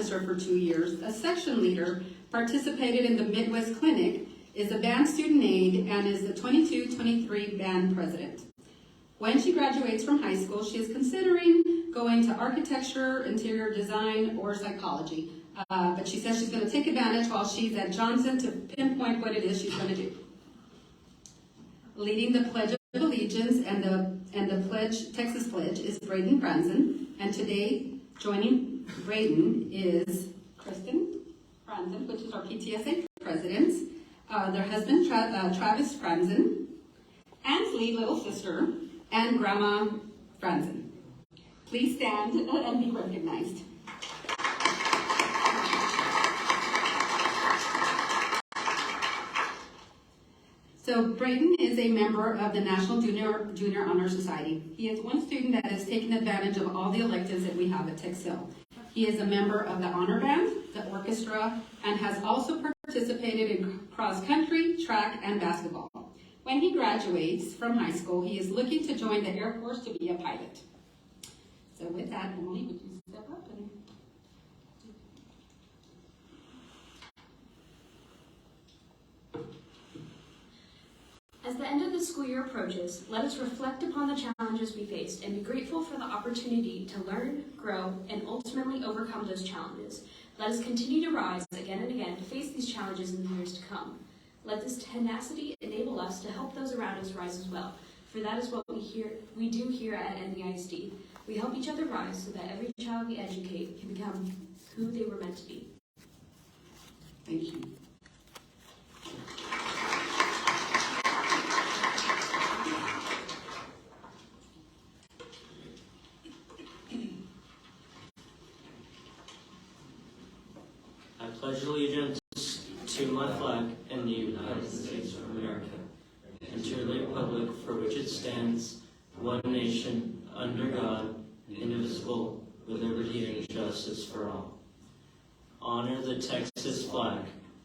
officer for 2 years, a section leader, participated in the Midwest Clinic, is a band student aide, and is the 22-23 band president. When she graduates from high school, she is considering going to architecture, interior design, or psychology. But she says she's going to take advantage while she's at Johnson to pinpoint what it is she's going to do. Leading the Pledge of Allegiance and the pledge, Texas Pledge, is Braden Franzen, and today joining Braden is Kristen Franzen, which is our PTSA president, their husband Travis Franzen, Aunt Lee, little sister, and Grandma Franzen. Please stand and be recognized. So Braden is a member of the National Junior Honor Society. He is one student that has taken advantage of all the electives that we have at Tex Hill. He is a member of the honor band, the orchestra, and has also participated in cross country, track, and basketball. When he graduates from high school, he is looking to join the Air Force to be a pilot. So with that, Emily, would you step up and... As the end of the school year approaches, let us reflect upon the challenges we faced and be grateful for the opportunity to learn, grow, and ultimately overcome those challenges. Let us continue to rise again and again to face these challenges in the years to come. Let this tenacity enable us to help those around us rise as well, for that is what we do here at NEISD. We help each other rise so that every child we educate can become who they were meant to be. Thank you. I pledge allegiance to my flag and the United States of America, and to the republic for which it stands, one nation, under God, indivisible, with liberty and justice for all. Honor the Texas flag.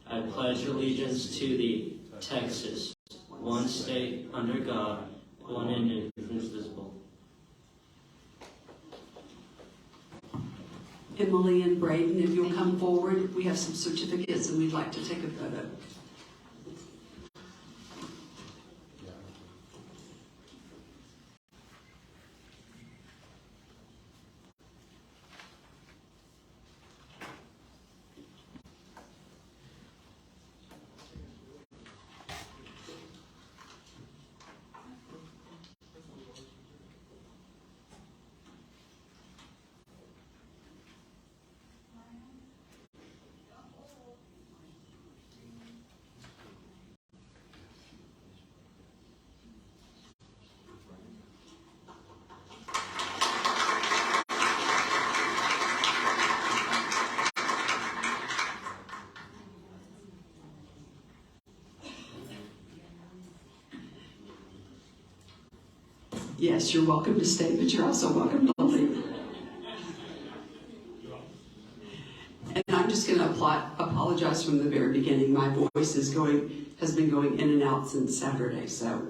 I pledge allegiance to thee, Texas, one state, under God, one and indivisible. Emily and Braden, if you'll come forward, we have some certificates and we'd like to take a photo. Yes, you're welcome to stay, but you're also welcome to leave. And I'm just going to apologize from the very beginning. My voice has been going in and out since Saturday, so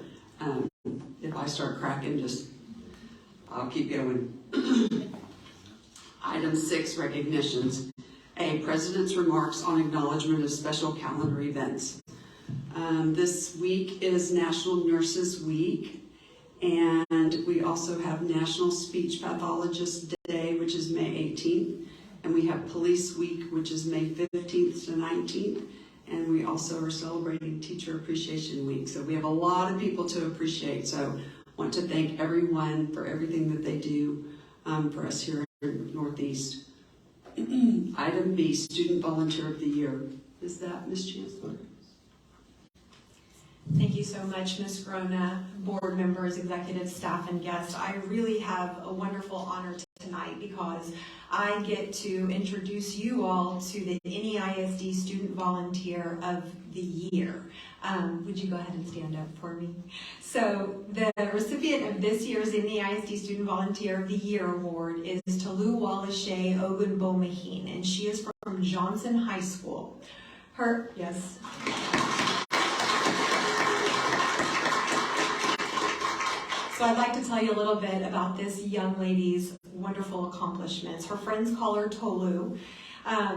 if I start cracking, I'll keep going. Item 6, recognitions. A, President's remarks on acknowledgement of special calendar events. This week is National Nurses Week. And we also have National Speech Pathologist Day, which is May 18th. And we have Police Week, which is May 15th to 19th. And we also are celebrating Teacher Appreciation Week. So we have a lot of people to appreciate. So I want to thank everyone for everything that they do for us here in Northeast. Item B, Student Volunteer of the Year. Is that Ms. Chancellor? Thank you so much, Ms. Grona, board members, executive staff, and guests. I really have a wonderful honor tonight because I get to introduce you all to the NEISD Student Volunteer of the Year. Would you go ahead and stand up for me? So the recipient of this year's NEISD Student Volunteer of the Year award is Tolu Walashe Ogunbomahin, and she is from Johnson High School. Yes. So I'd like to tell you a little bit about this young lady's wonderful accomplishments. Her friends call her Tolu.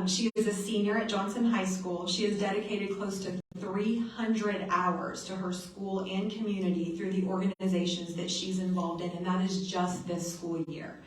She is a senior at Johnson High School. She has dedicated close to 300 hours to her school and community through the organizations that she's involved in, and that is just this school year.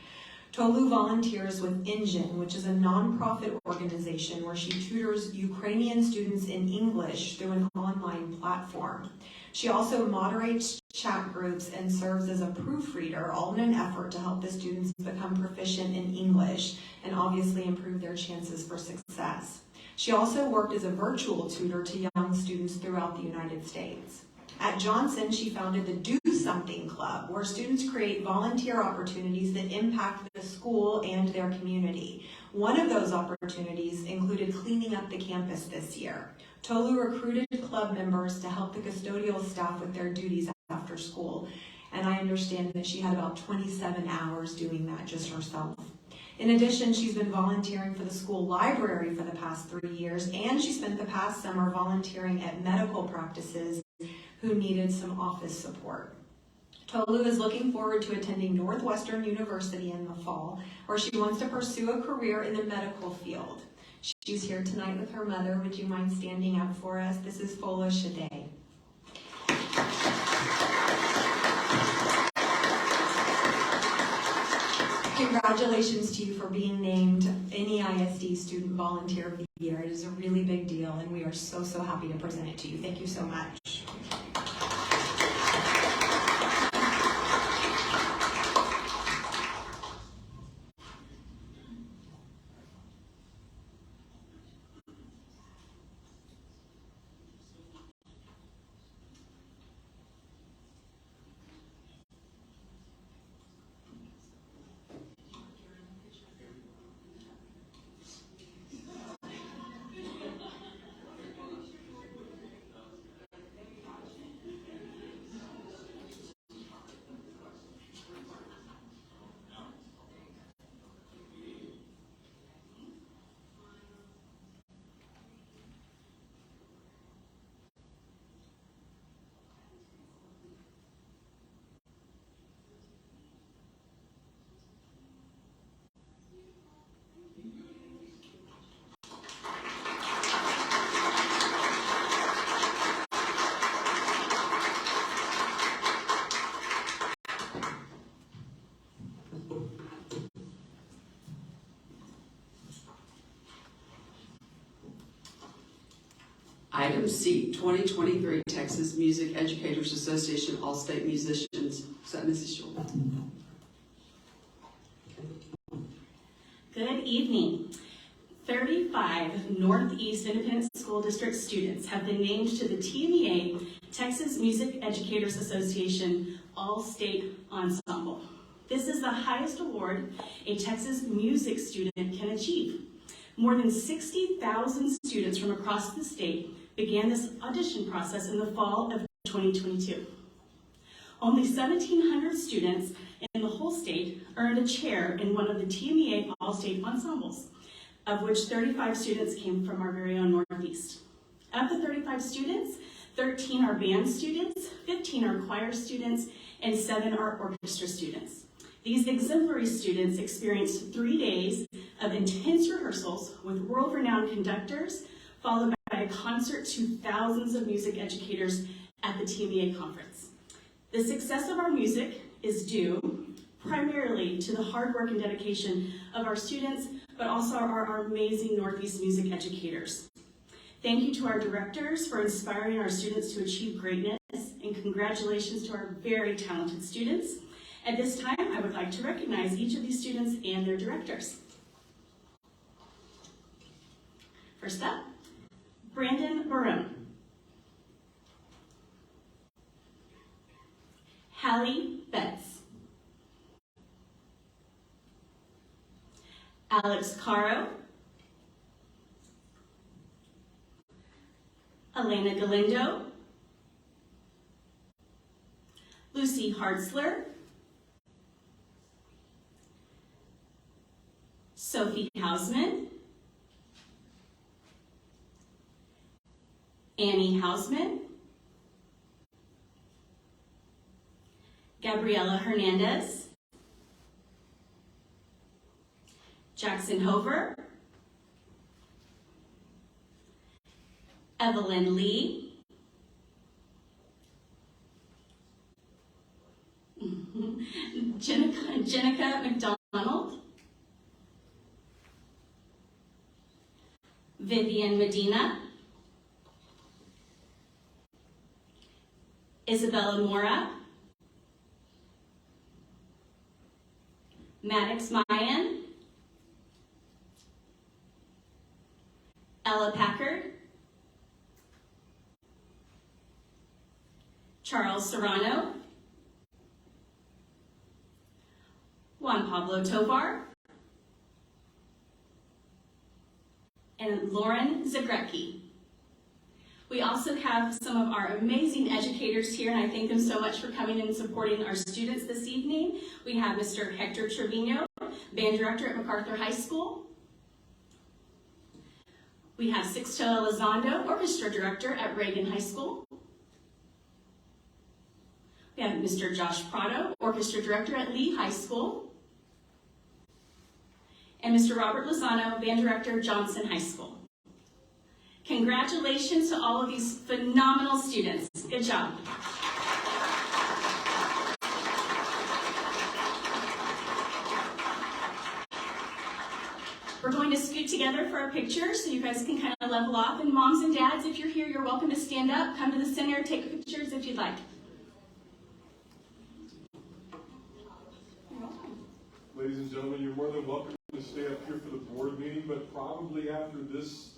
Tolu volunteers with Engine, which is a nonprofit organization where she tutors Ukrainian students in English through an online platform. She also moderates chat groups and serves as a proofreader, all in an effort to help the students become proficient in English and obviously improve their chances for success. She also worked as a virtual tutor to young students throughout the United States. At Johnson, she founded the Do Something Club, where students create volunteer opportunities that impact the school and their community. One of those opportunities included cleaning up the campus this year. Tolu recruited club members to help the custodial staff with their duties after school, and I understand that she had about 27 hours doing that just herself. In addition, she's been volunteering for the school library for the past 3 years, and she spent the past summer volunteering at medical practices who needed some office support. Tolu is looking forward to attending Northwestern University in the fall, where she wants to pursue a career in the medical field. She's here tonight with her mother. Would you mind standing up for us? This is Fola Shade. Congratulations to you for being named NEISD Student Volunteer of the Year. It is a really big deal, and we are so happy to present it to you. Thank you so much. Item C, 2023 Texas Music Educators Association All-State Musicians. Is that Mrs. Shore? Good evening. 35 Northeast Independent School District students have been named to the TMEA Texas Music Educators Association All-State Ensemble. This is the highest award a Texas music student can achieve. More than 60,000 students from across the state began this audition process in the fall of 2022. Only 1,700 students in the whole state earned a chair in one of the TMEA All-State Ensembles, of which 35 students came from our very own Northeast. Of the 35 students, 13 are band students, 15 are choir students, and 7 are orchestra students. These exemplary students experienced 3 days of intense rehearsals with world-renowned conductors, followed by a concert to thousands of music educators at the TMEA conference. The success of our music is due primarily to the hard work and dedication of our students, but also our amazing Northeast music educators. Thank you to our directors for inspiring our students to achieve greatness, and congratulations to our very talented students. At this time, I would like to recognize each of these students and their directors. First up, Brandon Barone. Hallie Betts. Alex Caro. Elena Galindo. Lucy Hartzler. Sophie Hausman. Annie Hausman. Gabriela Hernandez. Jackson Hover. Evelyn Lee, Jenica McDonald, Vivian Medina, Isabella Mora, Maddox Mayan, Ella Packard, Charles Serrano, Juan Pablo Tovar, and Lauren Zagrecki. We also have some of our amazing educators here, and I thank them so much for coming and supporting our students this evening. We have Mr. Hector Trevino, Band Director at MacArthur High School. We have Sixto Elizondo, Orchestra Director at Reagan High School. We have Mr. Josh Prado, Orchestra Director at Lee High School. And Mr. Robert Lozano, Band Director, Johnson High School. Congratulations to all of these phenomenal students. Good job. We're going to scoot together for a picture so you guys can kind of level off. And moms and dads, if you're here, you're welcome to stand up, come to the center, take pictures if you'd like. Ladies and gentlemen, you're more than welcome to stay up here for the board meeting, but probably after this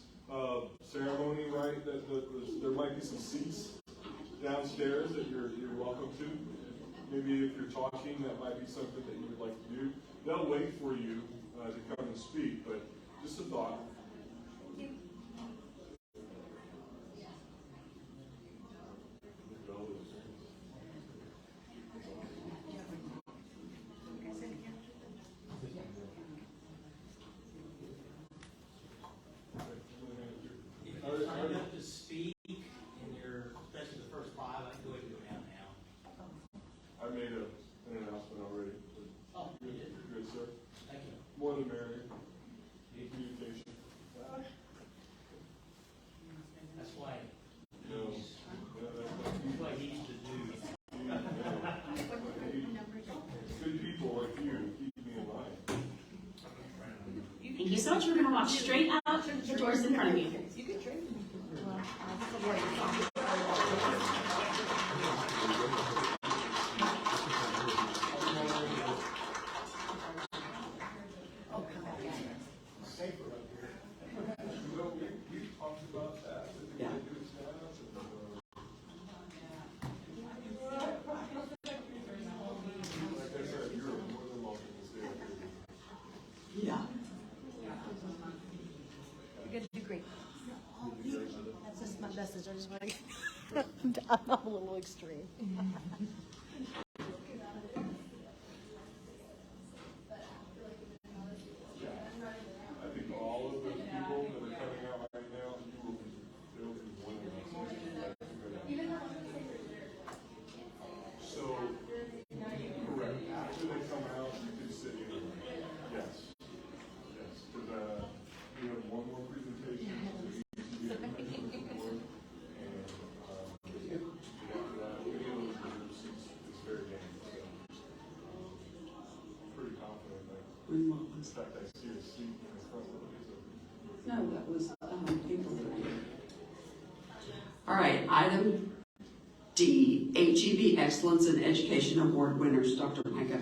ceremony, right, there might be some seats downstairs that you're welcome to. Maybe if you're talking, that might be something that you would like to do. They'll wait for you to come and speak, but just a thought. More than merrier. Communication. That's why. No. That's what he used to do. Good people like you keep me in line. Thank you so much. We're going to walk straight out the doors in front of you. Yeah. You're going to do great. That's just my message. I just want to. I'm a little extreme. I think all of the people that are coming out right now, they'll be wonderful. So, correct. After they come out, you can sit in. Yes. Yes. Because we have one more presentation. And after that, video is very dangerous. Pretty confident that, in fact, I see a seat in front of it. No, that was April 30th. All right, item D, HEB Excellence in Education Award winners. Dr. Micah.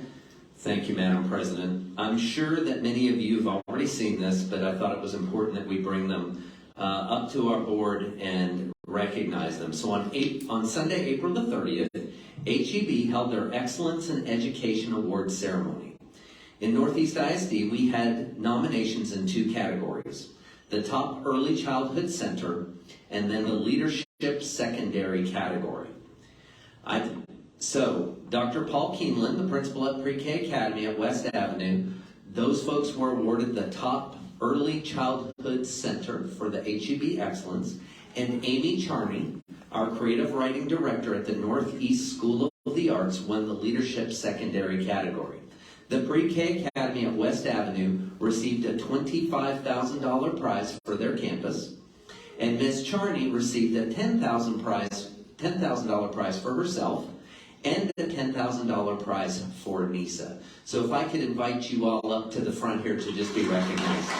Thank you, Madam President. I'm sure that many of you have already seen this, but I thought it was important that we bring them up to our board and recognize them. So on Sunday, April the 30th, HEB held their Excellence in Education Award ceremony. In Northeast ISD, we had nominations in two categories: the Top Early Childhood Center and then the Leadership Secondary category. So, Dr. Paul Keeneland, the principal at Pre-K Academy at West Avenue, those folks were awarded the Top Early Childhood Center for the HEB Excellence, and Amy Charney, our creative writing director at the Northeast School of the Arts, won the Leadership Secondary category. The Pre-K Academy at West Avenue received a $25,000 prize for their campus, And Ms. Charney received a $10,000 prize for herself and a $10,000 prize for NISA. So if I could invite you all up to the front here to just be recognized.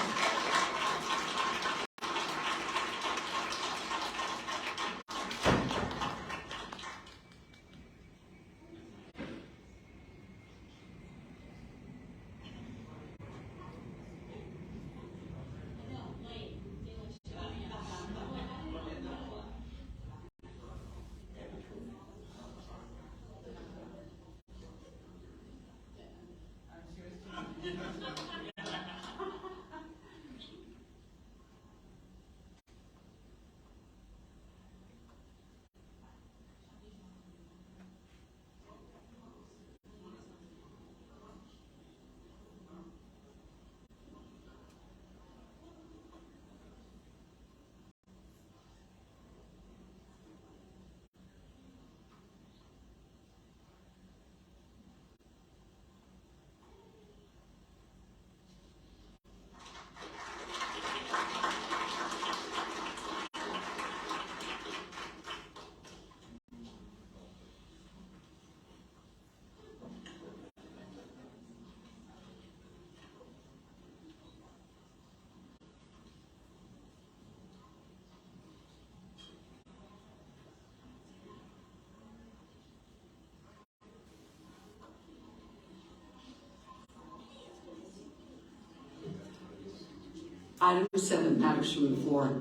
Item 7, matters from the floor.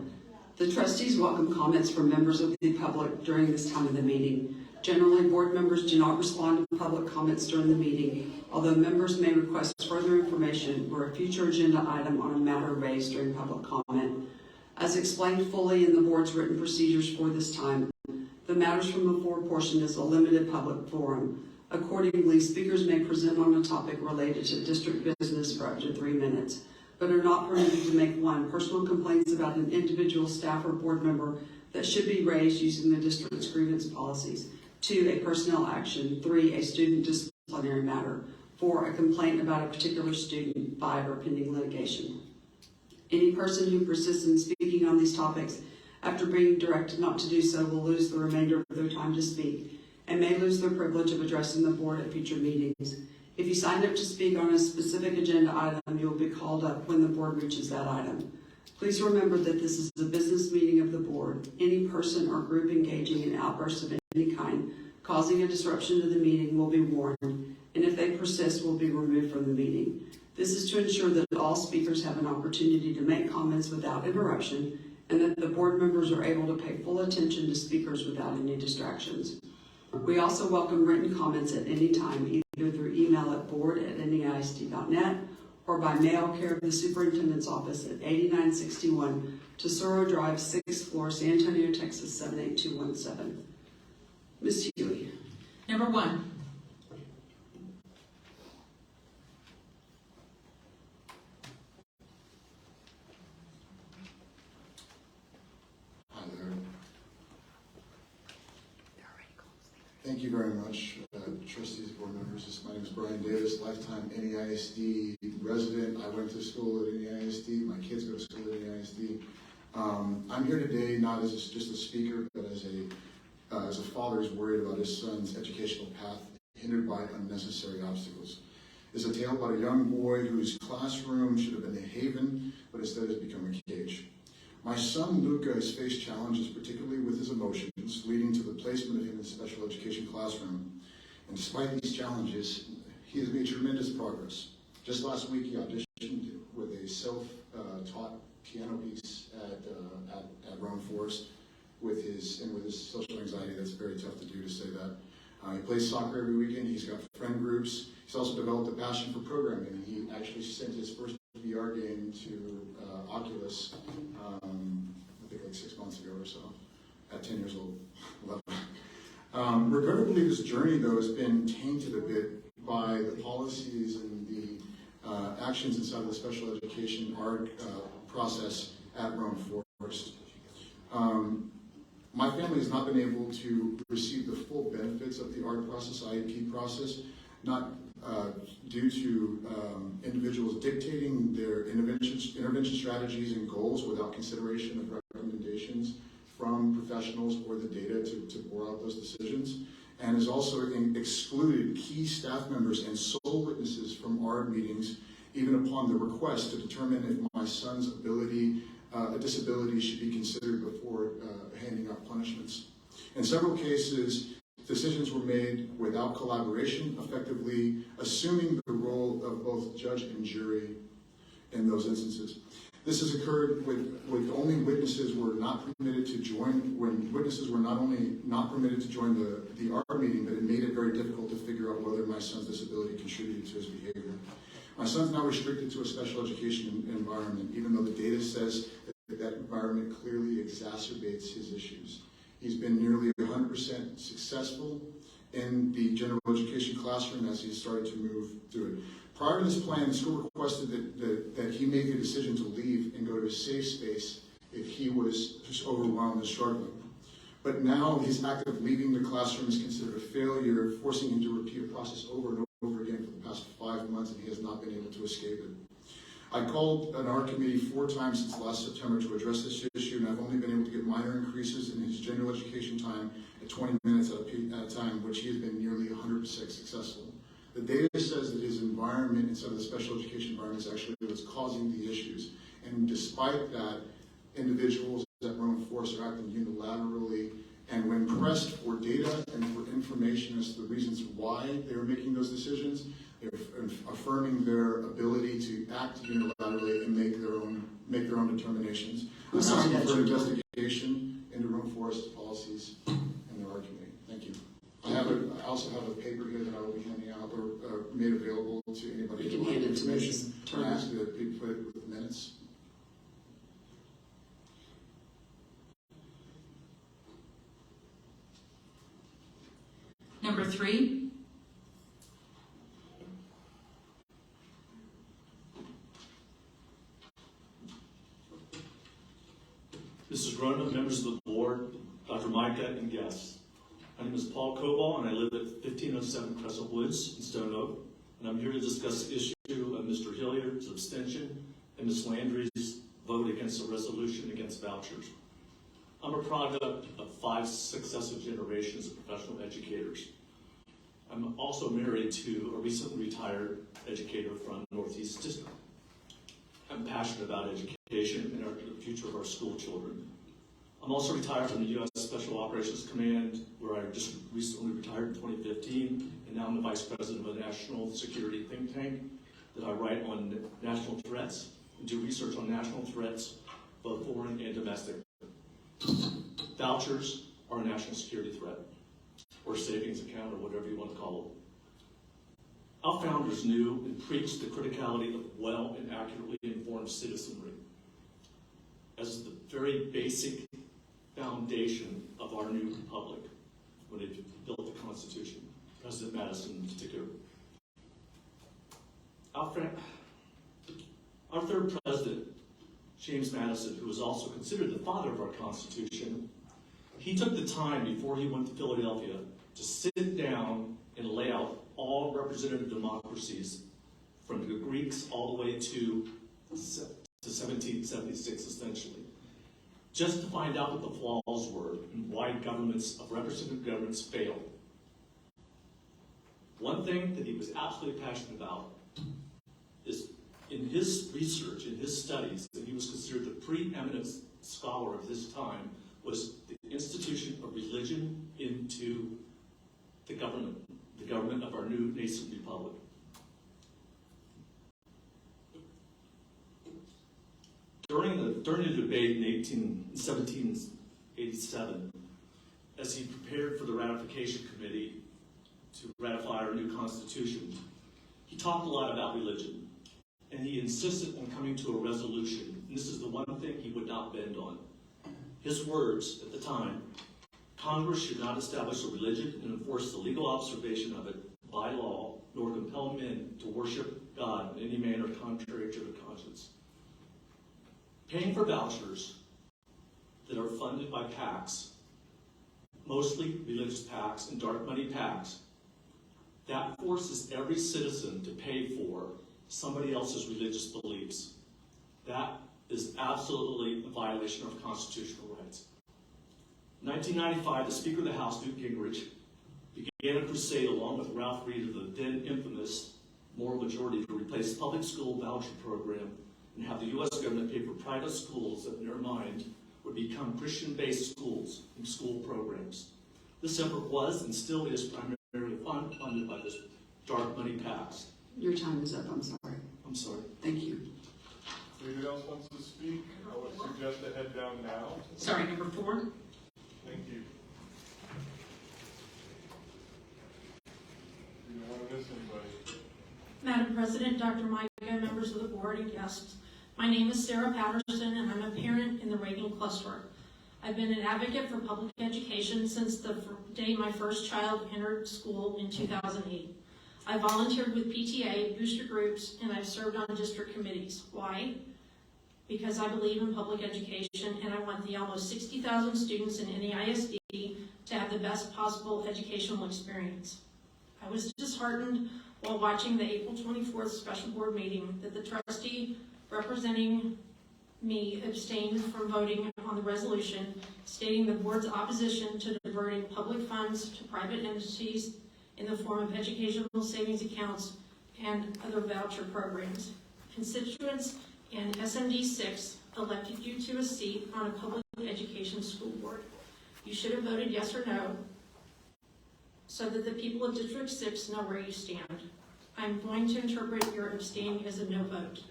The trustees welcome comments from members of the public during this time of the meeting. Generally, board members do not respond to public comments during the meeting, although members may request further information or a future agenda item on a matter raised during public comment. As explained fully in the board's written procedures for this time, the matters from the floor portion is a limited public forum. Accordingly, speakers may present on a topic related to district business for up to 3 minutes, but are not permitted to make 1, personal complaints about an individual staff or board member that should be raised using the district's grievance policies, 2, a personnel action, 3, a student disciplinary matter, 4, a complaint about a particular student, 5, or pending litigation. Any person who persists in speaking on these topics after being directed not to do so will lose the remainder of their time to speak and may lose their privilege of addressing the board at future meetings. If you signed up to speak on a specific agenda item, you will be called up when the board reaches that item. Please remember that this is a business meeting of the board. Any person or group engaging in outbursts of any kind, causing a disruption to the meeting, will be warned, and if they persist, will be removed from the meeting. This is to ensure that all speakers have an opportunity to make comments without interruption, and that the board members are able to pay full attention to speakers without any distractions. We also welcome written comments at any time, either through email at board@neisd.net or by mail care of the superintendent's office at 8961 Tesoro Drive, 6th floor, San Antonio, Texas 78217. Ms. Huey. Number 1. Hi there. Thank you very much, trustees, board members. My name is Brian Davis, lifetime NEISD resident. I went to school at NEISD. My kids go to school at NEISD. I'm here today not as just a speaker, but as a father who's worried about his son's educational path hindered by unnecessary obstacles. It's a tale about a young boy whose classroom should have been a haven, but instead has become a cage. My son Luca has faced challenges, particularly with his emotions, leading to the placement of him in a special education classroom. And despite these challenges, he has made tremendous progress. Just last week, he auditioned with a self-taught piano piece at Roan Forest with his social anxiety. That's very tough to do, to say that. He plays soccer every weekend. He's got friend groups. He's also developed a passion for programming. He actually sent his first VR game to Oculus, I think like 6 months ago or so, at 10 years old. Regrettably, this journey, though, has been tainted a bit by the policies and the actions inside of the special education art process at Roan Forest. My family has not been able to receive the full benefits of the art process, IEP process, not due to individuals dictating their intervention strategies and goals without consideration of recommendations recommendations from professionals or the data to bore out those decisions, and has also excluded key staff members and sole witnesses from ARD meetings, even upon the request to determine if my son's disability should be considered before handing out punishments. In several cases, decisions were made without collaboration, effectively assuming the role of both judge and jury in those instances. This has occurred with only witnesses were not permitted to join, when witnesses were not only not permitted to join the ARD meeting, but it made it very difficult to figure out whether my son's disability contributed to his behavior. My son's now restricted to a special education environment, even though the data says that environment clearly exacerbates his issues. He's been nearly 100% successful in the general education classroom as he started to move through it. Prior to this plan, the school requested that he make a decision to leave and go to a safe space if he was just overwhelmed and struggling. But now his act of leaving the classroom is considered a failure, forcing him to repeat a process over and over again for the past 5 months, and he has not been able to escape it. I called an ARD committee 4 times since last September to address this issue, and I've only been able to get minor increases in his general education time at 20 minutes at a time, which he has been nearly 100% successful. The data says that his environment inside of the special education environment is actually what's causing the issues. And despite that, individuals at Roman Forest are acting unilaterally, and when pressed for data and for information as to the reasons why they're making those decisions, they're affirming their ability to act unilaterally and make their own determinations. I'm asking for investigation into Roman Forest policies and their ARD committee. Thank you. I also have a paper here that I will be handing out or made available to anybody. You can hand it to Ms. Turner. I ask that people put it with the minutes. Number 3. Mrs. Rona, members of the board, Dr. Micah, and guests. My name is Paul Coball, and I live at 1507 Crescent Woods in Stone Oak, and I'm here to discuss the issue of Mr. Hilliard's abstention and Ms. Landry's vote against the resolution against vouchers. I'm a product of 5 successive generations of professional educators. I'm also married to a recently retired educator from Northeast District. I'm passionate about education and the future of our school children. I'm also retired from the U.S. Special Operations Command, where I just recently retired in 2015, and now I'm the Vice President of a national security think tank that I write on national threats and do research on national threats, both foreign and domestic. Vouchers are a national security threat, or savings account, or whatever you want to call it. Our founders knew and preached the criticality of well and accurately informed citizenry as the very basic foundation of our new republic when they built the Constitution, President Madison in particular. Our third president, James Madison, who was also considered the father of our Constitution, he took the time before he went to Philadelphia to sit down and lay out all representative democracies from the Greeks all the way to 1776, essentially, just to find out what the flaws were and why representative governments failed. One thing that he was absolutely passionate about is in his research, in his studies, that he was considered the preeminent scholar of his time, was the institution of religion into the government of our new nascent republic. During the debate in 1787, as he prepared for the ratification committee to ratify our new Constitution, he talked a lot about religion, and he insisted on coming to a resolution, and this is the one thing he would not bend on. His words at the time: Congress should not establish a religion and enforce the legal observation of it by law, nor compel men to worship God in any manner contrary to their conscience. Paying for vouchers that are funded by PACs, mostly religious PACs and dark money PACs, that forces every citizen to pay for somebody else's religious beliefs. That is absolutely a violation of constitutional rights. In 1995, the Speaker of the House, Newt Gingrich, began a crusade along with Ralph Reed of the then infamous moral majority to replace the public school voucher program and have the U.S. government pay for private schools that in their mind would become Christian-based schools and school programs. This effort was and still is primarily funded by this dark money past. Your time is up, I'm sorry. I'm sorry. Thank you. If anyone else wants to speak, I would suggest to head down now. Sorry, number 4. Thank you. You don't want to miss anybody. Madam President, Dr. Micah, members of the board and guests, my name is Sarah Patterson and I'm a parent in the Reagan cluster. I've been an advocate for public education since the day my first child entered school in 2008. I volunteered with PTA, booster groups, and I've served on district committees. Why? Because I believe in public education and I want the almost 60,000 students in NEISD to have the best possible educational experience. I was disheartened while watching the April 24th special board meeting that the trustee representing me abstained from voting on the resolution stating the board's opposition to diverting public funds to private entities in the form of educational savings accounts and other voucher programs. Constituents in SMD 6 elected you to a seat on a public education school board. You should have voted yes or no so that the people of District 6 know where you stand. I'm going to interpret your abstaining as a no vote.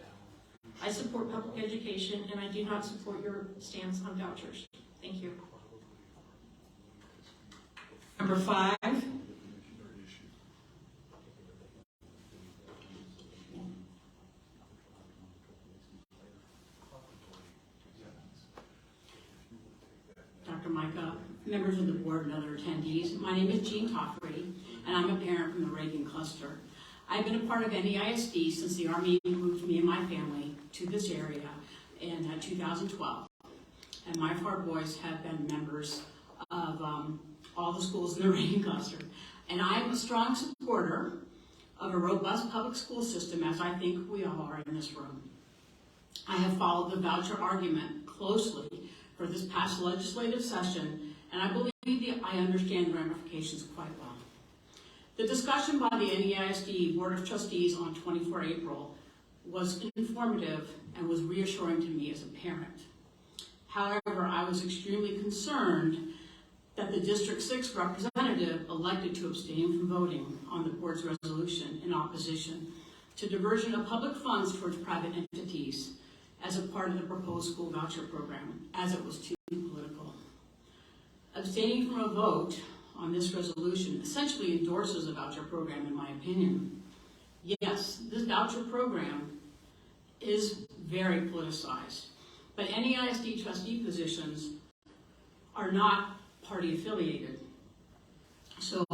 I support public education and I do not support your stance on vouchers. Thank you. Number 5. Dr. Micah, members of the board and other attendees, my name is Jean Toffrey, and I'm a parent from the Reagan cluster. I've been a part of NEISD since the Army moved me and my family to this area in 2012. And my 4 boys have been members of all the schools in the Reagan cluster. And I'm a strong supporter of a robust public school system, as I think we all are in this room. I have followed the voucher argument closely for this past legislative session, and I believe I understand the ramifications quite well. The discussion by the NEISD Board of Trustees on 24 April was informative and was reassuring to me as a parent. However, I was extremely concerned that the District 6 representative elected to abstain from voting on the board's resolution in opposition to diversion of public funds towards private entities as a part of the proposed school voucher program, as it was too political. Abstaining from a vote on this resolution essentially endorses the voucher program, in my opinion. Yes, this voucher program is very politicized, but NEISD trustee positions are not party affiliated. So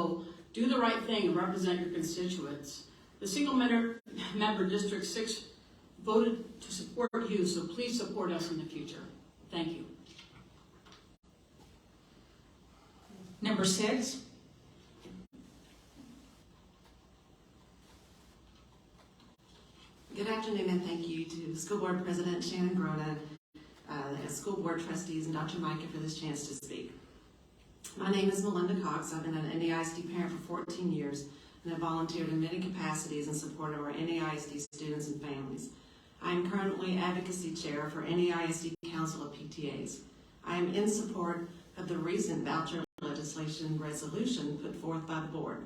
do the right thing and represent your constituents. The single member District 6 voted to support you, so please support us in the future. Thank you. Number 6. Good afternoon, and thank you to School Board President Shannon Grona, the school board trustees, and Dr. Micah for this chance to speak. My name is Melinda Cox. I've been an NEISD parent for 14 years and have volunteered in many capacities in support of our NEISD students and families. I am currently advocacy chair for NEISD Council of PTAs. I am in support of the recent voucher legislation resolution put forth by the board.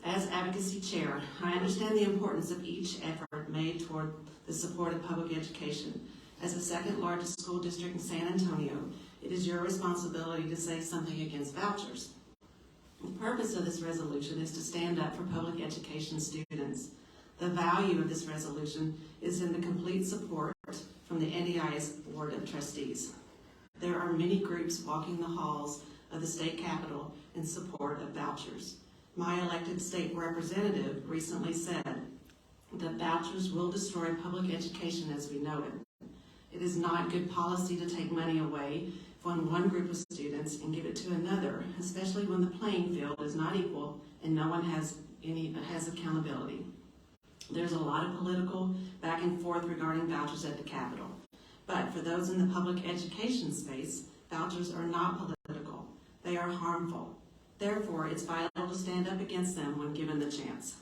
As advocacy chair, I understand the importance of each effort made toward the support of public education. As the second largest school district in San Antonio, it is your responsibility to say something against vouchers. The purpose of this resolution is to stand up for public education students. The value of this resolution is in the complete support from the NEIS Board of Trustees. There are many groups walking the halls of the state capitol in support of vouchers. My elected state representative recently said that vouchers will destroy public education as we know it. It is not good policy to take money away from one group of students and give it to another, especially when the playing field is not equal and no one has accountability. There's a lot of political back and forth regarding vouchers at the Capitol. But for those in the public education space, Vouchers are not political. They are harmful. Therefore, it's vital to stand up against them when given the chance.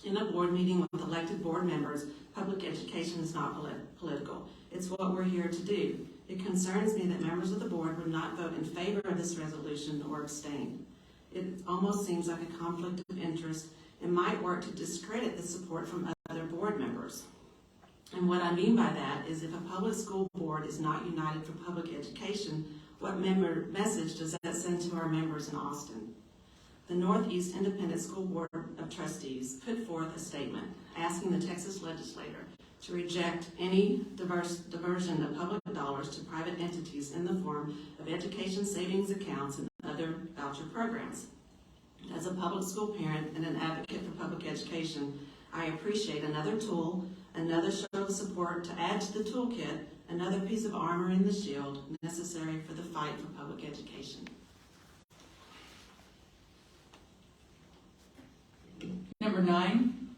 In a board meeting with elected board members, public education is not political. It's what we're here to do. It concerns me that members of the board would not vote in favor of this resolution or abstain. It almost seems like a conflict of interest and might work to discredit the support from other board members. And what I mean by that is if a public school board is not united for public education, what message does that send to our members in Austin? The Northeast Independent School Board of Trustees put forth a statement asking the Texas legislature to reject any diversion of public dollars to private entities in the form of education savings accounts and other voucher programs. As a public school parent and an advocate for public education, I appreciate another tool, another show of support to add to the toolkit, another piece of armor in the shield necessary for the fight for public education. Number 9.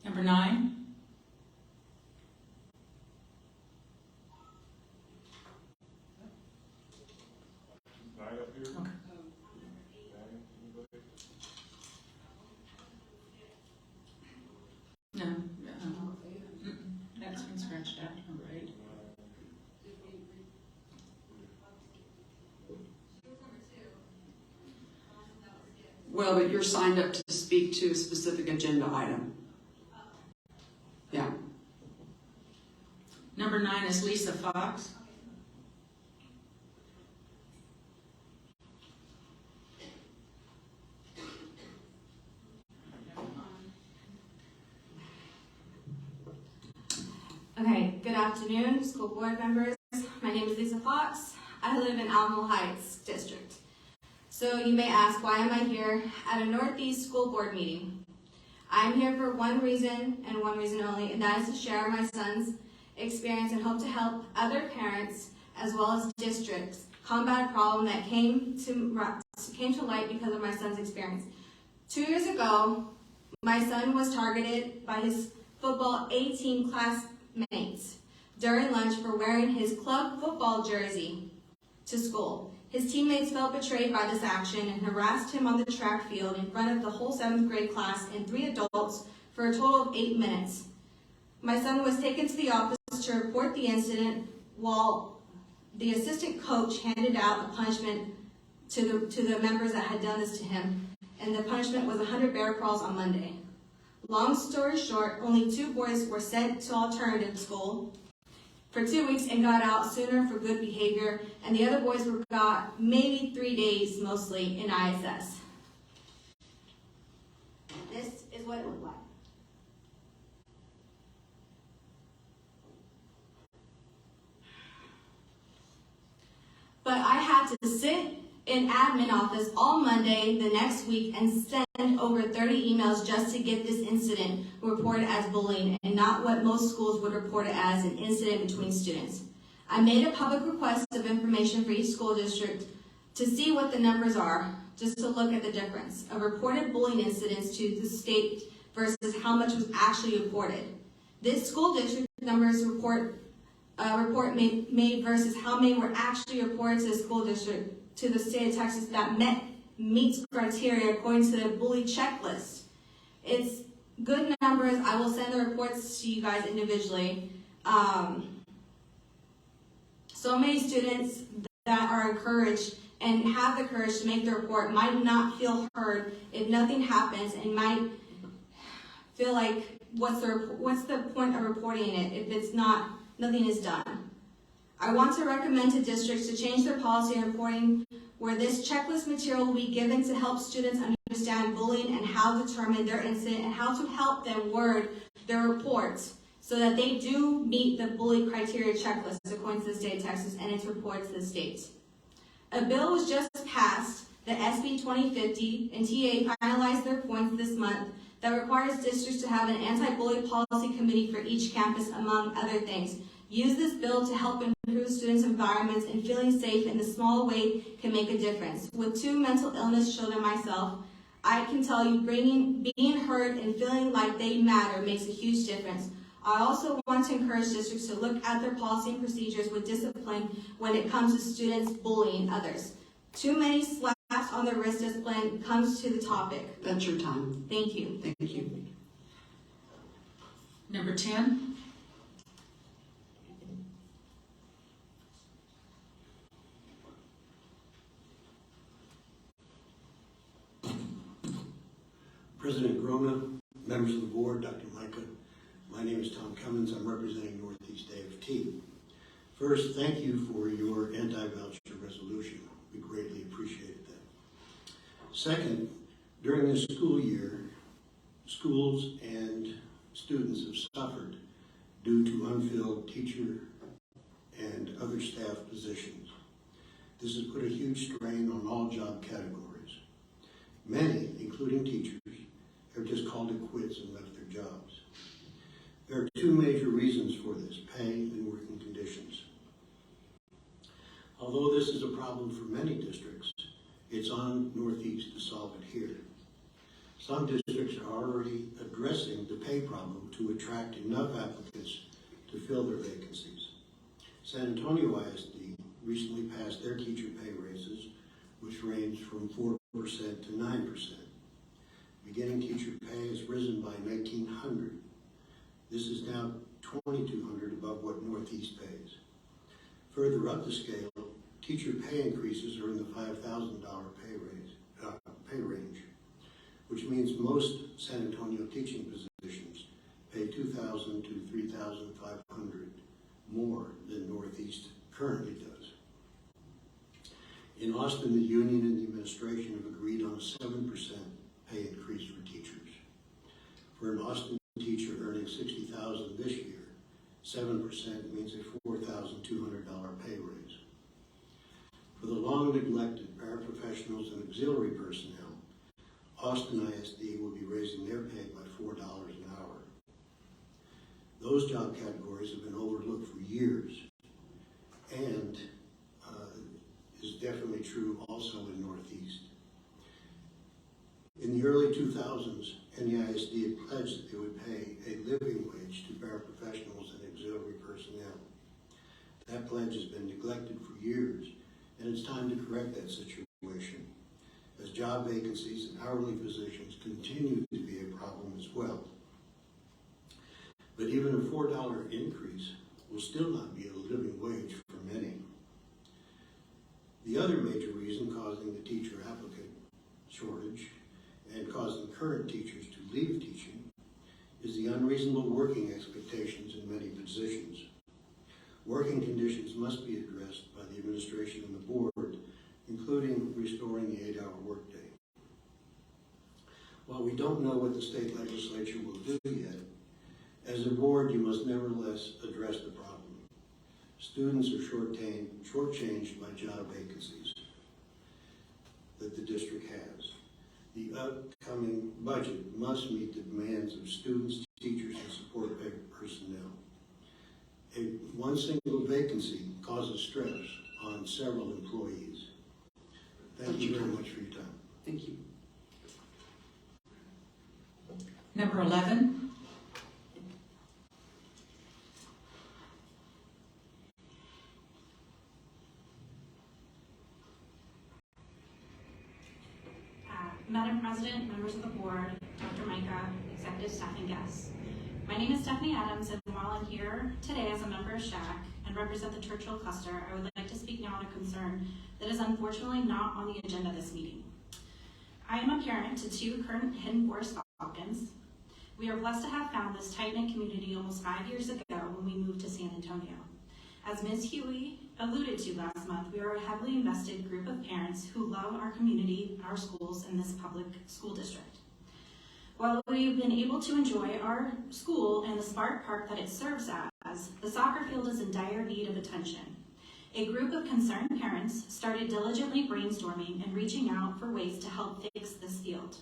Number 9. Nine up here? Okay. Nine, anybody? No. That's been scratched out. Number 8. Well, but you're signed up to speak to a specific agenda item. Yeah. Number 9 is Lisa Fox. Okay, good afternoon, school board members. My name is Lisa Fox. I live in Alamo Heights District. So you may ask, why am I here at a Northeast school board meeting? I'm here for one reason and one reason only, and that is to share my son's experience and hope to help other parents as well as districts combat a problem that came to light because of my son's experience. 2 years ago, my son was targeted by his football A-team classmates during lunch for wearing his club football jersey to school. His teammates felt betrayed by this action and harassed him on the track field in front of the whole 7th grade class and 3 adults for a total of 8 minutes. My son was taken to the office to report the incident while the assistant coach handed out a punishment to the members that had done this to him, and the punishment was 100 bear crawls on Monday. Long story short, only 2 boys were sent to alternative school for 2 weeks and got out sooner for good behavior, and the other boys were got maybe 3 days, mostly in ISS. This is what it looked like. But I had to sit in admin office all Monday the next week and send over 30 emails just to get this incident reported as bullying and not what most schools would report it as an incident between students. I made a public request of information for each school district to see what the numbers are, just to look at the difference of reported bullying incidents to the state versus how much was actually reported. This school district numbers report made versus how many were actually reported to the school district to the state of Texas that meets criteria according to the bully checklist. It's good numbers. I will send the reports to you guys individually. So many students that are encouraged and have the courage to make the report might not feel heard if nothing happens and might feel like what's the point of reporting it if it's nothing is done. I want to recommend to districts to change their policy on reporting where this checklist material will be given to help students understand bullying and how to determine their incident and how to help them word their reports so that they do meet the bully criteria checklist according to the state of Texas and its report to the state. A bill was just passed, the SB 2050, and TA finalized their points this month that requires districts to have an anti-bully policy committee for each campus, among other things. Use this bill to help improve students' environments, and feeling safe in a small way can make a difference. With 2 mental illness children myself, I can tell you being heard and feeling like they matter makes a huge difference. I also want to encourage districts to look at their policy and procedures with discipline when it comes to students bullying others. Too many slaps on the wrist discipline comes to the topic. That's your time. Thank you. Thank you. Number 10. President Grona, members of the board, Dr. Micah, my name is Tom Cummins. I'm representing Northeast AFT. First, thank you for your anti-voucher resolution. We greatly appreciated that. Second, during this school year, schools and students have suffered due to unfilled teacher and other staff positions. This has put a huge strain on all job categories. Many, including teachers, have just called it quits and left their jobs. There are two major reasons for this: pay and working conditions. Although this is a problem for many districts, it's on Northeast to solve it here. Some districts are already addressing the pay problem to attract enough applicants to fill their vacancies. San Antonio ISD recently passed their teacher pay raises, which range from 4% to 9%. Beginning teacher pay has risen by $1,900. This is now $2,200 above what Northeast pays. Further up the scale, teacher pay increases are in the $5,000 pay range, which means most San Antonio teaching positions pay $2,000 to $3,500 more than Northeast currently does. In Austin, the union and the administration have agreed on a 7% pay increase for teachers. For an Austin teacher earning $60,000 this year, 7% means a $4,200 pay raise. For the long neglected paraprofessionals and auxiliary personnel, Austin ISD will be raising their pay by $4 an hour. Those job categories have been overlooked for years, and is definitely true also in Northeast. In the early 2000s, NEISD had pledged that they would pay a living wage to paraprofessionals and auxiliary personnel. That pledge has been neglected for years, and it's time to correct that situation, as job vacancies and hourly positions continue to be a problem as well. But even a $4 increase will still not be a living wage for many. The other major reason causing the teacher applicant shortage and causing current teachers to leave teaching is the unreasonable working expectations in many positions. Working conditions must be addressed by the administration and the board, including restoring the 8-hour workday. While we don't know what the state legislature will do yet, as a board, you must nevertheless address the problem. Students are shortchanged by job vacancies that the district has. The upcoming budget must meet the demands of students, teachers, and support personnel. One single vacancy causes stress on several employees. Thank you very much for your time. Thank you. Number 11. Madam President, members of the board, Dr. Micah, executive staff, and guests. My name is Stephanie Adams, and while I'm here today as a member of SHAC and represent the Churchill cluster, I would like to speak now on a concern that is unfortunately not on the agenda this meeting. I am a parent to 2 current Hidden Forest Falcons. We are blessed to have found this tight-knit community almost 5 years ago when we moved to San Antonio. As Ms. Huey alluded to last month, we are a heavily invested group of parents who love our community, our schools, and this public school district. While we've been able to enjoy our school and the Spark Park that it serves as, the soccer field is in dire need of attention. A group of concerned parents started diligently brainstorming and reaching out for ways to help fix this field.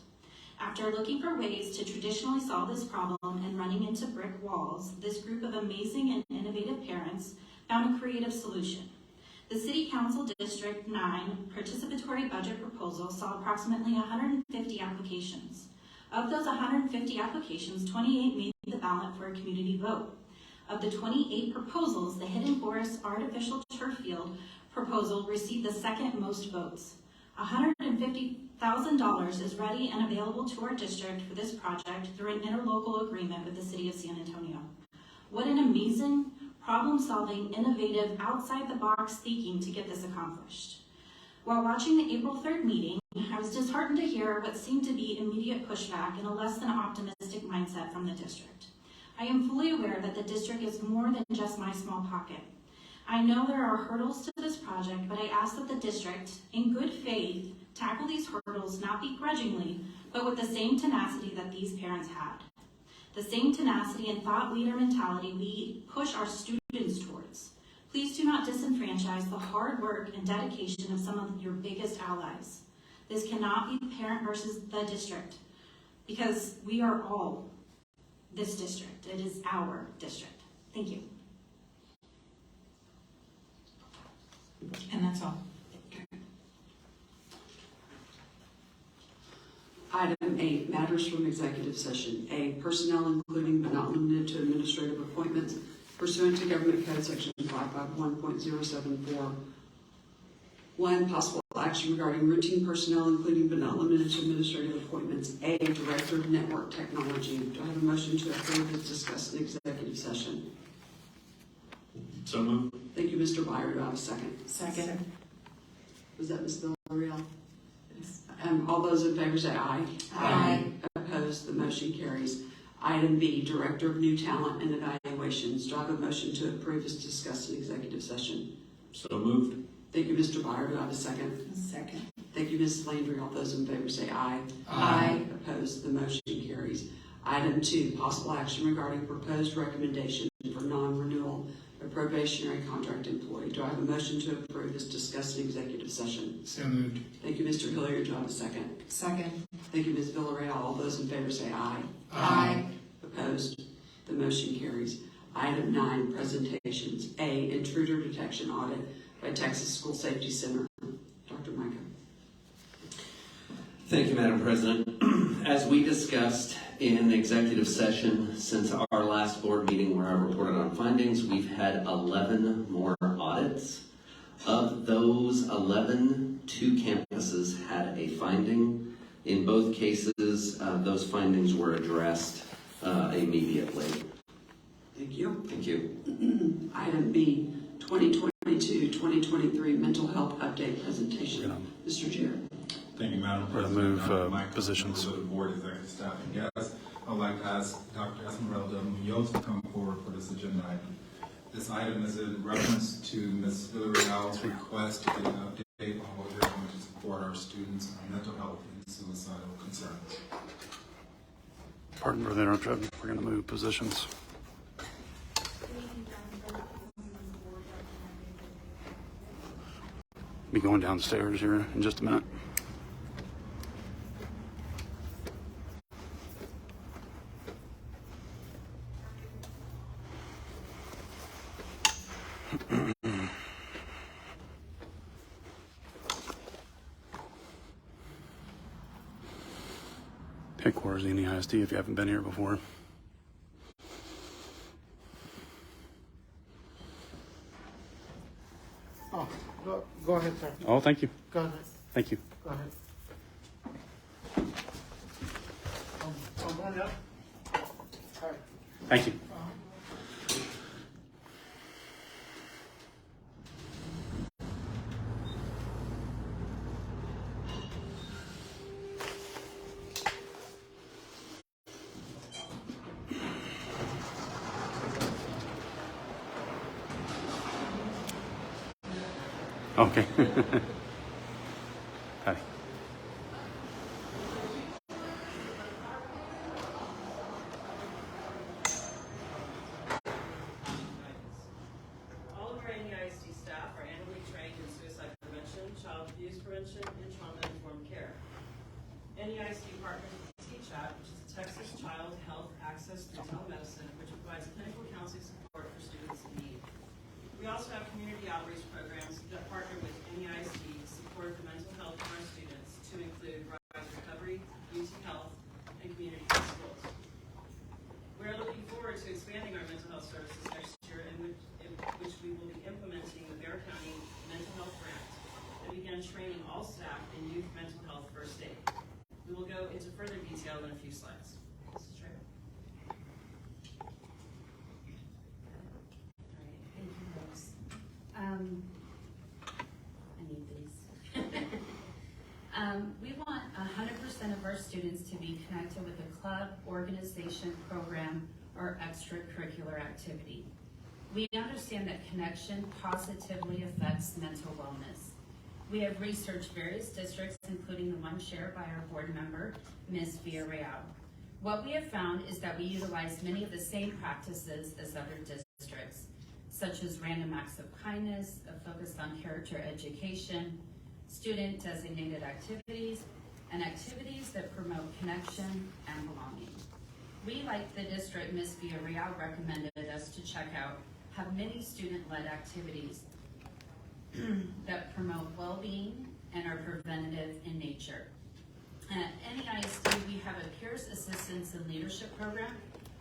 After looking for ways to traditionally solve this problem and running into brick walls, this group of amazing and innovative parents found a creative solution. The City Council District 9 participatory budget proposal saw approximately 150 applications. Of those 150 applications, 28 made the ballot for a community vote. Of the 28 proposals, the Hidden Forest Artificial Turf Field proposal received the second most votes. $150,000 is ready and available to our district for this project through an interlocal agreement with the City of San Antonio. What an amazing, problem-solving, innovative, outside-the-box thinking to get this accomplished. While watching the April 3rd meeting, I was disheartened to hear what seemed to be immediate pushback and a less than optimistic mindset from the district. I am fully aware that the district is more than just my small pocket. I know there are hurdles to this project, but I ask that the district, in good faith, tackle these hurdles not begrudgingly, but with the same tenacity that these parents had. The same tenacity and thought leader mentality we push our students towards. Please do not disenfranchise the hard work and dedication of some of your biggest allies. This cannot be the parent versus the district, because we are all this district. It is our district. Thank you. And that's all. Item 8, matters from executive session. A, personnel including but not limited to administrative appointments pursuant to Government Code Section 551.074. 1, possible action regarding routine personnel including but not limited to administrative appointments. A, Director of Network Technology. Do I have a motion to approve as discussed in executive session? So moved. Thank you, Mr. Byer. Do I have a second? Second. Was that Ms. Villarreal? All those in favor say aye. Aye. Opposed? The motion carries. Item B, Director of New Talent and Evaluations. Do I have a motion to approve as discussed in executive session? So moved. Thank you, Mr. Byer. Do I have a second? Second. Thank you, Ms. Landry. All those in favor say aye. Aye. Opposed? The motion carries. Item 2, possible action regarding proposed recommendation for non-renewal of probationary contract employee. Do I have a motion to approve as discussed in executive session? So moved. Thank you, Mr. Hilliard. Do I have a second? Second. Thank you, Ms. Villarreal. All those in favor say aye. Aye. Opposed? The motion carries. Item 9, presentations. A, intruder detection audit by Texas School Safety Center. Dr. Micah. Thank you, Madam President. As we discussed in executive session since our last board meeting where I reported on findings, we've had 11 more audits. Of those 11, 2 campuses had a finding. In both cases, those findings were addressed immediately. Thank you. Thank you. Item B, 2022-2023 mental health update presentation. Mr. Jarrett. Thank you, Madam President. Move positions. For the board, executive staff, and guests, I'd like to ask Dr. Esmeralda Munoz to come forward for this agenda item. This item is in reference to Ms. Villarreal's request to get an update on what we're doing to support our students on mental health and suicidal concerns. Pardon for the interruption. We're going to move positions. Be going downstairs here in just a minute. Headquarters of the NEISD if you haven't been here before. Oh, go ahead, sir. Oh, thank you. Go ahead. Thank you. Go ahead. I'm going up. All right. Thank you. Okay. Hi. All of our NEISD staff are annually trained in suicide prevention, child abuse prevention, and trauma-informed care. NEISD partners with TCHAT, which is the Texas Child Health Access through Telemedicine, which provides clinical counseling support for students in need. We also have community outreach programs that partner with NEISD to support the mental health of our students to include Rise Recovery, UT Health, and community schools. We are looking forward to expanding our mental health services next year, in which we will be implementing the Bear County Mental Health Grant and begin training all staff in youth mental health first aid. We will go into further detail in a few slides. Mrs. Schrader. Thank you, Rose. I need these. We want 100% of our students to be connected with a club, organization, program, or extracurricular activity. We understand that connection positively affects mental wellness. We have researched various districts, including the one shared by our board member, Ms. Villarreal. What we have found is that we utilize many of the same practices as other districts, such as random acts of kindness, a focus on character education, student-designated activities, and activities that promote connection and belonging. We, like the district Ms. Villarreal recommended us to check out, have many student-led activities that promote well-being and are preventative in nature. At NEISD, we have a peers assistance and leadership program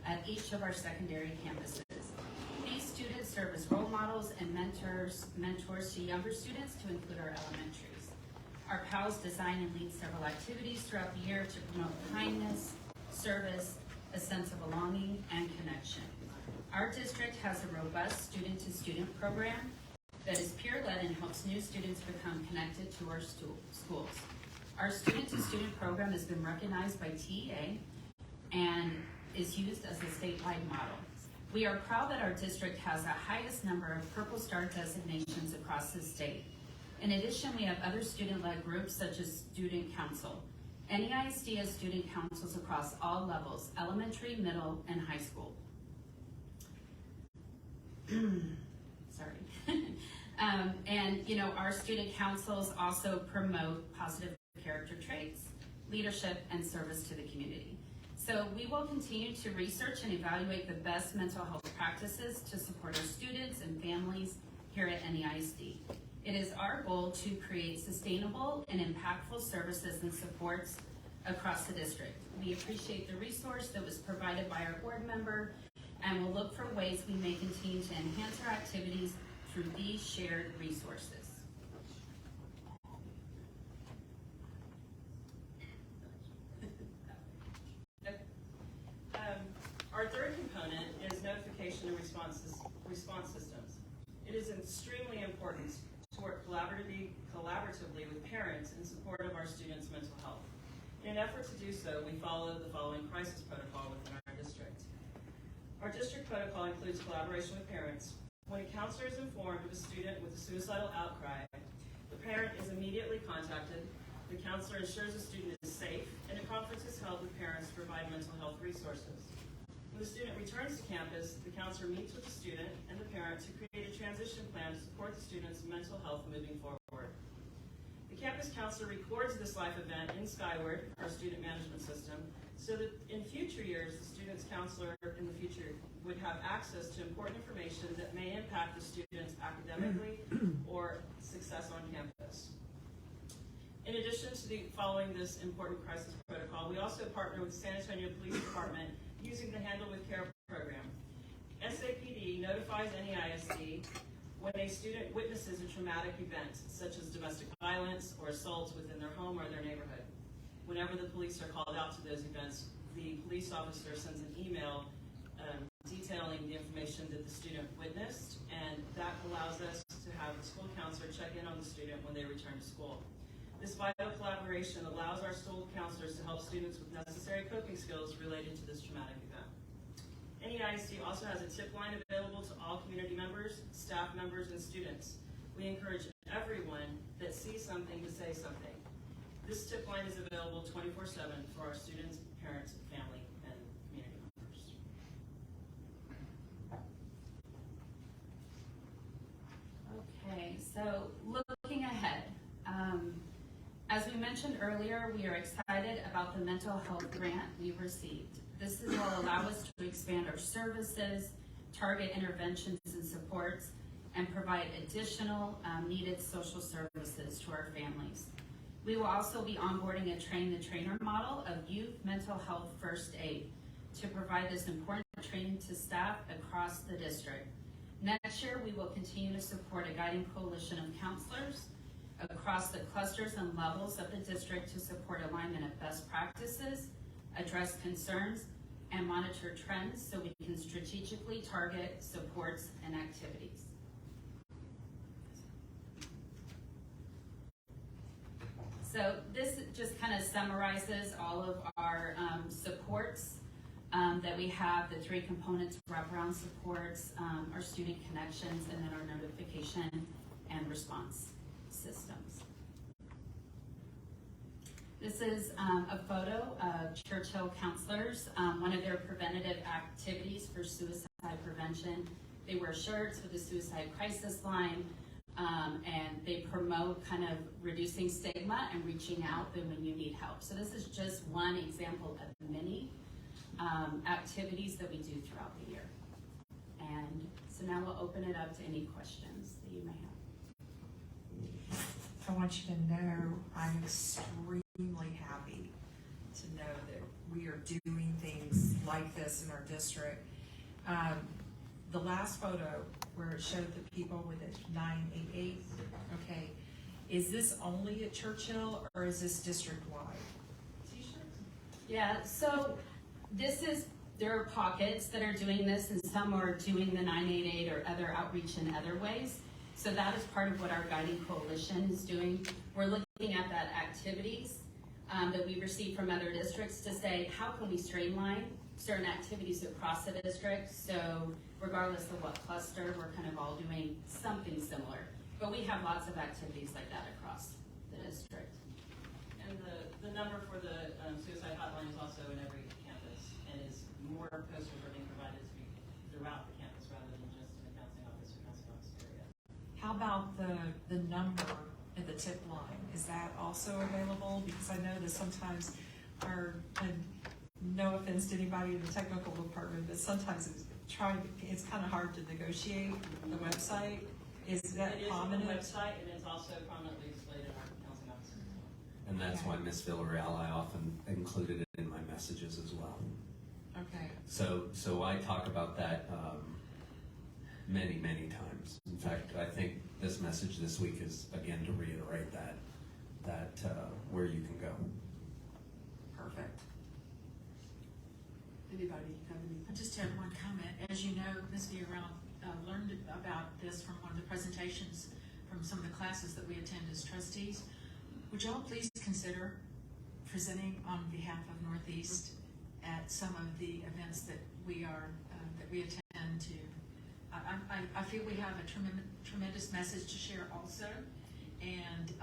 at each of our secondary campuses. These students serve as role models and mentors to younger students, to include our elementaries. Our PALs design and lead several activities throughout the year to promote kindness, service, a sense of belonging, and connection. Our district has a robust student-to-student program that is peer-led and helps new students become connected to our schools. Our student-to-student program has been recognized by TEA and is used as a statewide model. We are proud that our district has the highest number of Purple Star designations across the state. In addition, we have other student-led groups such as Student Council. NEISD has student councils across all levels, elementary, middle, and high school. Sorry. And our student councils also promote positive character traits, leadership, and service to the community. So we will continue to research and evaluate the best mental health practices to support our students and families here at NEISD. It is our goal to create sustainable and impactful services and supports across the district. We appreciate the resource that was provided by our board member, and we'll look for ways we may continue to enhance our activities through these shared resources. Our third component is notification and response systems. It is extremely important to work collaboratively with parents in support of our students' mental health. In an effort to do so, we follow the following crisis protocol within our district. Our district protocol includes collaboration with parents. When a counselor is informed of a student with a suicidal outcry, the parent is immediately contacted. The counselor ensures the student is safe, and a conference is held with parents to provide mental health resources. When the student returns to campus, the counselor meets with the student and the parent to create a transition plan to support the student's mental health moving forward. The campus counselor records this life event in Skyward, our student management system, so that in future years, the student's counselor in the future would have access to important information that may impact the students academically or success on campus. In addition to following this important crisis protocol, we also partner with San Antonio Police Department using the Handle with Care program. SAPD notifies NEISD when a student witnesses a traumatic event, such as domestic violence or assaults within their home or their neighborhood. Whenever the police are called out to those events, the police officer sends an email detailing the information that the student witnessed, and that allows us to have the school counselor check in on the student when they return to school. This vital collaboration allows our school counselors to help students with necessary coping skills related to this traumatic event. NEISD also has a tip line available to all community members, staff members, and students. We encourage everyone that sees something to say something. This tip line is available 24/7 for our students, parents, family, and community members. Okay, so looking ahead, as we mentioned earlier, we are excited about the mental health grant we received. This will allow us to expand our services, target interventions and supports, and provide additional needed social services to our families. We will also be onboarding a train-the-trainer model of youth mental health first aid to provide this important training to staff across the district. Next year, we will continue to support a guiding coalition of counselors across the clusters and levels of the district to support alignment of best practices, address concerns, and monitor trends so we can strategically target supports and activities. So this just kind of summarizes all of our supports that we have, the 3 components: wraparound supports, our student connections, and then our notification and response systems. This is a photo of Churchill counselors, one of their preventative activities for suicide prevention. They wear shirts with the suicide crisis line, and they promote kind of reducing stigma and reaching out when you need help. So this is just one example of many activities that we do throughout the year. And so now we'll open it up to any questions that you may have. I want you to know I'm extremely happy to know that we are doing things like this in our district. The last photo where it showed the people with a 988, okay, is this only at Churchill or is this district-wide? Yeah, so there are pockets that are doing this, and some are doing the 988 or other outreach in other ways. So that is part of what our guiding coalition is doing. We're looking at that activities that we receive from other districts to say, how can we streamline certain activities across the district? So regardless of what cluster, we're kind of all doing something similar. But we have lots of activities like that across the district. And the number for the suicide hotline is also in every campus, and is more posters are being provided throughout the campus rather than just in the counseling office or counseling office area. How about the number and the tip line? Is that also available? Because I know that sometimes and no offense to anybody in the technical department, but sometimes it's kind of hard to negotiate the website. Is that common? It is on the website, and it's also prominently displayed in our counseling office as well. And that's why Ms. Villarreal, I often included it in my messages as well. Okay. So I talk about that many, many times. In fact, I think this message this week is, again, to reiterate that where you can go. Perfect. Anybody have any? I just have one comment. As you know, Ms. Villarreal learned about this from one of the presentations from some of the classes that we attend as trustees. Would y'all please consider presenting on behalf of Northeast at some of the events that we attend to? I feel we have a tremendous message to share also, and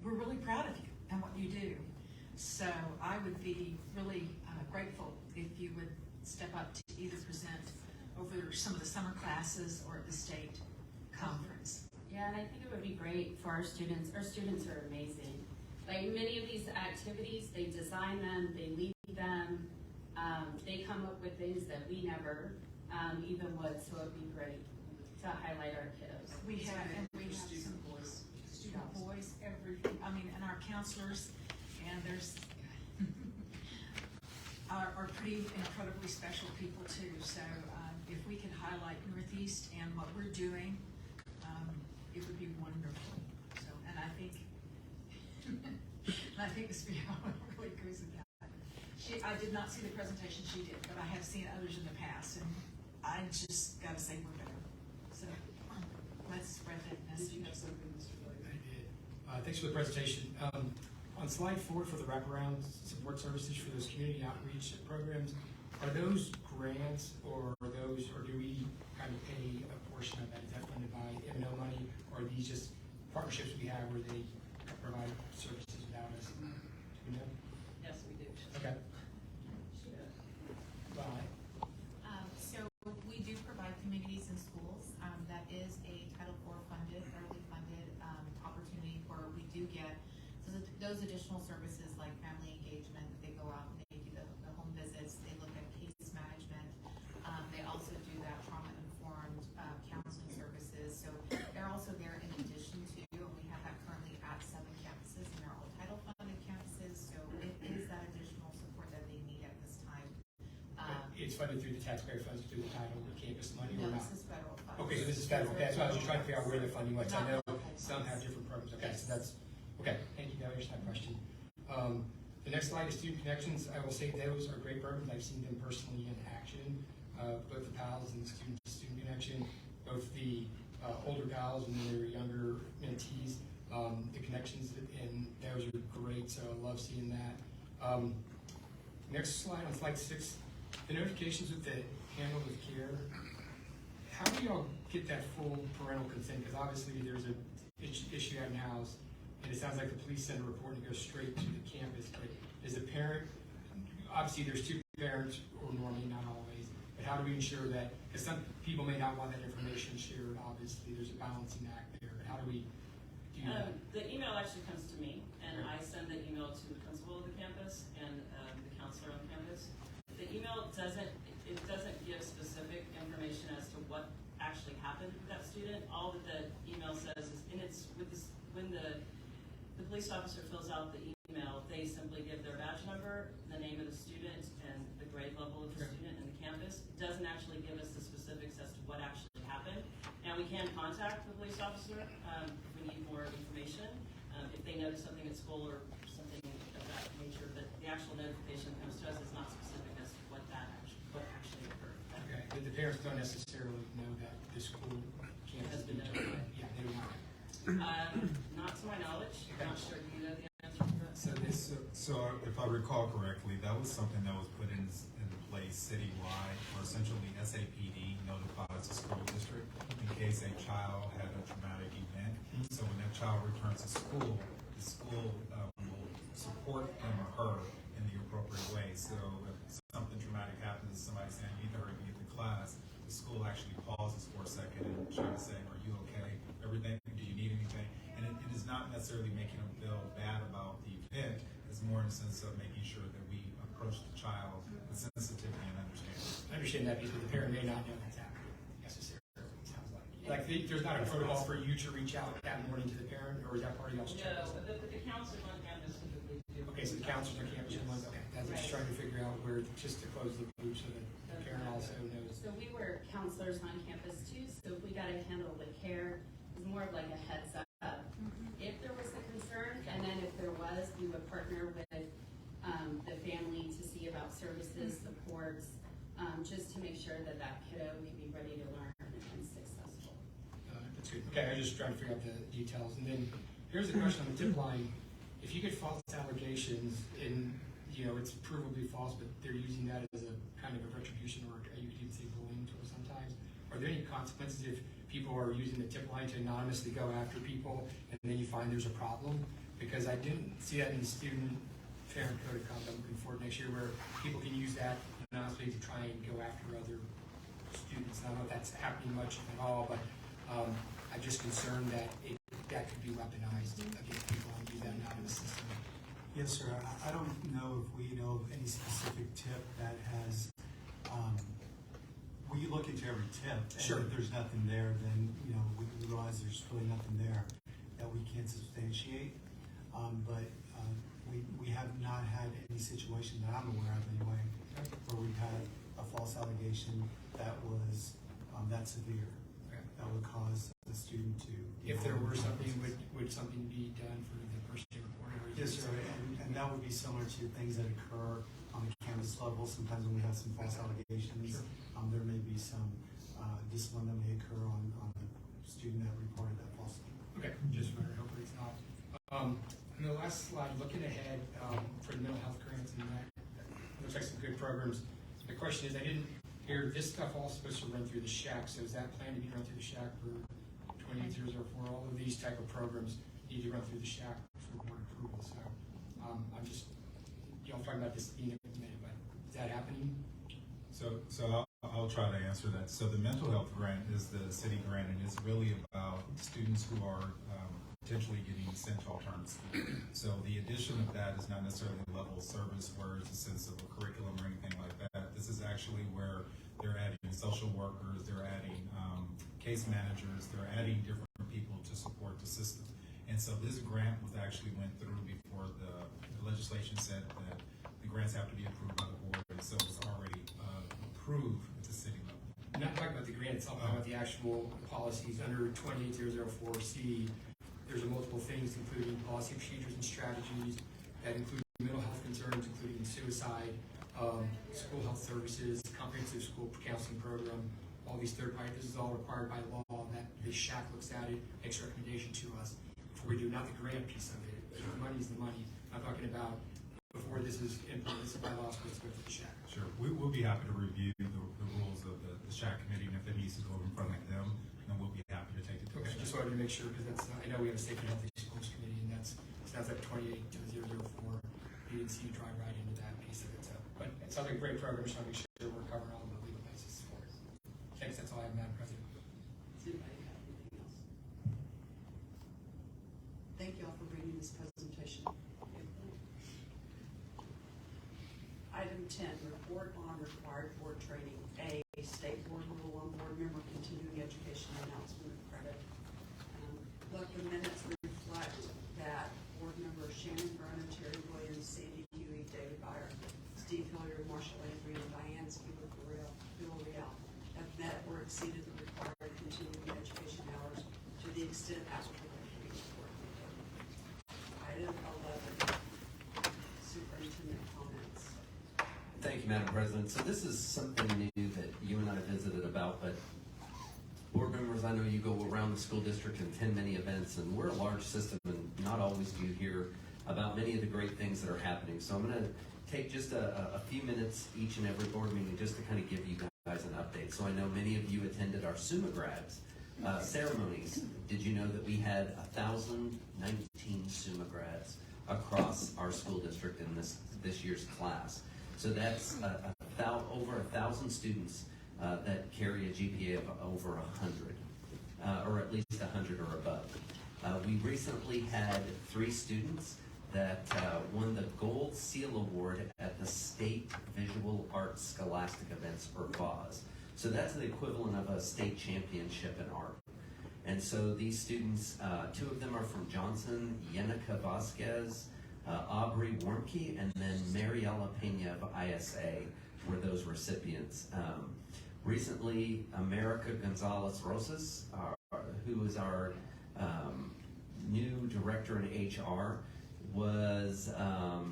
we're really proud of you and what you do. So I would be really grateful if you would step up to either present over some of the summer classes or at the state conference. Yeah, and I think it would be great for our students. Our students are amazing. Like many of these activities, they design them, they lead them, they come up with things that we never even would, so it would be great to highlight our kiddos. We have some boys, student boys, and our counselors, and there's are pretty incredibly special people too. So if we could highlight Northeast and what we're doing, it would be wonderful. So, and I think Ms. Villarreal really agrees with that. I did not see the presentation she did, but I have seen others in the past, and I just got to say we're better. So let's spread that message. Did you have something, Mr. Blake? I did. Thanks for the presentation. On slide 4 for the wraparound support services for those community outreach programs, are those grants or do we kind of pay a portion of that? Is that funded by M&O money, or are these just partnerships we have where they provide services without us? Do we know? Yes, we do. Okay. Bye. So we do provide communities and schools. That is a Title IV funded, federally funded opportunity where we do get those additional services like family engagement. They go out and they do the home visits. They look at case management. They also do that trauma-informed counseling services it's funded through the taxpayer funds, through the title of the campus money or No, not? this is federal funds. Okay, so this is federal. Okay, that's why I was just trying to figure out where the funding was. I know some have different programs. Okay, so that's, okay, thank you. That was my question. The next slide is Student Connections. I will say those are great programs. I've seen them personally in action, both the PALs and the Student Connection, both the older PALs and their younger mentees. The connections, and those are great, so I love seeing that. Next slide, on slide 6, the notifications with the handle with care. How do y'all get that full parental consent? Because obviously there's a issue out in house, and it sounds like the police send a report and it goes straight to the campus. But is the parent, obviously there's 2 parents, or normally not always, but how do we ensure that, because some people may not want that information shared, obviously there's a balancing act there, but how do we do that? The email actually comes to me, and I send the email to the principal of the campus and the counselor on campus. The email doesn't give specific information as to what actually happened with that student. All that the email says is, and it's with this, when the police officer fills out the email, they simply give their badge number, the name of the student, and the grade level of the student and the campus. It doesn't actually give us the specifics as to what actually happened. Now, we can contact the police officer if we need more information, if they notice something at school or something of that nature, but the actual notification that comes to us is not specific as to what actually occurred. Okay, but the parents don't necessarily know that the school campus has been notified. Yeah, they don't know. Not to my knowledge. I'm not sure. Do you know the answer to that? So if I recall correctly, that was something that was put in place citywide, or essentially SAPD notifies the school district in case a child had a traumatic event. So when that child returns to school, the school will support him or her in the appropriate way. So if something traumatic happens, somebody saying you need to hurry to get to class, the school actually pauses for a second and try to say, are you okay? Everything? Do you need anything? And it is not necessarily making them feel bad about the event. It's more in the sense of making sure that we approach the child with sensitivity and understanding. I understand that because the parent may not know that's happening necessarily. It sounds like there's not a protocol for you to reach out that morning to the parent, or is that part of y'all's check? No, the counselors on campus typically do. Okay, so the counselors on campus are the ones. Okay, that's just trying to figure out where, just to close the loop, so that the parent also knows. So we were counselors on campus too, so we got to handle the care. It was more of like a heads up. If there was a concern, and then if there was, we would partner with the family to see about services, supports, just to make sure that that kiddo can be ready to learn and successful. That's good. Okay, I was just trying to figure out the details. And then here's a question on the tip line. If you get false allegations and, it's provably false, but they're using that as a kind of a retribution, or you could even say bullying to it sometimes, are there any consequences if people are using the tip line to anonymously go after people and then you find there's a problem? Because I didn't see that in the student parent code of conduct moving forward next year, where people can use that anonymously to try and go after other students. I don't know if that's happening much at all, but I'm just concerned that that could be weaponized against people and use that anonymous system. Yes, sir. I don't know if we know of any specific tip that has, we look into every tip. Sure. And if there's nothing there, then, we realize there's really nothing there that we can't substantiate. But we have not had any situation that I'm aware of anyway, where we've had a false allegation that was that severe, that would cause the student to. If there were something, would something be done for the person to report? Yes, sir, and that would be similar to things that occur on the campus level. Sometimes when we have some false allegations, there may be some discipline that may occur on the student that reported that falsely. Okay, just wondering, hopefully it's not. On the last slide, looking ahead for the mental health grants, and that looks like some good programs. The question is, I didn't hear this stuff all supposed to run through the SHAC, so is that planned to be run through the SHAC for 2004? All of these type of programs need to run through the SHAC for board approval. So I'm just, y'all talking about this being implemented, but is that happening? So I'll try to answer that. So the mental health grant is the city grant, and it's really about students who are potentially getting sent to alternative school. So the addition of that is not necessarily a level of service where it's a sense of a curriculum or anything like that. This is actually where they're adding social workers, they're adding case managers, they're adding different people to support the system. And so this grant was actually went through before the legislation said that the grants have to be approved by the board, and so it's already approve at the city level. I'm not talking about the grant itself, I'm talking about the actual policies under 28004C. There's multiple things, including policy procedures and strategies that include mental health concerns, including suicide, school health services, comprehensive school counseling program, all these third parties. This is all required by law that the SHAC looks at it, makes a recommendation to us before we do, not the grant piece of it. The money is the money. I'm talking about before this is implemented, this is by law supposed to go to the SHAC. Sure, we'll be happy to review the rules of the SHAC committee, and if it needs to go in front of them, then we'll be happy to take it to the Okay, SHAC. just wanted to make sure, because that's, I know we have a Safe and Healthy Schools Committee, and that's, sounds like 28004. You didn't see you drive right into that piece of it, so. But it sounds like a great program, just want to make sure we're covering all the legal bases for it. Thanks, that's all I have, Madam President. Does anybody have anything else? Thank you all for bringing this presentation. Item 10, report on required board training. A, state board rule on board member continuing education announcement of credit. Let the minutes reflect that board members Shannon Vernon, Terry Williams, Sandy Huey, David Byer, Steve Hilliard, Marshall Landry, and Diane Villarreal have met or exceeded the required continuing education hours to the extent applicable for each board member. Item 11, superintendent comments. Thank you, Madam President. So this is something new that you and I visited about, but board members, I know you go around the school district and attend many events, and we're a large system, and not always do you hear about many of the great things that are happening. So I'm going to take just a few minutes each and every board meeting just to kind of give you guys an update. So I know many of you attended our Summa Grads ceremonies. Did you know that we had 1,019 Summa Grads across our school district in this year's class? So that's over 1,000 students that carry a GPA of over 100, or at least 100 or above. We recently had 3 students that won the Gold Seal Award at the State Visual Arts Scholastic Events, or VAWS. So that's the equivalent of a state championship in art. And so these students, 2 of them are from Johnson, Yenica Vasquez, Aubrey Warmke, and then Mariela Pena of ISA were those recipients. Recently, America Gonzalez Rosas, who is our new director in HR,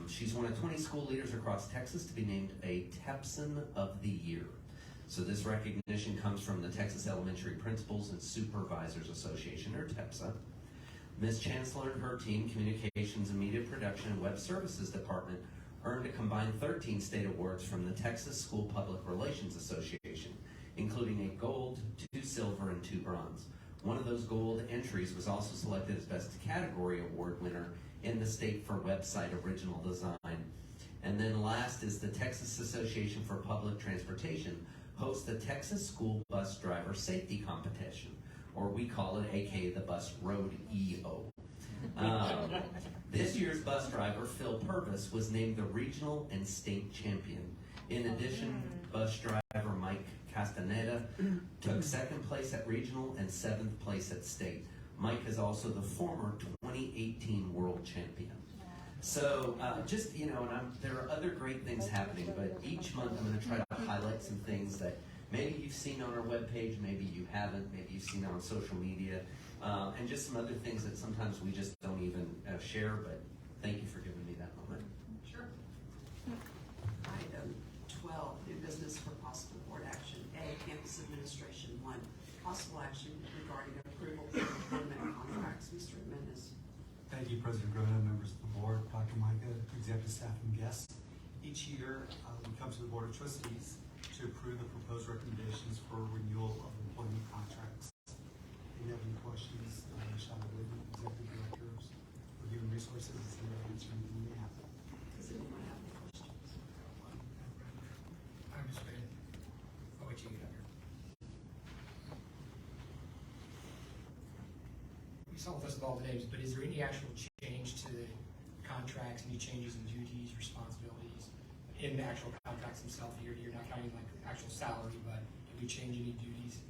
she's one of 20 school leaders across Texas to be named a Texan of the Year. So this recognition comes from the Texas Elementary Principals and Supervisors Association, or TEPSA. Ms. Chancellor and her team, Communications and Media Production and Web Services Department, earned a combined 13 state awards from the Texas School Public Relations Association, including a gold, 2 silver, and 2 bronze. One of those gold entries was also selected as Best Category Award winner in the state for website original design. And then last is the Texas Association for Public Transportation hosts the Texas School Bus Driver Safety Competition, or we call it aka the Bus Road EO. This year's bus driver, Phil Purvis, was named the regional and state champion. In addition, bus driver Mike Castaneda took 2nd place at regional and 7th place at state. Mike is also the former 2018 world champion. So just, and there are other great things happening, but each month I'm going to try to highlight some things that maybe you've seen on our webpage, maybe you haven't, maybe you've seen on social media, and just some other things that sometimes we just don't even share, but thank you for giving me that moment. Sure. Item 12, new business for possible board action. A, campus administration. 1, possible action regarding approval of employment contracts. Mr. Mendes. Thank you, President Grona, members of the board, Dr. Micah, executive staff, and guests. Each year, we come to the Board of Trustees to approve the proposed recommendations for renewal of employment contracts. If you have any questions, Shana Whitney, Executive Director of Human Resources, is here to answer anything you may have. Does anyone have any questions? I'm just waiting. I'll wait till you get up here. You saw with us with all the names, but is there any actual change to the contracts, any changes in duties, responsibilities in the actual contracts themselves? You're not counting like actual salary, but did we change any duties?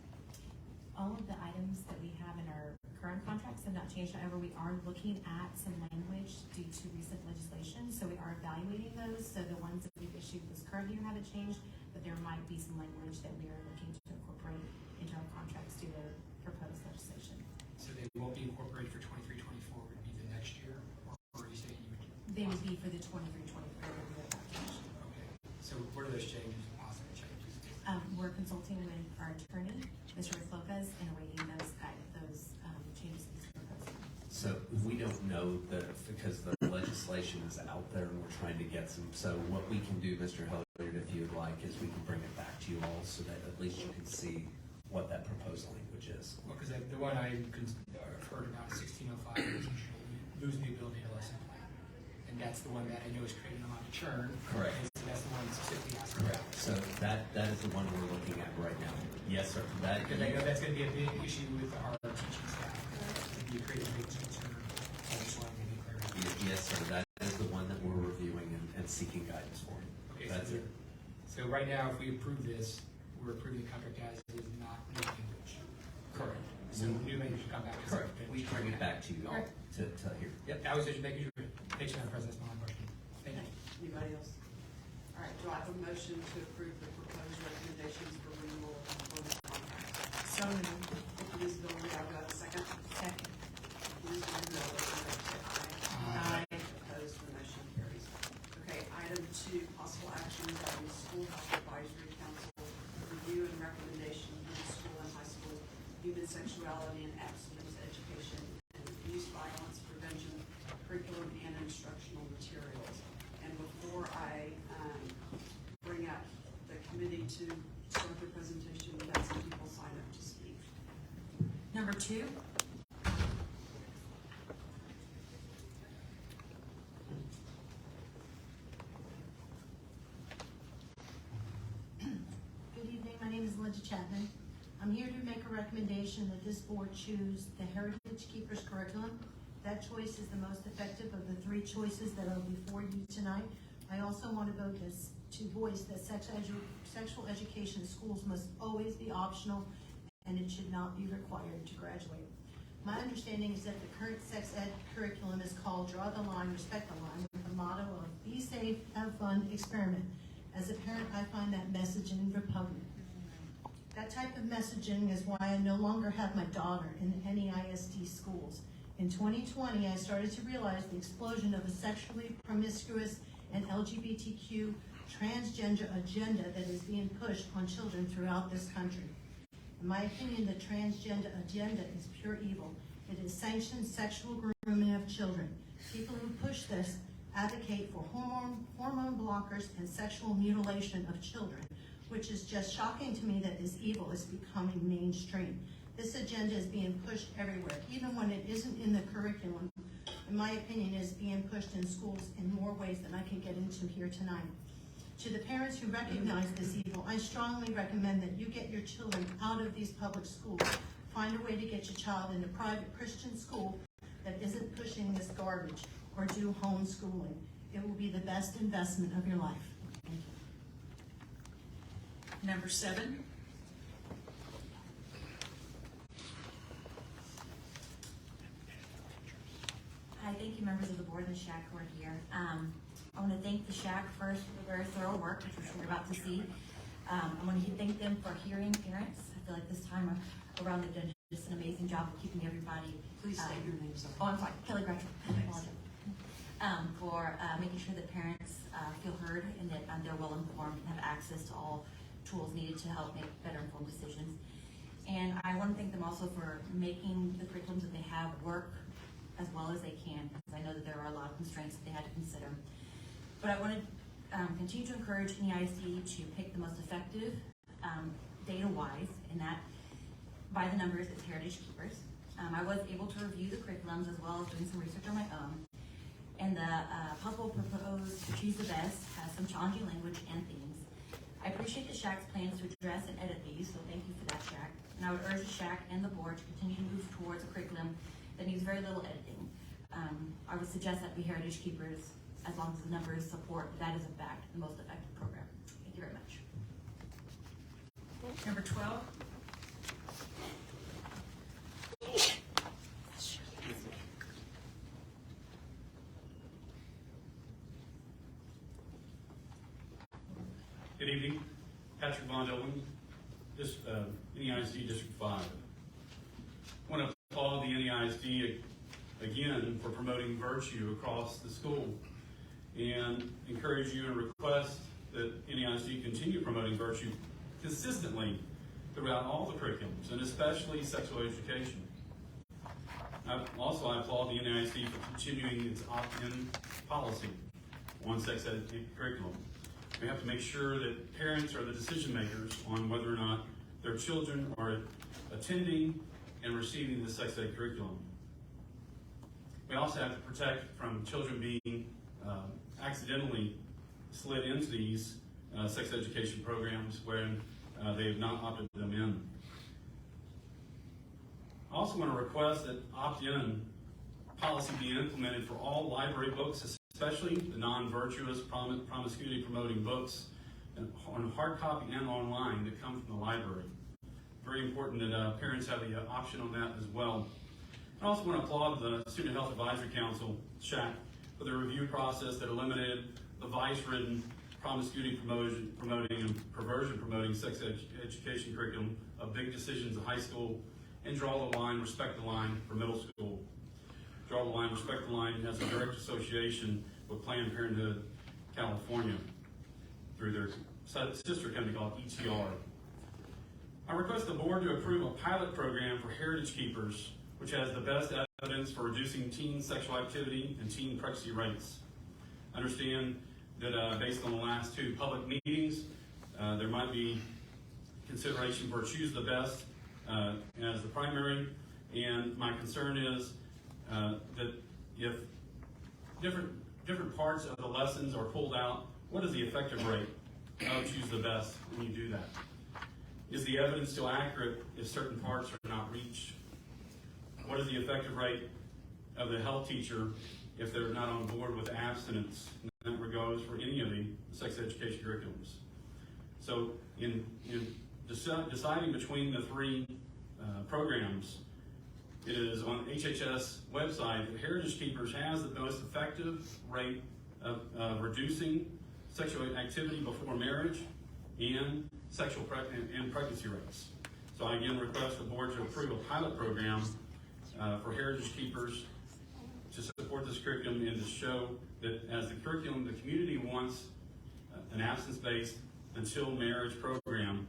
All of the items that we have in our current contracts have not changed. However, we are looking at some language due to recent legislation, so we are evaluating those. So the ones that we've issued this current year haven't changed. but there might be some language that we are looking to incorporate into our contracts due to proposed legislation. So they won't be incorporated for 23-24, would be the next year, or are you saying you would? They would be for the 23-24 review application. Okay, so what are those changes, possible changes? We're consulting with our attorney, Mr. Rick Lopez, and awaiting those changes he's proposing. So we don't know that because the legislation is out there and we're trying to get some. So what we can do, Mr. Hilliard, if you would like, is we can bring it back to you all so that at least you can see what that proposed language is. Well, because the one I've heard about is 1605, is lose the ability to listen plan. And that's the one that I know is creating a lot of churn. Correct. And so that's the one specifically asking about. So that is the one we're looking at right now. Yes, sir. Because I know that's going to be a big issue with our teaching staff. You create a big concern. I just wanted to be clear. Yes, sir. That is the one that we're reviewing and seeking guidance for. Okay, That's it. So right now, if we approve this, we're approving the contract as it is, not new language. Correct. So new language will come back. Correct. We bring it back to you all to hear. Yep, that was just making sure. Thanks, Madam President. That's my question. Thank you. Anybody else? All right, do I have a motion to approve the proposed recommendations for renewal for this contract? So moved. Ms. Miller, do I have a second? Second. Ms. Miller, aye. Opposed, the motion carries. Okay, item 2, possible action regarding School Health Advisory Council review and recommendation for the school and high school human sexuality and abstinence education and abuse violence prevention curriculum and instructional materials. And before I bring up the committee to start the presentation, we've got some people sign up to speak. Number 2. Good evening, my name is Linda Chapman. I'm here to make a recommendation that this board choose the Heritage Keepers curriculum. That choice is the most effective of the 3 choices that are before you tonight. I also want to voice that sexual education in schools must always be optional and it should not be required to graduate. My understanding is that the current sex ed curriculum is called Draw the Line, Respect the Line, with the motto of be safe, have fun, experiment. As a parent, I find that messaging repugnant. That type of messaging is why I no longer have my daughter in the NEISD schools. In 2020, I started to realize the explosion of a sexually promiscuous and LGBTQ transgender agenda that is being pushed on children throughout this country. In my opinion, the transgender agenda is pure evil. It is sanctioned sexual grooming of children. People who push this advocate for hormone blockers and sexual mutilation of children, which is just shocking to me that this evil is becoming mainstream. This agenda is being pushed everywhere, even when it isn't in the curriculum. In my opinion, it is being pushed in schools in more ways than I can get into here tonight. To the parents who recognize this evil, I strongly recommend that you get your children out of these public schools. Find a way to get your child in a private Christian school that isn't pushing this garbage, or do homeschooling. It will be the best investment of your life. Thank you. Number 7. Hi, thank you, members of the board and SHAC who are here. I want to thank the SHAC first for the very thorough work, which we're about to see. I want to thank them for hearing parents. I feel like this time around they've done just an amazing job of keeping everybody. Please state your name, sorry. Oh, I'm sorry, Kelly Gretchen. I apologize. For making sure that parents feel heard and that they're well informed and have access to all tools needed to help make better informed decisions. And I want to thank them also for making the curriculums that they have work as well as they can, because I know that there are a lot of constraints that they had to consider. But I want to continue to encourage NEISD to pick the most effective data-wise, and that by the numbers is Heritage Keepers. I was able to review the curriculums as well as doing some research on my own. And the possible proposed Choose the Best has some challenging language and themes. I appreciate the SHAC's plans to address and edit these, so thank you for that, SHAC. And I would urge the SHAC and the board to continue to move towards a curriculum that needs very little editing. I would suggest that be Heritage Keepers, as long as the numbers support that is in fact the most effective program. Thank you very much. Number 12. Good evening. Patrick Von Dillon, NEISD District 5. I want to applaud the NEISD again for promoting virtue across the school and encourage you and request that NEISD continue promoting virtue consistently throughout all the curriculums, and especially sexual education. I applaud the NEISD for continuing its opt-in policy on sex ed curriculum. We have to make sure that parents are the decision makers on whether or not their children are attending and receiving the sex ed curriculum. We also have to protect from children being accidentally slid into these sex education programs when they have not opted them in. I also want to request that opt-in policy be implemented for all library books, especially the non-virtuous, promiscuity promoting books on hard copy and online that come from the library. Very important that parents have the option on that as well. I also want to applaud the Student Health Advisory Council, SHAC, for the review process that eliminated the vice-ridden promiscuity promoting and perversion promoting sex education curriculum of big decisions in high school, and draw the line, respect the line for middle school. Draw the line, respect the line has a direct association with Planned Parenthood California through their sister company called ETR. I request the board to approve a pilot program for Heritage Keepers, which has the best evidence for reducing teen sexual activity and teen pregnancy rates. I understand that based on the last two public meetings, there might be consideration for Choose the Best as the primary, and my concern is that if different parts of the lessons are pulled out, what is the effective rate of Choose the Best when you do that? Is the evidence still accurate if certain parts are not reached? What is the effective rate of the health teacher if they're not on board with abstinence? And that goes for any of the sex education curriculums. So in deciding between the three programs, it is on HHS website that Heritage Keepers has the most effective rate of reducing sexual activity before marriage and and pregnancy rates. So I again request the board to approve a pilot program for Heritage Keepers to support this curriculum and to show that as the curriculum, the community wants an abstinence-based until marriage program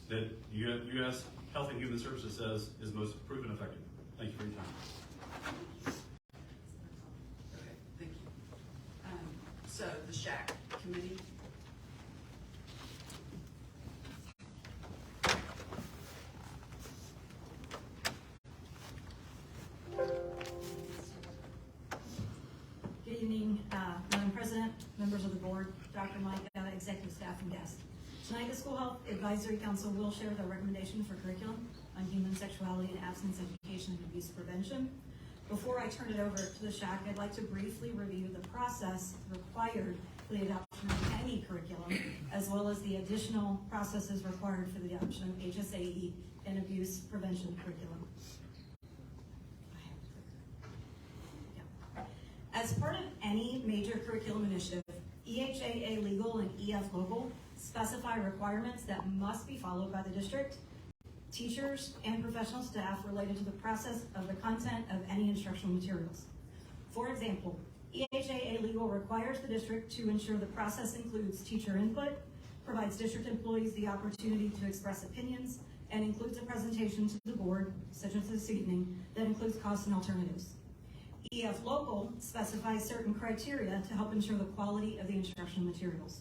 that U.S. Health and Human Services says is most proven effective. Thank you for your time. Okay, thank you. So the SHAC committee. Good evening, Madam President, members of the board, Dr. Micah, executive staff, and guests. Tonight, the School Health Advisory Council will share their recommendation for curriculum on human sexuality and abstinence education and abuse prevention. Before I turn it over to the SHAC, I'd like to briefly review the process required for the adoption of any curriculum, as well as the additional processes required for the adoption of HSAE and abuse prevention curriculum. As part of any major curriculum initiative, EHAA Legal and EF Local specify requirements that must be followed by the district, teachers, and professional staff related to the process of the content of any instructional materials. For example, EHAA Legal requires the district to ensure the process includes teacher input, provides district employees the opportunity to express opinions, and includes a presentation to the board, such as this evening, that includes costs and alternatives. EF Local specifies certain criteria to help ensure the quality of the instructional materials.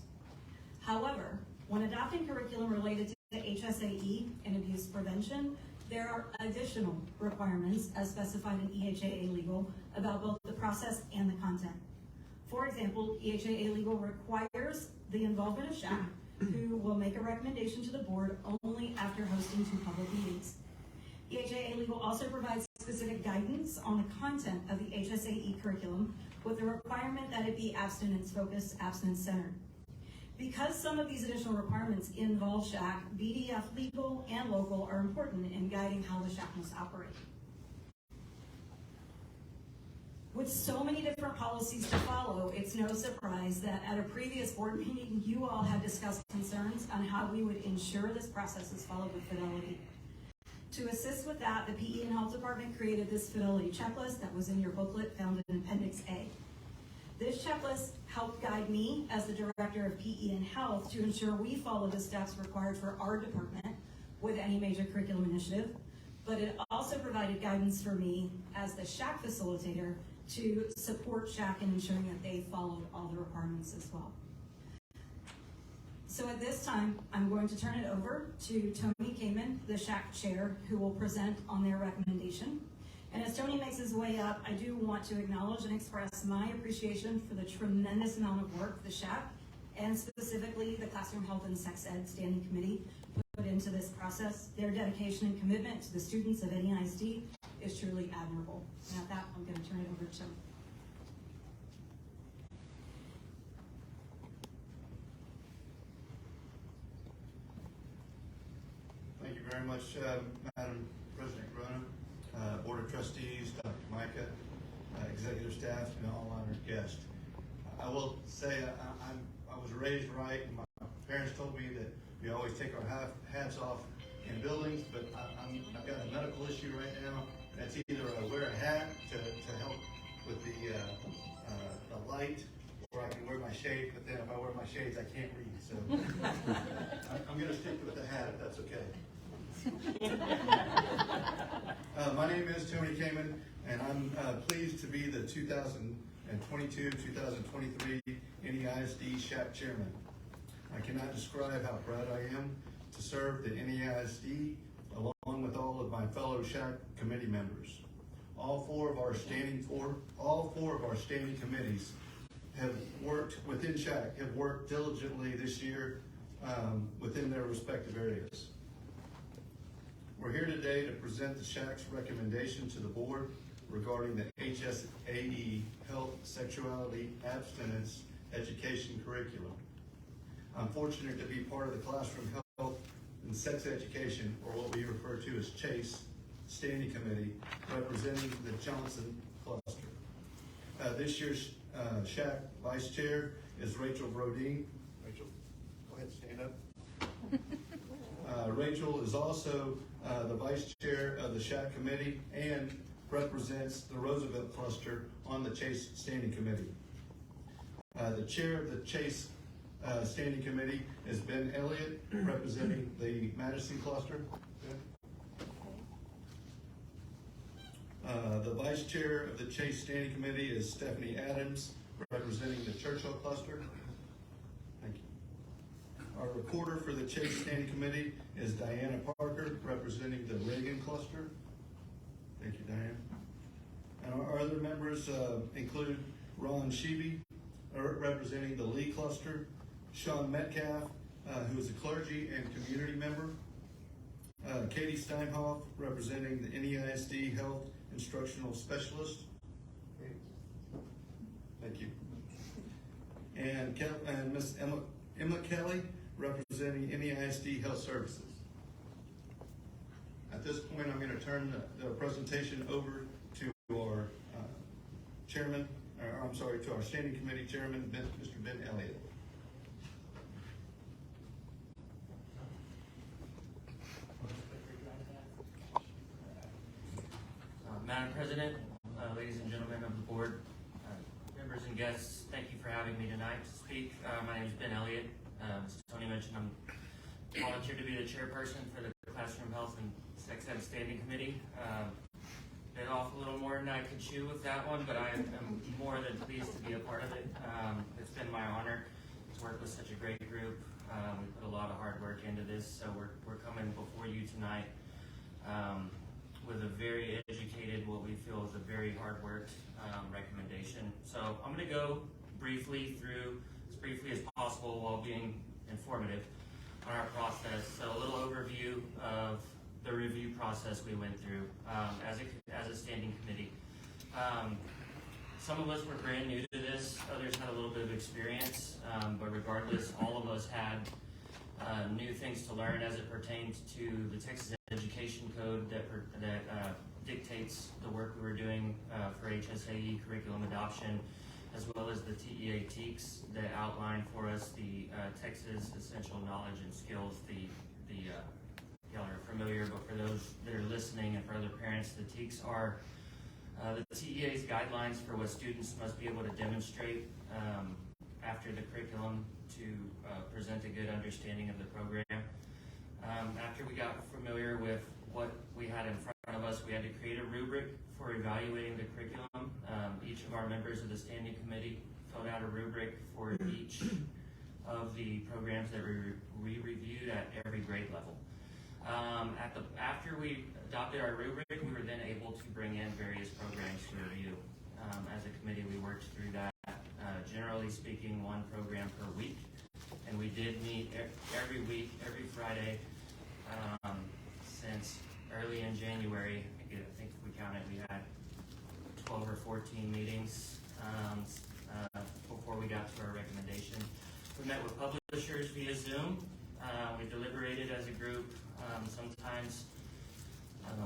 However, when adopting curriculum related to HSAE and abuse prevention, there are additional requirements as specified in EHAA Legal about both the process and the content. For example, EHAA Legal requires the involvement of SHAC, who will make a recommendation to the board only after hosting 2 public meetings. EHAA Legal also provides specific guidance on the content of the HSAE curriculum with the requirement that it be abstinence-focused, abstinence-centered. Because some of these additional requirements involve SHAC, BDF Legal and Local are important in guiding how the SHAC must operate. With so many different policies to follow, it's no surprise that at a previous board meeting, you all had discussed concerns on how we would ensure this process is followed with fidelity. To assist with that, the PE and Health Department created this fidelity checklist that was in your booklet found in Appendix A. This checklist helped guide me as the Director of PE and Health to ensure we follow the steps required for our department with any major curriculum initiative, but it also provided guidance for me as the SHAC facilitator to support SHAC in ensuring that they followed all the requirements as well. So at this time, I'm going to turn it over to Tony Kamen, the SHAC chair, who will present on their recommendation. And as Tony makes his way up, I do want to acknowledge and express my appreciation for the tremendous amount of work the SHAC, and specifically the Classroom Health and Sex Ed Standing Committee, put into this process. Their dedication and commitment to the students of NEISD is truly admirable. And at that, I'm going to turn it over to Tony. Thank you very much, Madam President Rona, Board of Trustees, Dr. Micah, executive staff, and all honored guests. I will say I was raised right, and my parents told me that we always take our hats off in buildings, but I've got a medical issue right now. That's either I wear a hat to help with the light, or I can wear my shades, but then if I wear my shades, I can't read. So I'm going to stick with the hat if that's okay. My name is Tony Kamen, and I'm pleased to be the 2022-2023 NEISD SHAC Chairman. I cannot describe how proud I am to serve the NEISD along with all of my fellow SHAC committee members. All four of our standing committees have worked within SHAC, have worked diligently this year within their respective areas. We're here today to present the SHAC's recommendation to the board regarding the HSAE Health, Sexuality, Abstinence Education Curriculum. I'm fortunate to be part of the Classroom Health and Sex Education, or what we refer to as CHASE, Standing Committee, representing the Johnson Cluster. This year's SHAC Vice Chair is Rachel Brodeen. Rachel, go ahead and stand up. Rachel is also the Vice Chair of the SHAC Committee and represents the Roosevelt Cluster on the CHASE Standing Committee. The Chair of the CHASE Standing Committee is Ben Elliott, representing the Madison Cluster. The Vice Chair of the CHASE Standing Committee is Stephanie Adams, representing the Churchill Cluster. Thank you. Our recorder for the CHASE Standing Committee is Diana Parker, representing the Reagan Cluster. Thank you, Diane. And our other members include Ron Sheeby, representing the Lee Cluster, Sean Metcalf, who is a clergy and community member, Katie Steinhoff, representing the NEISD Health Instructional Specialist. Thank you. And Miss Emma Kelly, representing NEISD Health Services. At this point, I'm going to turn the presentation over to our chairman, to our standing committee chairman, Mr. Ben Elliott. Madam President, ladies and gentlemen of the board, members and guests, thank you for having me tonight to speak. My name is Ben Elliott. As Tony mentioned, I'm volunteered to be the chairperson for the Classroom Health and Sex Ed Standing Committee. Bit off a little more than I could chew with that one, but I am more than pleased to be a part of it. It's been my honor to work with such a great group. We put a lot of hard work into this, so we're coming before you tonight with a very educated, what we feel is a very hard worked recommendation. So I'm going to go briefly through, as briefly as possible while being informative on our process. So a little overview of the review process we went through as a standing committee. Some of us were brand new to this, others had a little bit of experience, but regardless, all of us had new things to learn as it pertains to the Texas education Education Code that dictates the work we were doing for HSAE curriculum adoption, as well as the TEA TEACs that outline for us the Texas Essential Knowledge and Skills. Y'all are familiar, but for those that are listening and for other parents, the TEACs are the TEA's guidelines for what students must be able to demonstrate after the curriculum to present a good understanding of the program. After we got familiar with what we had in front of us, we had to create a rubric for evaluating the curriculum. Each of our members of the standing committee filled out a rubric for each of the programs that we reviewed at every grade level. After we adopted our rubric, we were then able to bring in various programs to review. As a committee, we worked through that, generally speaking, one program per week. And we did meet every week, every Friday, since early in January. I think if we counted, we had 12 or 14 meetings before we got to our recommendation. We met with publishers via Zoom. We deliberated as a group, sometimes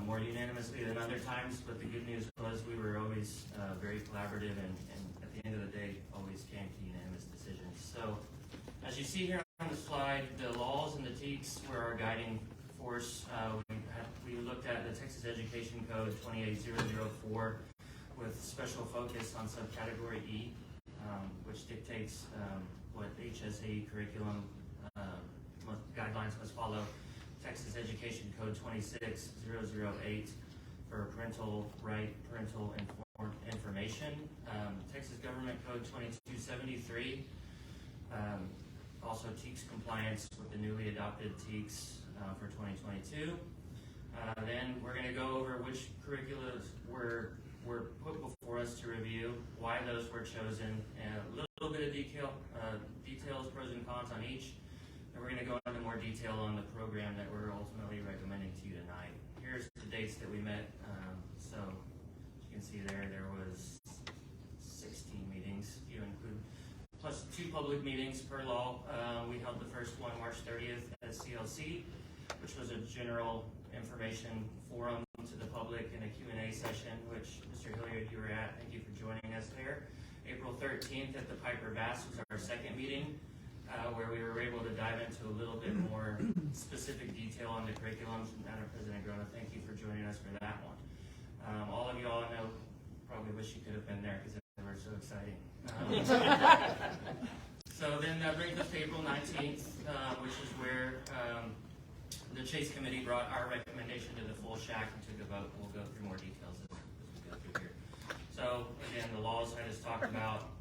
more unanimously than other times, but the good news was we were always very collaborative and at the end of the day always came to unanimous decisions. So as you see here on the slide, the laws and the TEACs were our guiding force. We looked at the Texas Education Code 28004 with special focus on subcategory E, which dictates what HSAE curriculum guidelines must follow. Texas Education Code 26008 for parental informed information. Texas Government Code 2273, also TEACs compliance with the newly adopted TEACs for 2022. Then we're going to go over which curricula were put before us to review, why those were chosen, and a little bit of details, pros and cons on each. And we're going to go into more detail on the program that we're ultimately recommending to you tonight. Here's the dates that we met. So as you can see there was 16 meetings, if you include, plus 2 public meetings per law. We held the first one March 30th at CLC, which was a general information forum to the public and a Q&A session, which Mr. Hilliard, you were at. Thank you for joining us there. April 13th at the Piper Bass was our second meeting, where we were able to dive into a little bit more specific detail on the curriculums. Madam President Grona, thank you for joining us for that one. All of you all I know probably wish you could have been there because they were so exciting. So then that brings us to April 19th, which is where the Chase Committee brought our recommendation to the full SHAC and took a vote. We'll go through more details as we go through here. So again, the laws I just talked about.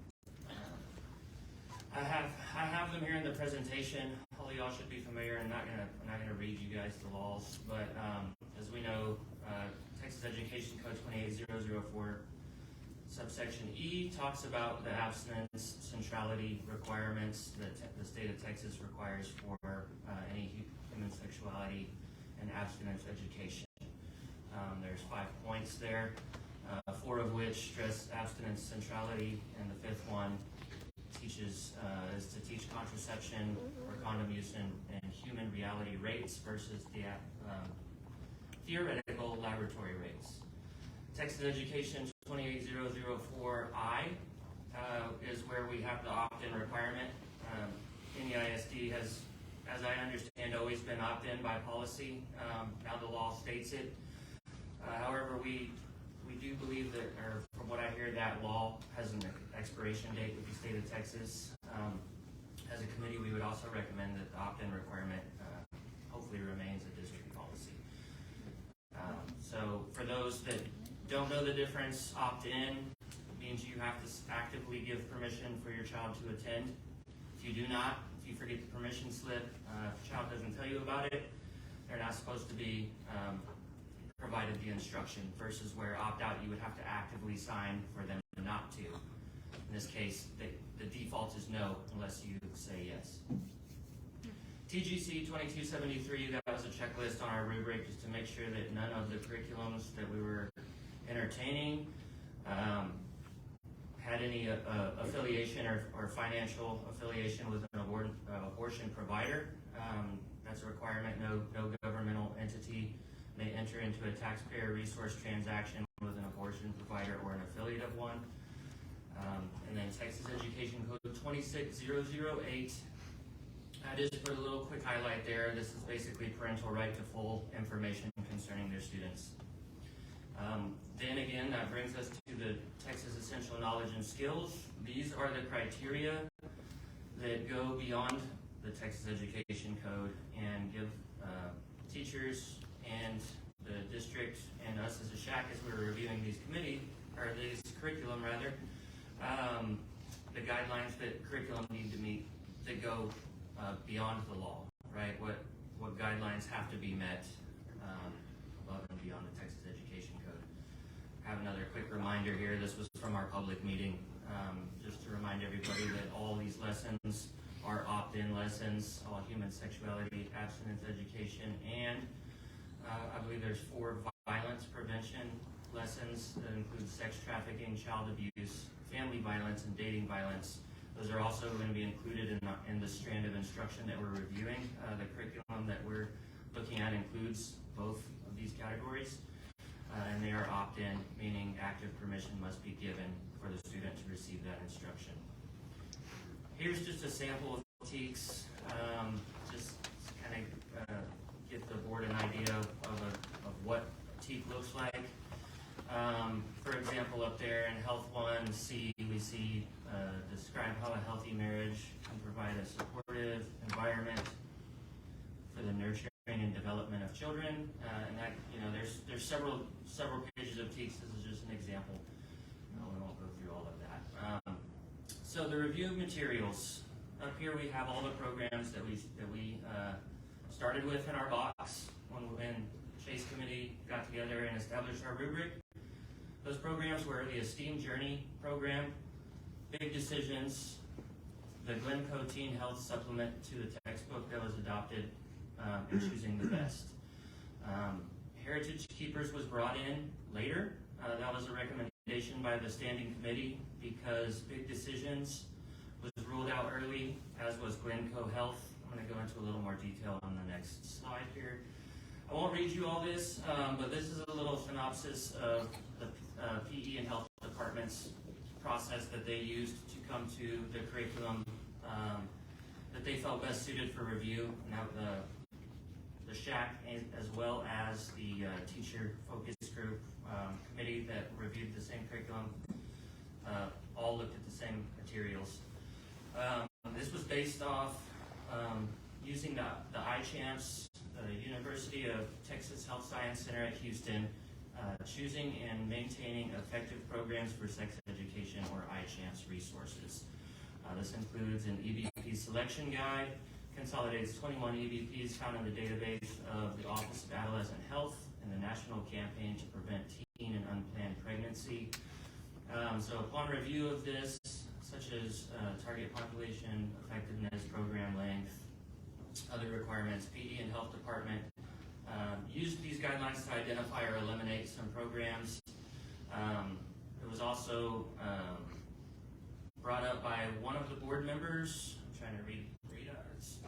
I have them here in the presentation. All y'all should be familiar. I'm not gonna read you guys the laws, but as we know, Texas Education Code 28004, subsection E talks about the abstinence centrality requirements that the state of Texas requires for any human sexuality and abstinence education. There's 5 points there, 4 of which stress abstinence centrality, and the 5th one is to teach contraception or condom use in human reality rates versus the theoretical laboratory rates. Texas Education 28004I is where we have the opt-in requirement. NEISD has, as I understand, always been opt-in by policy. Now the law states it. However, we do believe that, or from what I hear, that law has an expiration date with the state of Texas. As a committee, we would also recommend that the opt-in requirement hopefully remains a district policy. So for those that don't know the difference, opt-in means you have to actively give permission for your child to attend. If you do not, if you forget the permission slip, if the child doesn't tell you about it, they're not supposed to be provided the instruction, versus where opt-out you would have to actively sign for them not to. In this case, the default is no unless you say yes. TGC 2273, that was a checklist on our rubric just to make sure that none of the curriculums that we were entertaining had any affiliation or financial affiliation with an abortion provider. That's a requirement. No governmental entity, may enter into a taxpayer resource transaction with an abortion provider or an affiliate of one. And then Texas Education Code 26008. I just put a little quick highlight there. This is basically parental right to full information concerning their students. Then again, that brings us to the Texas Essential Knowledge and Skills. These are the criteria that go beyond the Texas Education Code and give teachers and the district and us as a SHAC, as we're reviewing these curriculum rather, the guidelines that curriculum need to meet that go beyond the law, right? What guidelines have to be met above and beyond the Texas Education Code. I have another quick reminder here. This was from our public meeting, just to remind everybody that all these lessons are opt-in lessons, all human sexuality, abstinence education, and I believe there's 4 violence prevention lessons that include sex trafficking, child abuse, family violence, and dating violence. Those are also going to be included in the strand of instruction that we're reviewing. The curriculum that we're looking at includes both of these categories, and they are opt-in, meaning active permission must be given for the student to receive that instruction. Here's just a sample of TEKS, just to kind of get the board an idea of what TEK looks like. For example, up there in Health 1C, we see describe how a healthy marriage can provide a supportive environment for the nurturing and development of children. And that, there's several pages of TEKS. This is just an example. We won't go through all of that. So the review of materials. Up here we have all the programs that we started with in our box when Chase Committee got together and established our rubric. Those programs were the Esteemed Journey program, Big Decisions, the Glencoe Teen Health Supplement to the textbook that was adopted, and Choosing the Best. Heritage Keepers was brought in later. That was a recommendation by the standing committee because Big Decisions was ruled out early, as was Glencoe Health. I'm going to go into a little more detail on the next slide here. I won't read you all this, but this is a little synopsis of the PE and health department's process that they used to come to the curriculum that they felt best suited for review. Now the SHAC, as well as the teacher focus group committee that reviewed the same curriculum, all looked at the same materials. This was based off using the iChamps, the University of Texas Health Science Center at Houston, choosing and maintaining effective programs for sex education, or iChamps resources. This includes an EBP selection guide, consolidates 21 EBPs found in the database of the Office of Adolescent Health and the National Campaign to Prevent Teen and Unplanned Pregnancy. So upon review of this, such as target population, effectiveness, program length, other requirements, PD and Health Department used these guidelines to identify or eliminate some programs. It was also brought up by one of the board members. I'm trying to read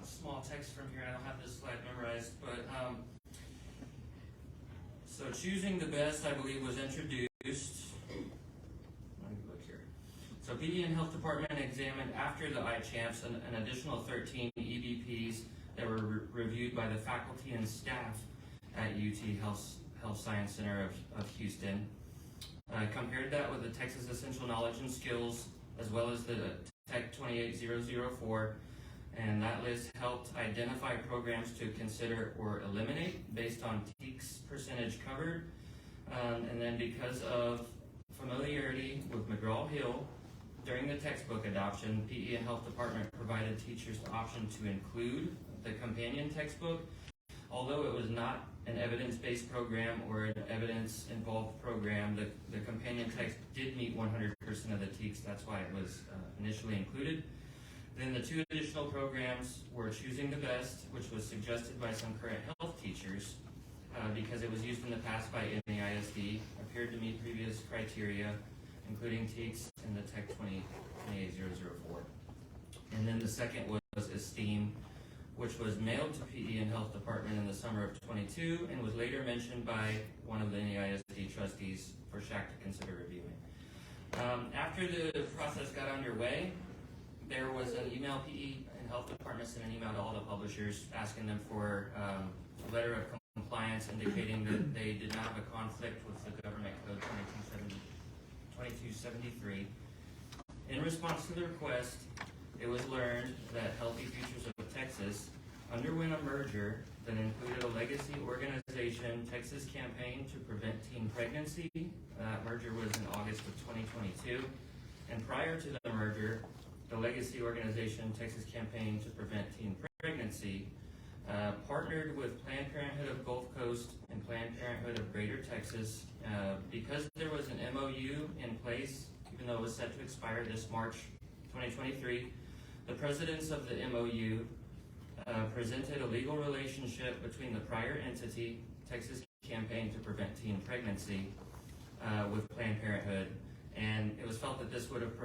small text from here. I don't have this slide memorized, but so Choosing the Best, I believe, was introduced. Let me look here. So PD and Health Department examined after the iChamps an additional 13 EBPs that were reviewed by the faculty and staff at UT Health Science Center of Houston. Compared that with the Texas Essential Knowledge and Skills, as well as the Tech 28004, and that list helped identify programs to consider or eliminate based on TEKS percentage covered. And then because of familiarity with McGraw-Hill, during the textbook adoption, PE and Health Department provided teachers the option to include the companion textbook, although it was not an evidence-based program or an evidence-involved program. The companion text did meet 100% of the TEKS. That's why it was initially included. Then the 2 additional programs were Choosing the Best, which was suggested by some current health teachers because it was used in the past by NEISD, appeared to meet previous criteria, including TEKS and the Tech 28004. And then the second was Esteem, which was mailed to PE and Health Department in the summer of 22 and was later mentioned by one of the NEISD trustees for SHAC to consider reviewing. After the process got underway, there was an email. PE and Health Department sent an email to all the publishers asking them for a letter of compliance indicating that they did not have a conflict with the Government Code 2273. In response to the request, it was learned that Healthy Futures of Texas underwent a merger that included a legacy organization, Texas Campaign to Prevent Teen Pregnancy. That merger was in August of 2022. And prior to the merger, the legacy organization, Texas Campaign to Prevent Teen Pregnancy, partnered with Planned Parenthood of Gulf Coast and Planned Parenthood of Greater Texas. Because there was an MOU in place, even though it was set to expire this March 2023, the presidents of the MOU presented a legal relationship between the prior entity, Texas Campaign to Prevent Teen Pregnancy, with Planned Parenthood, and it was felt that this would have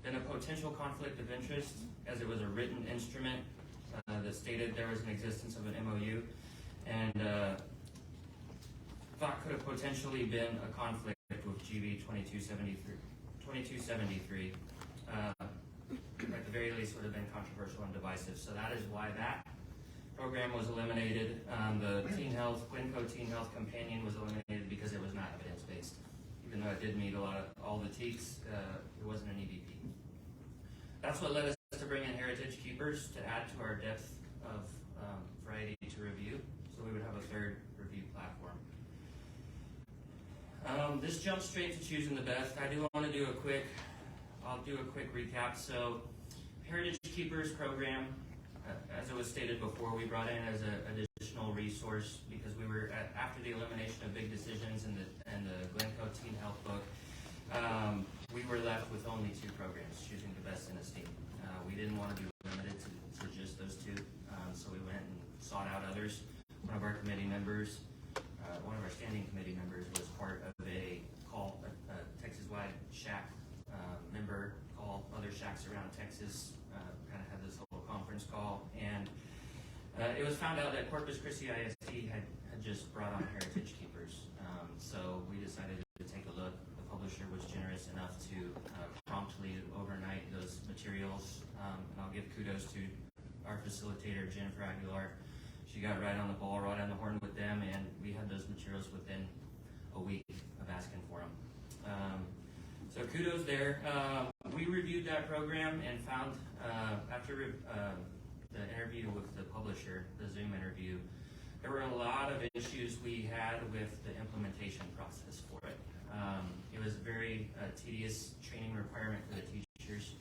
been a potential conflict of interest, as it was a written instrument that stated there was an existence of an MOU, and thought could have potentially been a conflict with GB 2273. At the very least, would have been controversial and divisive. So that is why that program was eliminated. The Glencoe Teen Health Companion was eliminated because it was not evidence-based. Even though it did meet all the TEKS, it wasn't an EVP. That's what led us to bring in Heritage Keepers to add to our depth of variety to review, so we would have a third review platform. This jumps straight to choosing the best. I do want to do I'll do a quick recap. So, Heritage Keepers program, as it was stated before, we brought in as an additional resource because we were after the elimination of Big Decisions and the Glencoe Teen Health book. We were left with only 2 programs, choosing the best in esteem. We didn't want to be limited to just those 2, so we went and sought out others. One of our committee members, one of our standing committee members, was part of a Texas-wide SHAC member call other SHACs around Texas, kind of had this whole conference call, and it was found out that Corpus Christi ISD had just brought on Heritage Keepers. So we decided to take a look. The publisher was generous enough to promptly overnight those materials, and I'll give kudos to our facilitator, Jennifer Aguilar. She got right on the ball, right on the horn with them, and we had those materials within a week of asking for them. So kudos there. We reviewed that program and found, after the interview with the publisher, the Zoom interview, there were a lot of issues we had with the implementation process for it. It was a very tedious training requirement for the teachers.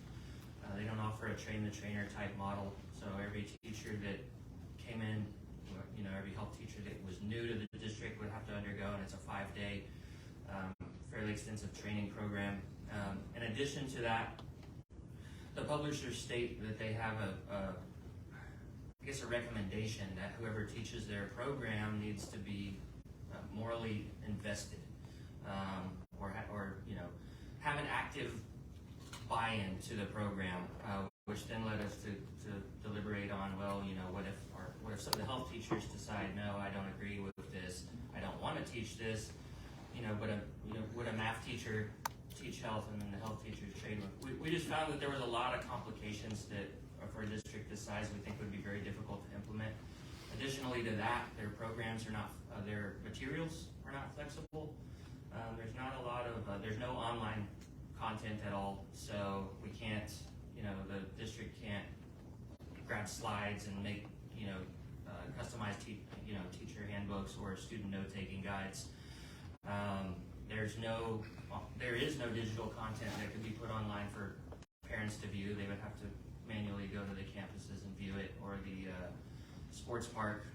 They don't offer a train-the-trainer type model, so every teacher that came in, every health teacher that was new to the district would have to undergo, and it's a 5-day, fairly extensive training program. In addition to that, the publishers state that they have a recommendation that whoever teaches their program needs to be morally invested, or have an active buy-in to the program, which then led us to deliberate on, what if some of the health teachers decide, no, I don't agree with this, I don't want to teach this, would a math teacher teach health and then the health teachers trade with? We just found that there was a lot of complications that for a district this size we think would be very difficult to implement. Additionally to that, their programs are not, their materials are not flexible. There's not a lot of, there's no online content at all, so we can't, the district can't grab slides and make, customized teacher handbooks or student note-taking guides. There is no digital content that could be put online for parents to view. They would have to manually go to the campuses and view it, or the sports park.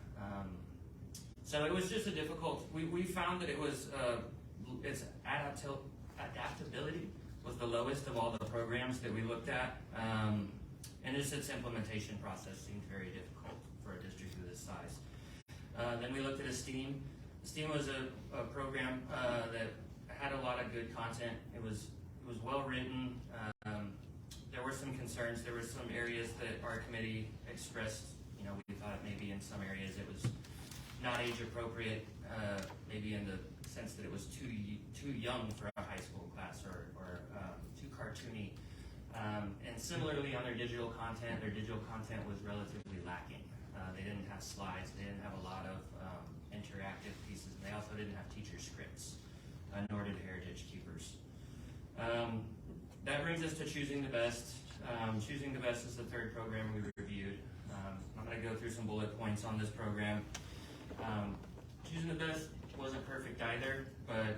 So it was just a difficult, we found that it was, its adaptability was the lowest of all the programs that we looked at. And just its implementation process seemed very difficult for a district of this size. Then we looked at Esteem. Esteem was a program that had a lot of good content. It was well written. There were some concerns. There were some areas that our committee expressed, we thought maybe in some areas it was not age appropriate, maybe in the sense that it was too young for a high school class or too cartoony. And similarly on their digital content was relatively lacking. They didn't have slides, they didn't have a lot of interactive pieces, and they also didn't have teacher scripts, nor did Heritage Keepers. That brings us to Choosing the Best. Choosing the Best is the third program we reviewed. I'm going to go through some bullet points on this program. Choosing the Best wasn't perfect either, but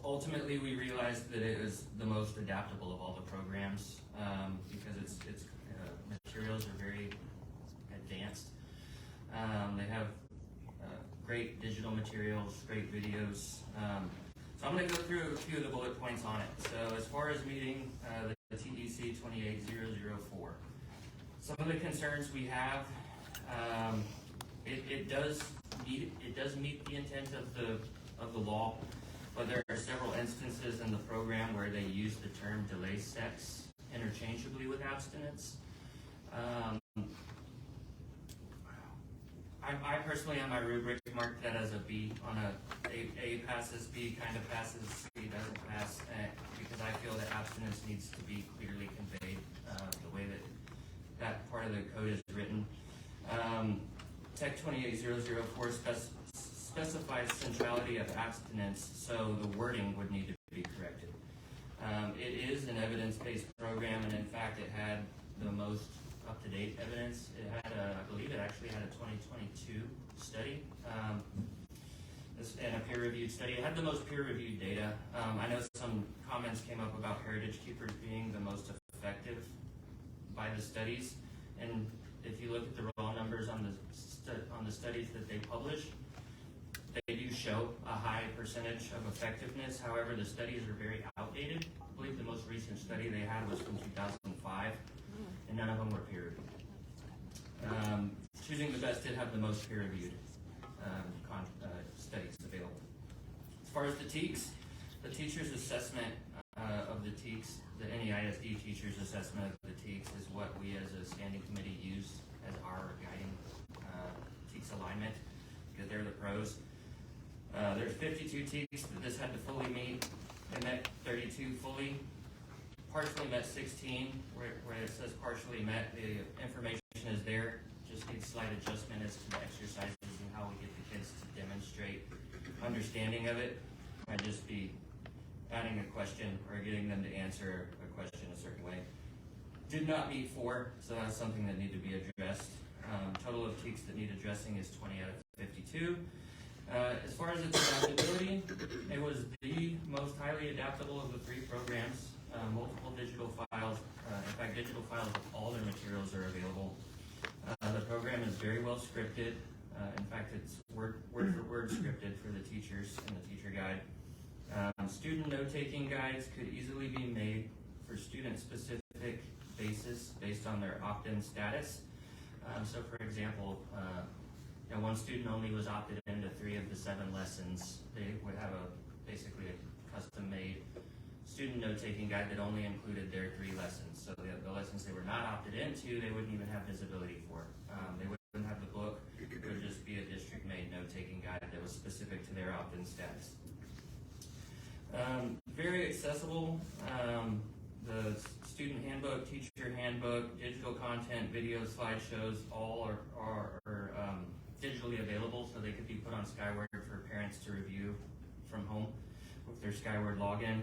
ultimately we realized that it was the most adaptable of all the programs because its materials are very advanced. They have great digital materials, great videos. So I'm going to go through a few of the bullet points on it. So as far as meeting the TEC 28004, some of the concerns we have, it does meet the intent of the law, but there are several instances in the program where they use the term delay sex interchangeably with abstinence. I personally on my rubric marked that as a B on A passes, B kind of passes, C doesn't pass, because I feel that abstinence needs to be clearly conveyed the way that part of the code is written. Tech 28004 specifies centrality of abstinence, so the wording would need to be corrected. It is an evidence-based program, and in fact it had the most up-to-date evidence. It had I believe it actually had a 2022 study, and a peer-reviewed study. It had the most peer-reviewed data. I know some comments came up about Heritage Keepers being the most effective by the studies, and if you look at the raw numbers on the studies that they publish, they do show a high percentage of effectiveness. However, the studies are very outdated. I believe the most recent study they had was from 2005, and none of them were peer-reviewed. Choosing the Best did have the most peer-reviewed studies available. As far as the TEKS, the teacher's assessment of the TEKS, the NEISD teacher's assessment of the TEKS is what we as a standing committee use as our guiding TEKS alignment, because they're the pros. There's 52 TEKS that this had to fully meet. They met 32 fully. Partially met 16, where it says partially met. The information is there, just needs slight adjustment as to the exercises and how we get the kids to demonstrate understanding of it. Might just be adding a question or getting them to answer a question a certain way. Did not meet 4, so that's something that needed to be addressed. Total of TEKS that need addressing is 20 out of 52. As far as its adaptability, it was the most highly adaptable of the 3 programs. Multiple digital files, in fact digital files of all their materials are available. The program is very well scripted. In fact, it's word for word scripted for the teachers in the teacher guide. Student note-taking guides could easily be made for student-specific basis based on their opt-in status. So for example, one student only was opted into 3 of the 7 lessons. They would have basically a custom-made student note-taking guide that only included their 3 lessons. So the lessons they were not opted into, they wouldn't even have visibility for. They wouldn't have the book. It would just be a district-made note-taking guide that was specific to their opt-in status. Very accessible. The student handbook, teacher handbook, digital content, video slideshows, all are digitally available, so they could be put on Skyward for parents to review from home with their Skyward login.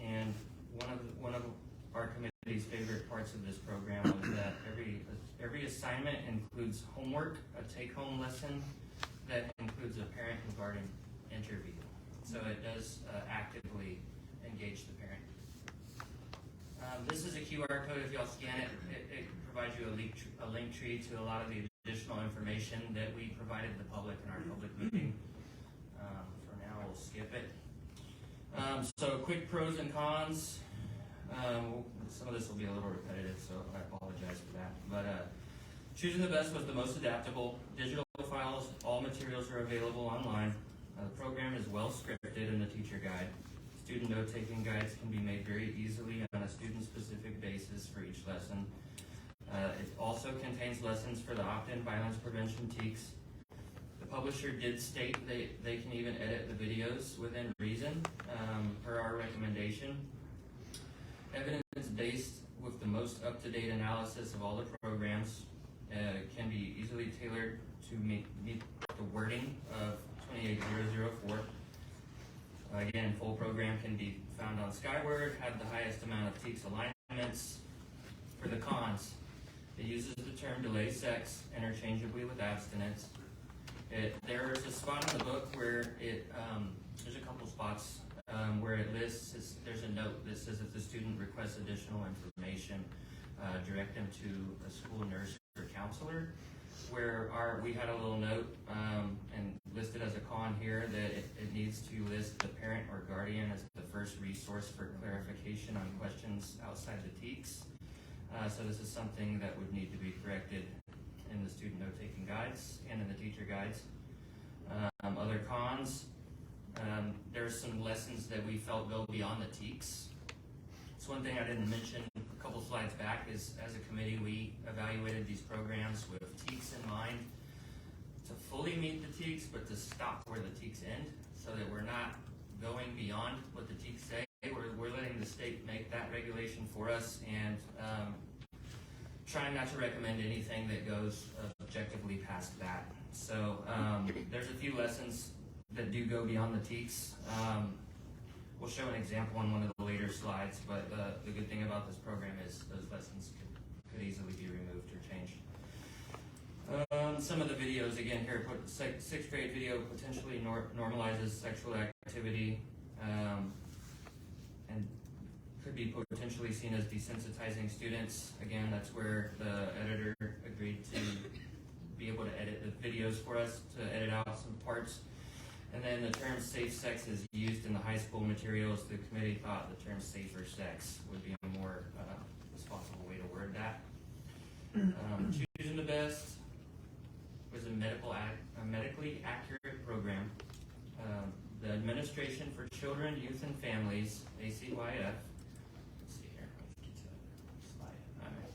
And one of our committee's favorite parts of this program was that every assignment includes homework, a take-home lesson that includes a parent and guardian interview. So it does actively engage the parent. This is a QR code. If y'all scan it, it provides you a link tree to a lot of the additional information that we provided the public in our public meeting. For now, we'll skip it. So quick pros and cons. Some of this will be a little repetitive, so I apologize for that. But Choosing the Best was the most adaptable. Digital files, all materials are available online. The program is well scripted in the teacher guide. Student note-taking guides can be made very easily on a student-specific basis for each lesson. It also contains lessons for the opt-in violence prevention TEKS. The publisher did state they can even edit the videos within reason, per our recommendation. Evidence-based with the most up-to-date analysis of all the programs can be easily tailored to meet the wording of 28004. Again, full program can be found on Skyward, have the highest amount of TEKS alignments. For the cons, it uses the term delay sex interchangeably with abstinence. There is a spot in the book where there's a couple spots where it lists, there's a note that says if the student requests additional information, direct them to a school nurse or counselor. Where we had a little note and listed as a con here that it needs to list the parent or guardian as the first resource for clarification on questions outside the TEKS. So this is something that would need to be corrected in the student note-taking guides and in the teacher guides. Other cons, there's some lessons that we felt go beyond the TEKS. It's one thing I didn't mention a couple slides back is as a committee we evaluated these programs with TEKS in mind to fully meet the TEKS but to stop where the TEKS end so that we're not going beyond what the TEKS say. We're letting the state make that regulation for us and trying not to recommend anything that goes objectively past that. So there's a few lessons that do go beyond the TEKS. We'll show an example on one of the later slides, but the good thing about this program is those lessons could easily be removed or changed. Some of the videos, again here, sixth grade video potentially normalizes sexual activity and could be potentially seen as desensitizing students. Again, that's where the editor agreed to be able to edit the videos for us, to edit out some parts. And then the term safe sex is used in the high school materials. The committee thought the term safer sex would be a more responsible way to word that. Choosing the Best was a medically accurate program. The Administration for Children, Youth, and Families, ACYF. Let's see here. Let's get to the slide. All right.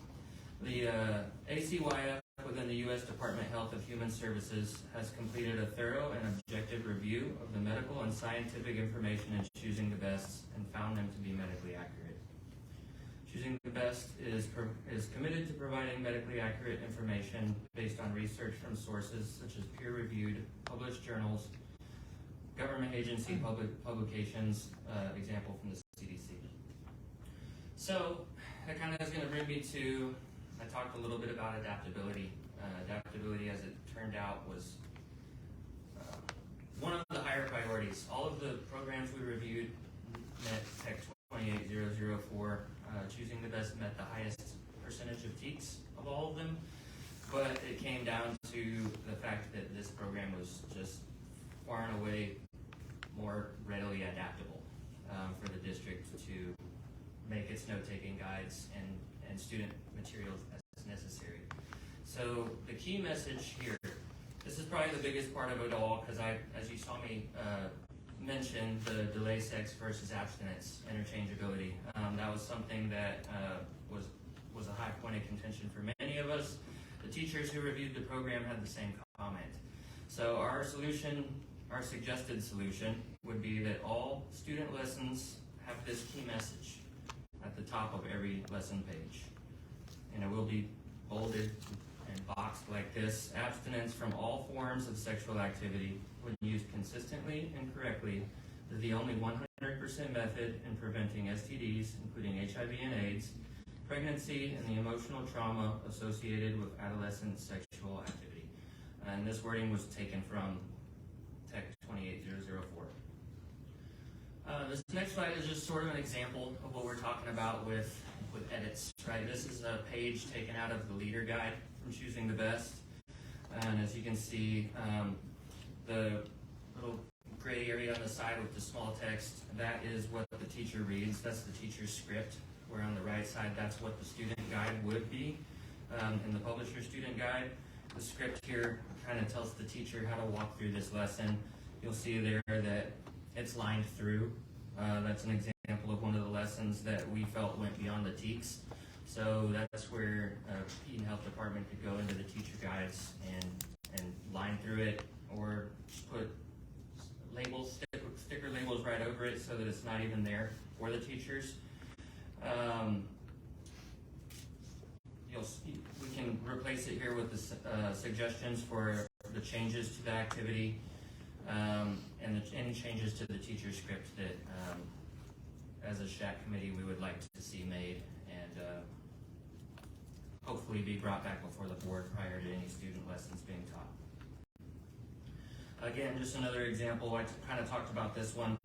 The ACYF within the U.S. Department of Health and Human Services has completed a thorough and objective review of the medical and scientific information in Choosing the Best and found them to be medically accurate. Choosing the Best is committed to providing medically accurate information based on research from sources such as peer-reviewed, published journals, government agency publications, example from the CDC. So that kind of is going to bring me to, I talked a little bit about adaptability. Adaptability, as it turned out, was one of the higher priorities. All of the programs we reviewed met TEK 28004. Choosing the Best met the highest percentage of TEKS of all of them, but it came down to the fact that this program was just far and away more readily adaptable for the district to make its note-taking guides and student materials as necessary. So the key message here, this is probably the biggest part of it all, because as you saw me mention the delay sex versus abstinence interchangeability. That was something that was a high point of contention for many of us. The teachers who reviewed the program had the same comment. So our solution, our suggested solution, would be that all student lessons have this key message at the top of every lesson page. And it will be bolded and boxed like this: abstinence from all forms of sexual activity when used consistently and correctly is the only 100% method in preventing STDs, including HIV and AIDS, pregnancy, and the emotional trauma associated with adolescent sexual activity. And this wording was taken from TEK 28004. This next slide is just sort of an example of what we're talking about with edits, right? This is a page taken out of the leader guide from Choosing the Best. And as you can see, the little gray area on the side with the small text, that is what the teacher reads. That's the teacher's script. Where on the right side, that's what the student guide would be. In the publisher student guide, the script here kind of tells the teacher how to walk through this lesson. You'll see there that it's lined through That's an example of one of the lessons that we felt went beyond the TEKS. So that's where P and Health Department could go into the teacher guides and line through it, or put labels, sticker labels right over it so that it's not even there for the teachers. We can replace it here with the suggestions for the changes to the activity and any changes to the teacher script that as a SHAC committee we would like to see made, and hopefully be brought back before the board prior to any student lessons being taught. Again, just another example, I kind of talked about this one.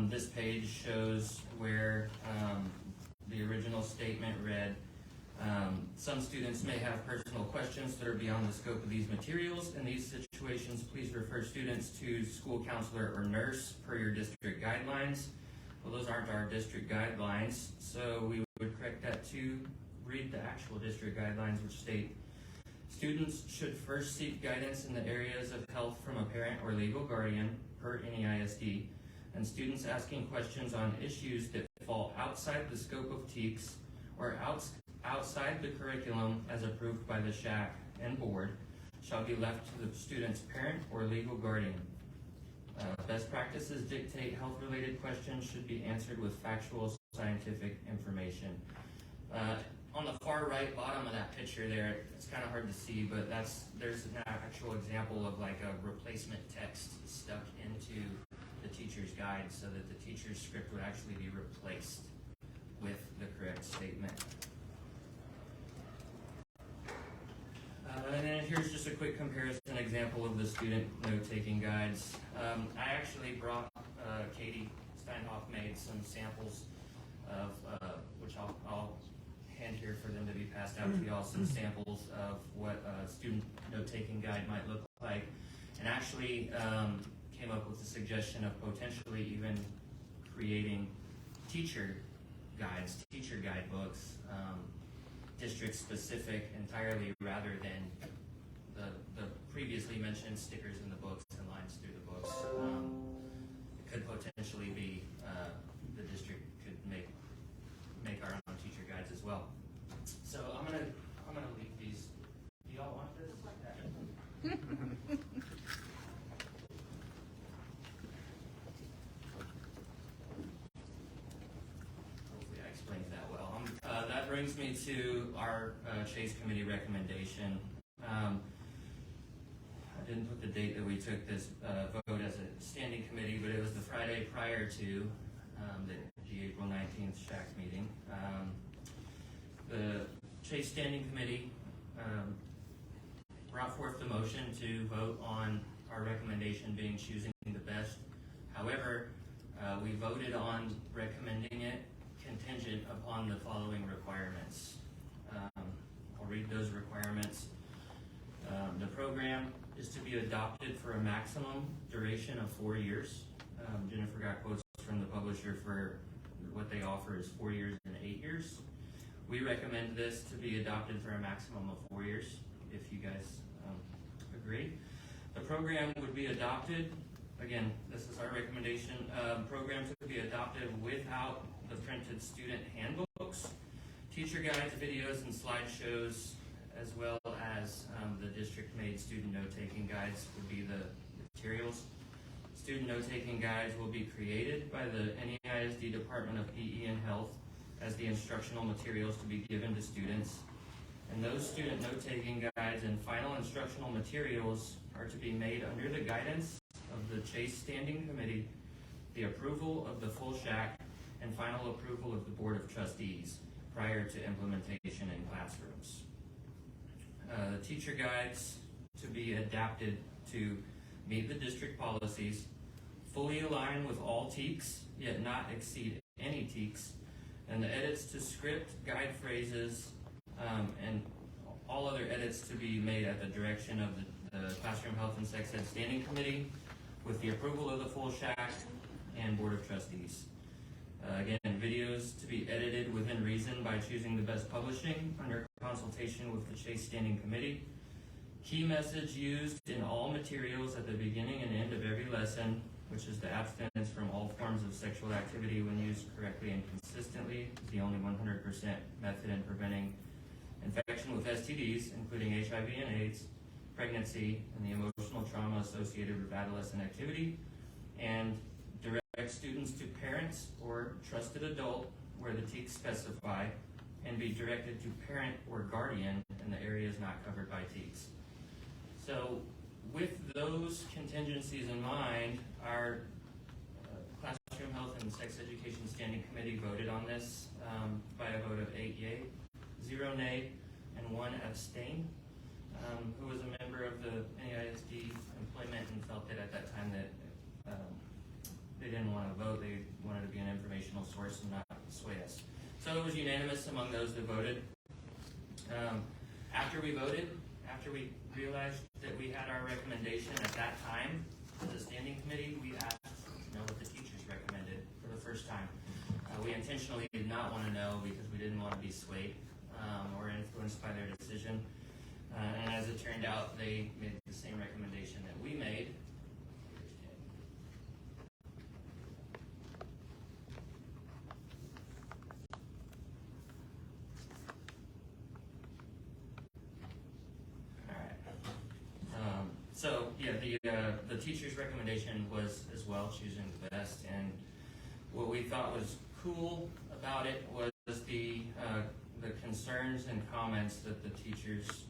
This page shows where the original statement read, some students may have personal questions that are beyond the scope of these materials. In these situations, please refer students to school counselor or nurse per your district guidelines. Well, those aren't our district guidelines, so we would correct that to read the actual district guidelines, which state, students should first seek guidance in the areas of health from a parent or legal guardian per NEISD, and students asking questions on issues that fall outside the scope of TEKS or outside the curriculum as approved by the SHAC and board shall be left to the student's parent or legal guardian. Best practices dictate health-related questions should be answered with factual scientific information. On the far right bottom of that picture there, it's kind of hard to see, but there's an actual example of like a replacement text stuck into the teacher's guide so that the teacher's script would actually be replaced with the correct statement. And then here's just a quick comparison example of the student note-taking guides. I actually brought, Katie Steinhoff made some samples of, which I'll hand here for them to be passed out to y'all, some samples of what a student note-taking guide might look like, and actually came up with the suggestion of potentially even creating teacher guides, teacher guidebooks, district-specific entirely, rather than the previously mentioned stickers in the books and lines through the books. It could potentially be the district could make our own teacher guides as well. So I'm gonna leave these. Do y'all want this? Hopefully I explained that well. That brings me to our Chase Committee recommendation. I didn't put the date that we took this vote as a standing committee, but it was the Friday prior to the April 19th SHAC meeting. The Chase Standing Committee brought forth the motion to vote on our recommendation being choosing the best. However, we voted on recommending it contingent upon the following requirements. I'll read those requirements. The program is to be adopted for a maximum duration of 4 years. Jennifer got quotes from the publisher for what they offer is 4 years and 8 years. We recommend this to be adopted for a maximum of 4 years, if you guys agree. The program would be adopted, again, this is our recommendation, programs would be adopted without the printed student handbooks, teacher guides, videos, and slideshows, as well as the district-made student note-taking guides would be the materials. Student note-taking guides will be created by the NEISD Department of PE and Health as the instructional materials to be given to students. And those student note-taking guides and final instructional materials are to be made under the guidance of the Chase Standing Committee, the approval of the full SHAC, and final approval of the Board of Trustees prior to implementation in classrooms. The teacher guides to be adapted to meet the district policies, fully align with all TEKS, yet not exceed any TEKS, and the edits to script, guide phrases, and all other edits to be made at the direction of the Classroom Health and Sex Ed Standing Committee with the approval of the full SHAC and Board of Trustees. Again, videos to be edited within reason by choosing the best publishing under consultation with the Chase Standing Committee. Key message used in all materials at the beginning and end of every lesson which is the abstinence from all forms of sexual activity when used correctly and consistently, is the only 100% method in preventing infection with STDs, including HIV and AIDS, pregnancy, and the emotional trauma associated with adolescent activity, and direct students to parents or trusted adult where the TEKs specify, and be directed to parent or guardian in the areas not covered by TEKs. So with those contingencies in mind, our Classroom Health and Sex Education Standing Committee voted on this by a vote of 8 yay, 0 nay, and 1 abstain, who was a member of the NEISD employment and felt that at that time that they didn't want to vote, they wanted to be an informational source and not sway us. So it was unanimous among those that voted. After we voted, after we realized that we had our recommendation at that time, as a standing committee, we asked to know what the teachers recommended for the first time. We intentionally did not want to know because we didn't want to be swayed or influenced by their decision. And as it turned out, they made the same recommendation that we made. So yeah, the teacher's recommendation was as well choosing the best, and what we thought was cool about it was the concerns and comments that the teachers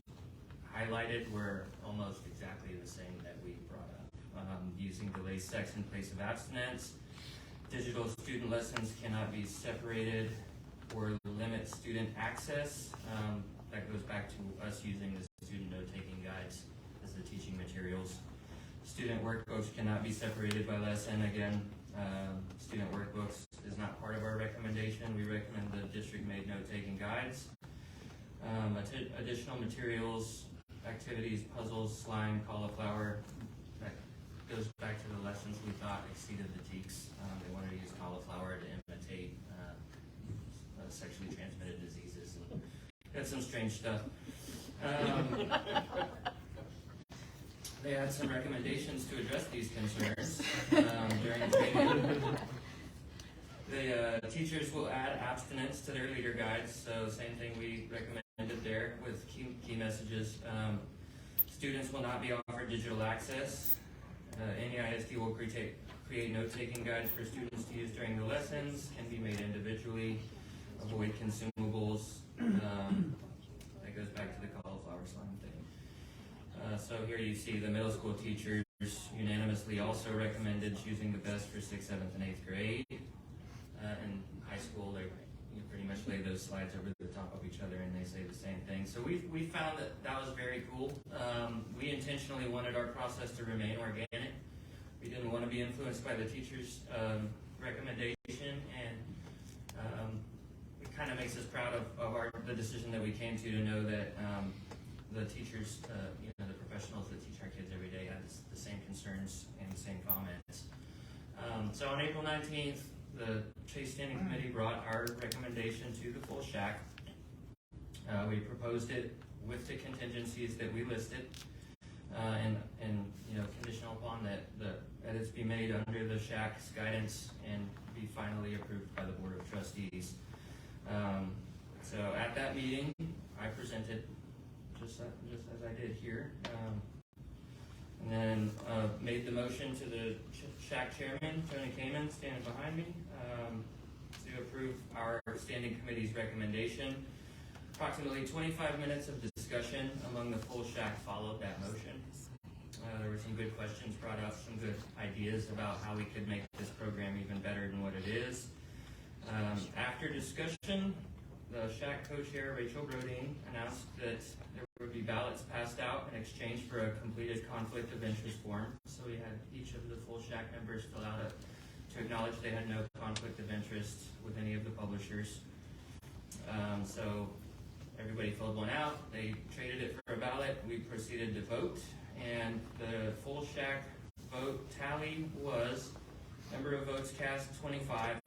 highlighted were almost exactly the same that we brought up. Using delayed sex in place of abstinence, digital student lessons cannot be separated or limit student access. That goes back to us using the student note-taking guides as the teaching materials. Student workbooks cannot be separated by lesson. Again, student workbooks is not part of our recommendation. We recommend the district-made note-taking guides. Additional materials, activities, puzzles, slime, cauliflower, that goes back to the lessons we thought exceeded the TEKs. They wanted to use cauliflower to imitate sexually transmitted diseases. And got some strange stuff. They had some recommendations to address these concerns during training. The teachers will add abstinence to their leader guides, so same thing we recommended there with key messages. Students will not be offered digital access. NEISD will create note-taking guides for students to use during the lessons, can be made individually, avoid consumables. That goes back to the cauliflower slime thing. So here you see the middle school teachers unanimously also recommended choosing the best for 6th, 7th, and 8th grade. In high school, they pretty much lay those slides over the top of each other and they say the same thing. So we found that was very cool. We intentionally wanted our process to remain organic. We didn't want to be influenced by the teachers' recommendation, and it kind of makes us proud of the decision that we came to know that the teachers, the professionals that teach our kids every day had the same concerns and the same comments. So on April 19th, the Chase Standing Committee brought our recommendation to the full SHAC. We proposed it with the contingencies that we listed, and conditional upon that the edits be made under the SHAC's guidance and be finally approved by the Board of Trustees. So at that meeting, I presented just as I did here, and then made the motion to the SHAC chairman, Tony Kamen, standing behind me, to approve our standing committee's recommendation. Approximately 25 minutes of discussion among the full SHAC followed that motion. There were some good questions brought up, some good ideas about how we could make this program even better than what it is. After discussion, the SHAC co-chair, Rachel Brodeen, announced that there would be ballots passed out in exchange for a completed conflict of interest form. So we had each of the full SHAC members fill out to acknowledge they had no conflict of interest with any of the publishers. So everybody filled one out. They traded it for a ballot. We proceeded to vote, and the full SHAC vote tally was number of votes cast 25.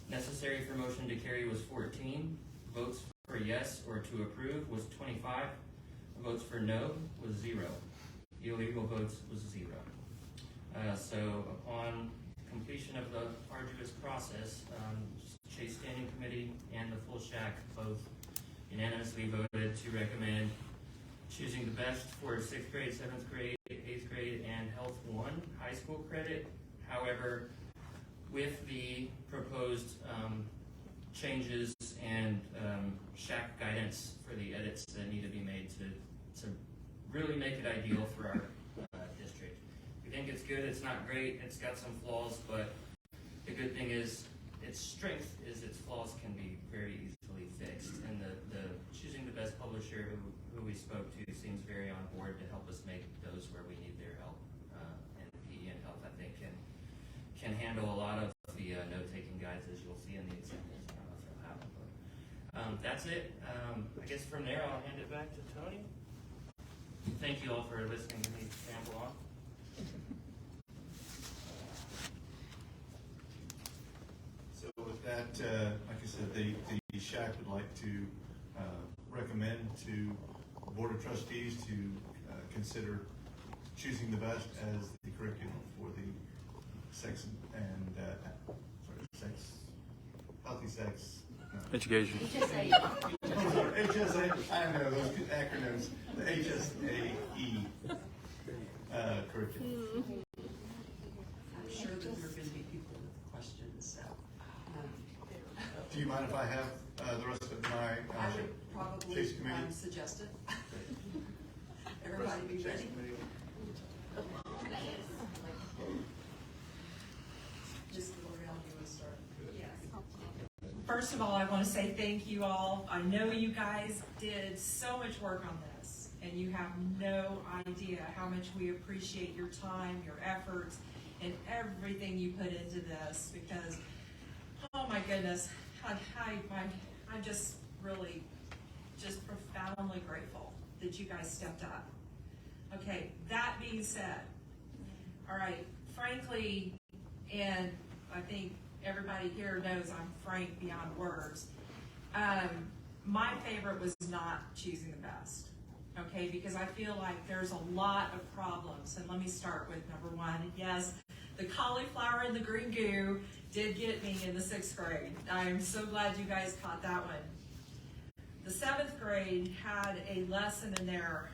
Necessary for motion to carry was 14. Votes for yes or to approve was 25. Votes for no was 0. Illegal votes was 0. So upon completion of the arduous process, Chase Standing Committee and the full SHAC both unanimously voted to recommend choosing the best for 6th grade, 7th grade, 8th grade, and Health 1 high school credit. However, with the proposed changes and SHAC guidance for the edits that need to be made to really make it ideal for our district. We think it's good, it's not great, it's got some flaws, but the good thing is its strength is its flaws can be very easily fixed. And the choosing the best publisher who we spoke to seems very on board to help us make those where we need their help. And PE and Health, I think, can handle a lot of the note-taking guides, as you'll see in the examples. I don't know if they'll have them, but that's it. I guess from there I'll hand it back to Tony. Thank you all for listening to me ramble on. So with that, like I said, the SHAC would like to recommend to the Board of Trustees to consider choosing the best as the curriculum for the sex and healthy sex. Education. HSA, I know those acronyms, the HSAE curriculum. I'm sure that there are going to be people with questions, so. Do you mind if I have the rest of my I would probably Chase Committee? suggest it. Everybody be ready. Just go around, you want to start? Yes. First of all, I want to say thank you all. I know you guys did so much work on this, and you have no idea how much we appreciate your time, your efforts, and everything you put into this, because, oh my goodness, I'm just really just profoundly grateful that you guys stepped up. Okay, that being said, all right, frankly, and I think everybody here knows I'm frank beyond words, my favorite was not choosing the best, okay, because I feel like there's a lot of problems, and let me start with number one. Yes, the cauliflower and the green goo did get me in the 6th grade. I'm so glad you guys caught that one. The 7th grade had a lesson in there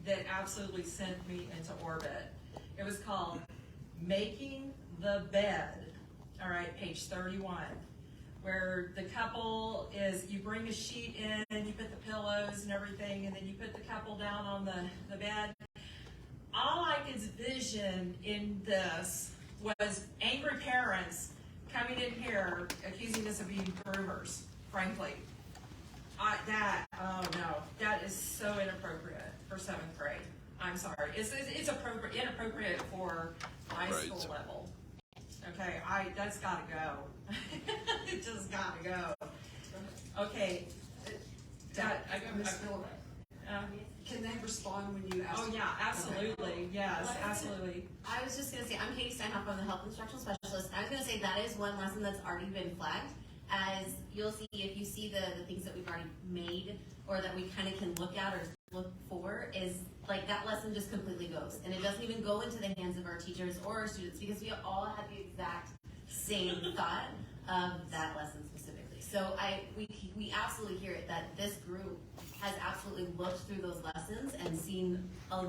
that absolutely sent me into orbit. It was called Making the Bed, all right, page 31, where the couple is, you bring a sheet in, you put the pillows and everything, and then you put the couple down on the bed. All I could envision in this was angry parents coming in here accusing us of being groomers, frankly. Oh no, that is so inappropriate for 7th grade. I'm sorry. It's inappropriate for high school level. Okay, that's gotta go. It just gotta go. Okay. Can they respond when you ask? Oh yeah, absolutely. Yes, absolutely. I was just gonna say, I'm Katie Steinhoff, I'm the health instructional specialist. I was gonna say that is one lesson that's already been flagged. As you'll see, if you see the things that we've already made or that we kind of can look at or look for, is like that lesson just completely goes. And it doesn't even go into the hands of our teachers or our students, because we all had the exact same thought of that lesson specifically. So we absolutely hear it, that this group has absolutely looked through those lessons and seen a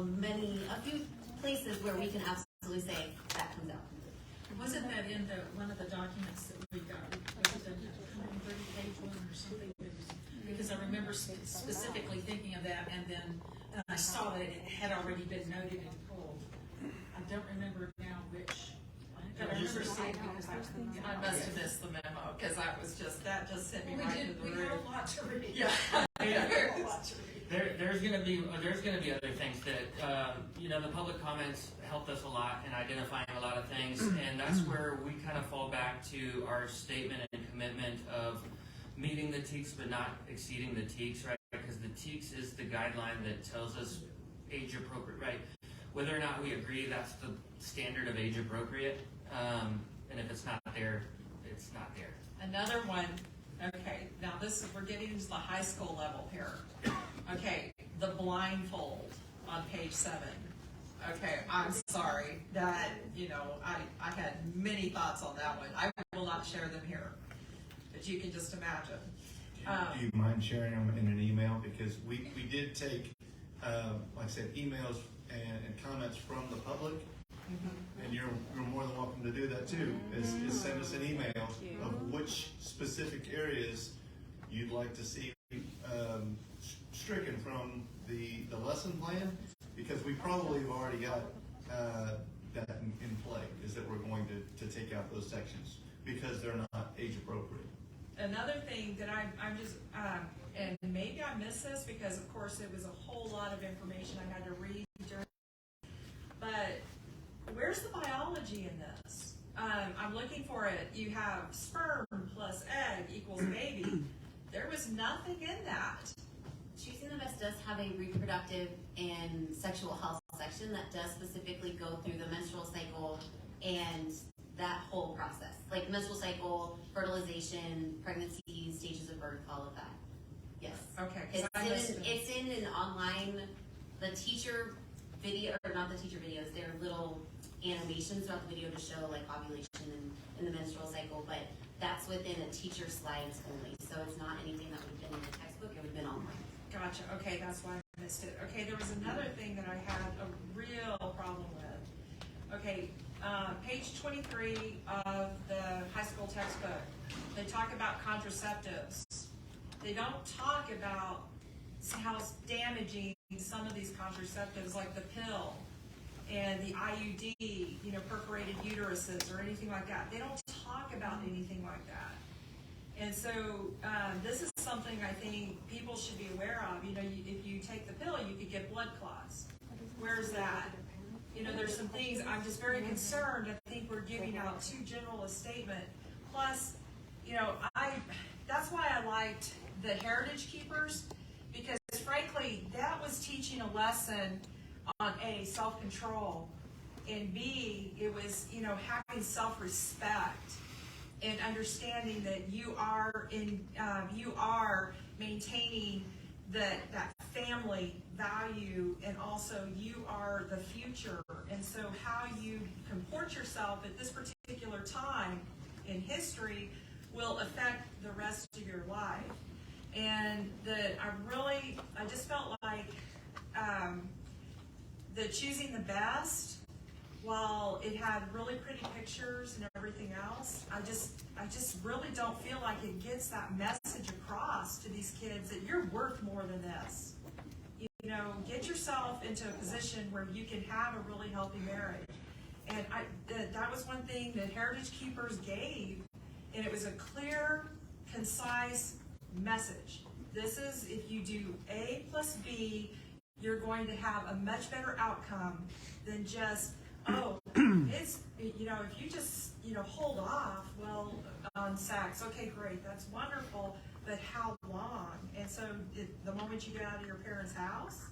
few places where we can absolutely say that comes out. Wasn't that in one of the documents that we got? Was it a 130-page one or something? Because I remember specifically thinking of that, and then I saw that it had already been noted and pulled. I don't remember now which. But I remember seeing because I must have missed the memo, because that just sent me right to the roof. We had a lot to read. Yeah. There's going to be other things that the public comments helped us a lot in identifying a lot of things, and that's where we kind of fall back to our statement and commitment of meeting the TEKS but not exceeding the TEKS, right? Because the TEKS is the guideline that tells us age appropriate, right? Whether or not we agree, that's the standard of age appropriate, and if it's not there, it's not there. Another one. Okay, now we're getting into the high school level here. Okay, the blindfold on page 7. Okay, I'm sorry that, I had many thoughts on that one. I will not share them here, but you can just imagine. Do you mind sharing them in an email? Because we did take, like I said, emails and comments from the public. And you're more than welcome to do that too, is send us an email of which specific areas you'd like to see stricken from the lesson plan, because we probably have already got that in play, is that we're going to take out those sections because they're not age appropriate. Another thing that I'm just, and maybe I missed this because of course it was a whole lot of information I had to read during, but where's the biology in this? I'm looking for it. You have sperm plus egg equals baby. There was nothing in that. Choosing the Best does have a reproductive and sexual health section that does specifically go through the menstrual cycle and that whole process. Like menstrual cycle, fertilization, pregnancy, stages of birth, all of that. Yes. Okay. It's in an online, the teacher video, or not the teacher videos, they're little animations throughout the video to show like ovulation and the menstrual cycle, but that's within a teacher slides only. So it's not anything that would have been in the textbook, it would have been online. Gotcha. Okay, that's why I missed it. Okay, there was another thing that I had a real problem with. Okay, page 23 of the high school textbook, they talk about contraceptives. They don't talk about how damaging some of these contraceptives, like the pill and the IUD, perforated uteruses or anything like that. They don't talk about anything like that. And so this is something I think people should be aware of. If you take the pill, you could get blood clots. Where's that? There's some things I'm just very concerned. I think we're giving out too general a statement. Plus, that's why I liked the Heritage Keepers, because frankly, that was teaching a lesson on A, self-control, and B, it was, having self-respect and understanding that you are maintaining that family value, and also you are the future. And so how you comport yourself at this particular time in history will affect the rest of your life. And I just felt like the Choosing the Best, while it had really pretty pictures and everything else, I just really don't feel like it gets that message across to these kids that you're worth more than this. Get yourself into a position where you can have a really healthy marriage. And that was one thing that Heritage Keepers gave, and it was a clear, concise message. This is, if you do A plus B, you're going to have a much better outcome than just, it's, if you just, hold off, on sex, okay, great, that's wonderful, but how long? And so the moment you get out of your parents' house,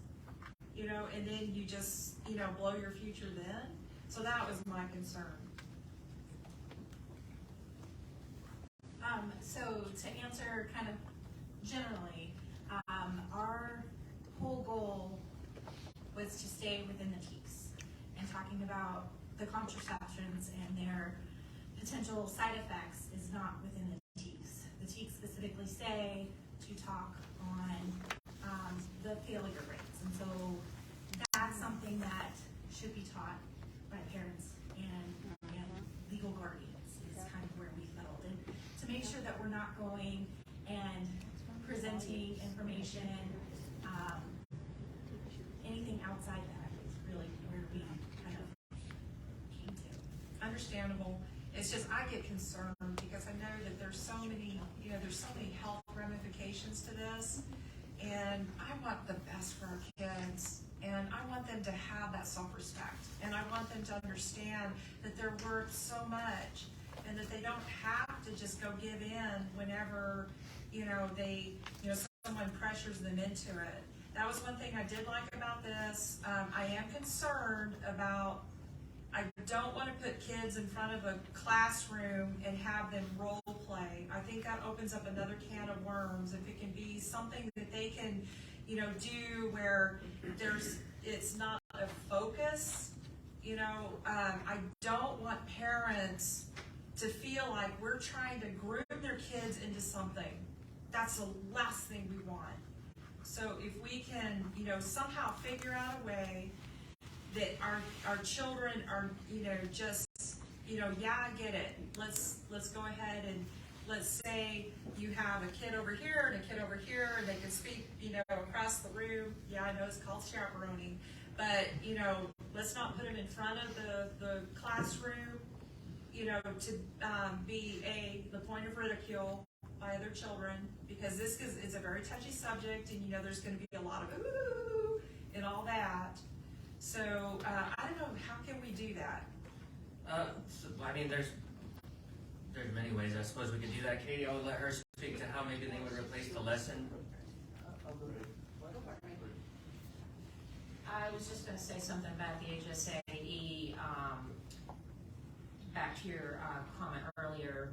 and then you just, blow your future then. So that was my concern. So to answer kind of generally, our whole goal was to stay within the TEKS and talking about the contraceptions and their potential side effects is not within the TEKS. The TEKS specifically say to talk on the failure rates, and so that's something that should be taught by parents and legal guardians is kind of where we felt, and to make sure that we're not going and presenting information, anything outside that is really where we kind of came to. Understandable. It's just I get concerned because I know that there's so many, there's so many health ramifications to this, and I want the best for our kids, and I want them to have that self-respect, and I want them to understand that they're worth so much, and that they don't have to just go give in whenever, someone pressures them into it. That was one thing I did like about this. I am concerned about, I don't want to put kids in front of a classroom and have them role play. I think that opens up another can of worms. If it can be something that they can, do where it's not a focus that's the last thing we want. So if we can, you know, somehow figure out a way that our children are, you know, just, you know, yeah, I get it. Let's go ahead and let's say you have a kid over here and a kid over here, and they can speak, you know, across the room. Yeah, I know it's called chaperoning, but, you know, let's not put them in front of the classroom, you know, to be the point of ridicule by other children, because this is a very touchy subject, and, you know, there's going to be a lot of ooh and all that. So I don't know, how can we do that? So, I mean, there's many ways. I suppose we could do that. Katie, I would let her speak to how maybe they would replace the lesson. I was just going to say something about the HSAE, back to your comment earlier.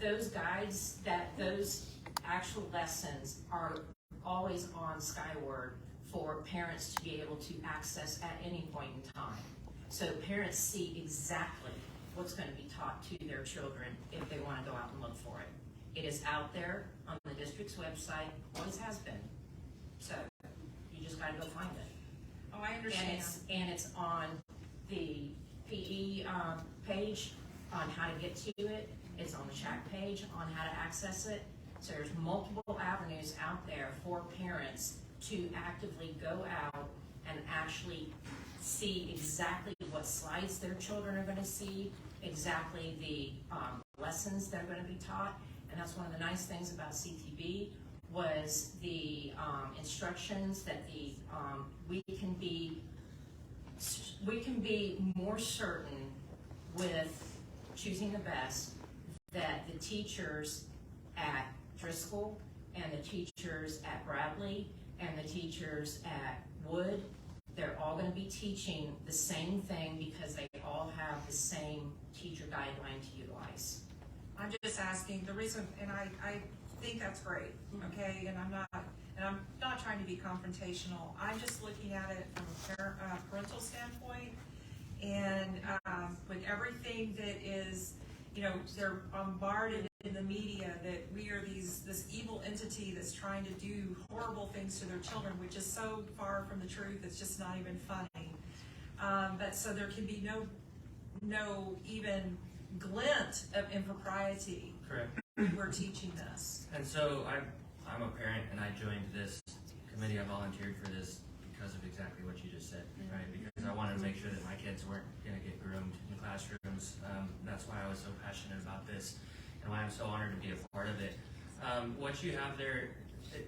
Those guides, those actual lessons are always on Skyward for parents to be able to access at any point in time. So parents see exactly what's going to be taught to their children if they want to go out and look for it. It is out there on the district's website, always has been. So you just got to go find it. Oh, I understand. And it's on the PE page on how to get to it. It's on the chat page on how to access it. So there's multiple avenues out there for parents to actively go out and actually see exactly what slides their children are going to see, exactly the lessons that are going to be taught. And that's one of the nice things about CTB was the instructions that we can be more certain with choosing the best, that the teachers at Driscoll and the teachers at Bradley and the teachers at Wood, they're all going to be teaching the same thing because they all have the same teacher guideline to utilize. I'm just asking the reason, and I think that's great, okay? And I'm not trying to be confrontational. I'm just looking at it from a parental standpoint, and with everything that is, you know, they're bombarded in the media that we are this evil entity that's trying to do horrible things to their children, which is so far from the truth. It's just not even funny. But so there can be no even glint of impropriety. Correct. When we're teaching this. And so I'm a parent, and I joined this committee. I volunteered for this because of exactly what you just said, right? Because I wanted to make sure that my kids weren't going to get groomed in classrooms. That's why I was so passionate about this, and why I'm so honored to be a part of it. What you have there,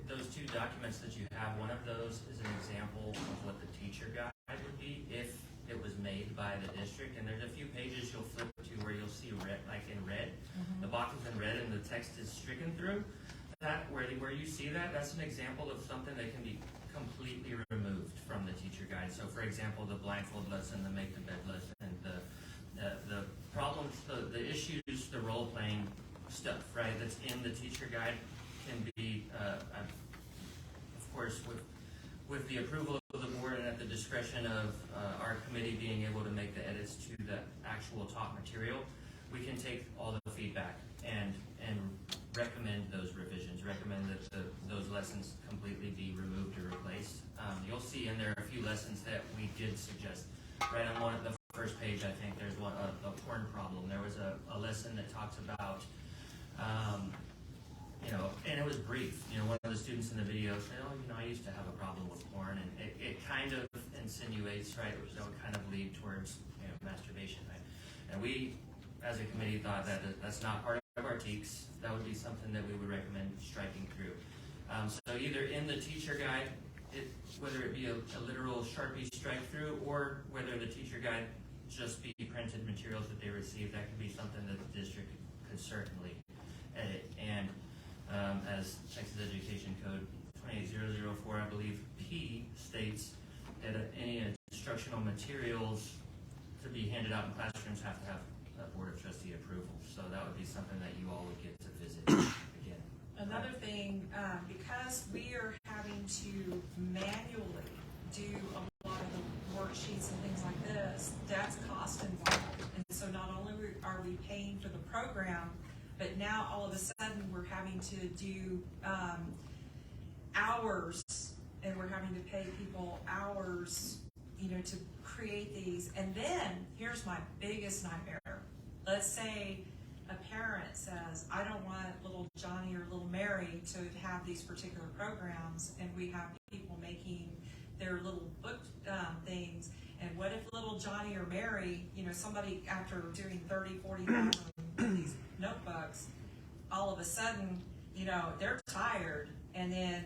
those two documents that you have, one of those is an example of what the teacher guide would be if it was made by the district. And there's a few pages you'll flip to where you'll see red, like in red. The box is in red and the text is stricken through. That where you see that, that's an example of something that can be completely removed from the teacher guide. So for example, the blindfold lesson, the make the bed lesson, the problems, the issues, the role playing stuff, right, that's in the teacher guide can be, of course, with the approval of the board and at the discretion of our committee being able to make the edits to the actual taught material, we can take all the feedback and recommend those revisions, recommend that those lessons completely be removed or replaced. You'll see in there a few lessons that we did suggest. Right on the first page, I think there's a porn problem. There was a lesson that talks about, you know, and it was brief. You know, one of the students in the video said, "Oh, you know, I used to have a problem with porn," and it kind of insinuates, right, that would kind of lead towards, you know, masturbation, right? And we, as a committee, thought that that's not part of our TEKS. That would be something that we would recommend striking through. So either in the teacher guide, whether it be a literal Sharpie strike through, or whether the teacher guide just be printed materials that they receive, that could be something that the district could certainly edit. And as Texas Education Code 28004, I believe, P states that any instructional materials to be handed out in classrooms have to have a Board of Trustee approval. So that would be something that you all would get to visit again. Another thing, because we are having to manually do a lot of the worksheets and things like this, that's cost involved. And so not only are we paying for the program, But now all of a sudden we're having to do hours, and we're having to pay people hours, to create these. And then here's my biggest nightmare. Let's say a parent says, I don't want little Johnny or little Mary to have these particular programs, and we have people making their little book things. And what if little Johnny or Mary, somebody after doing 30, 40,000 these notebooks, all of a sudden, they're tired, and then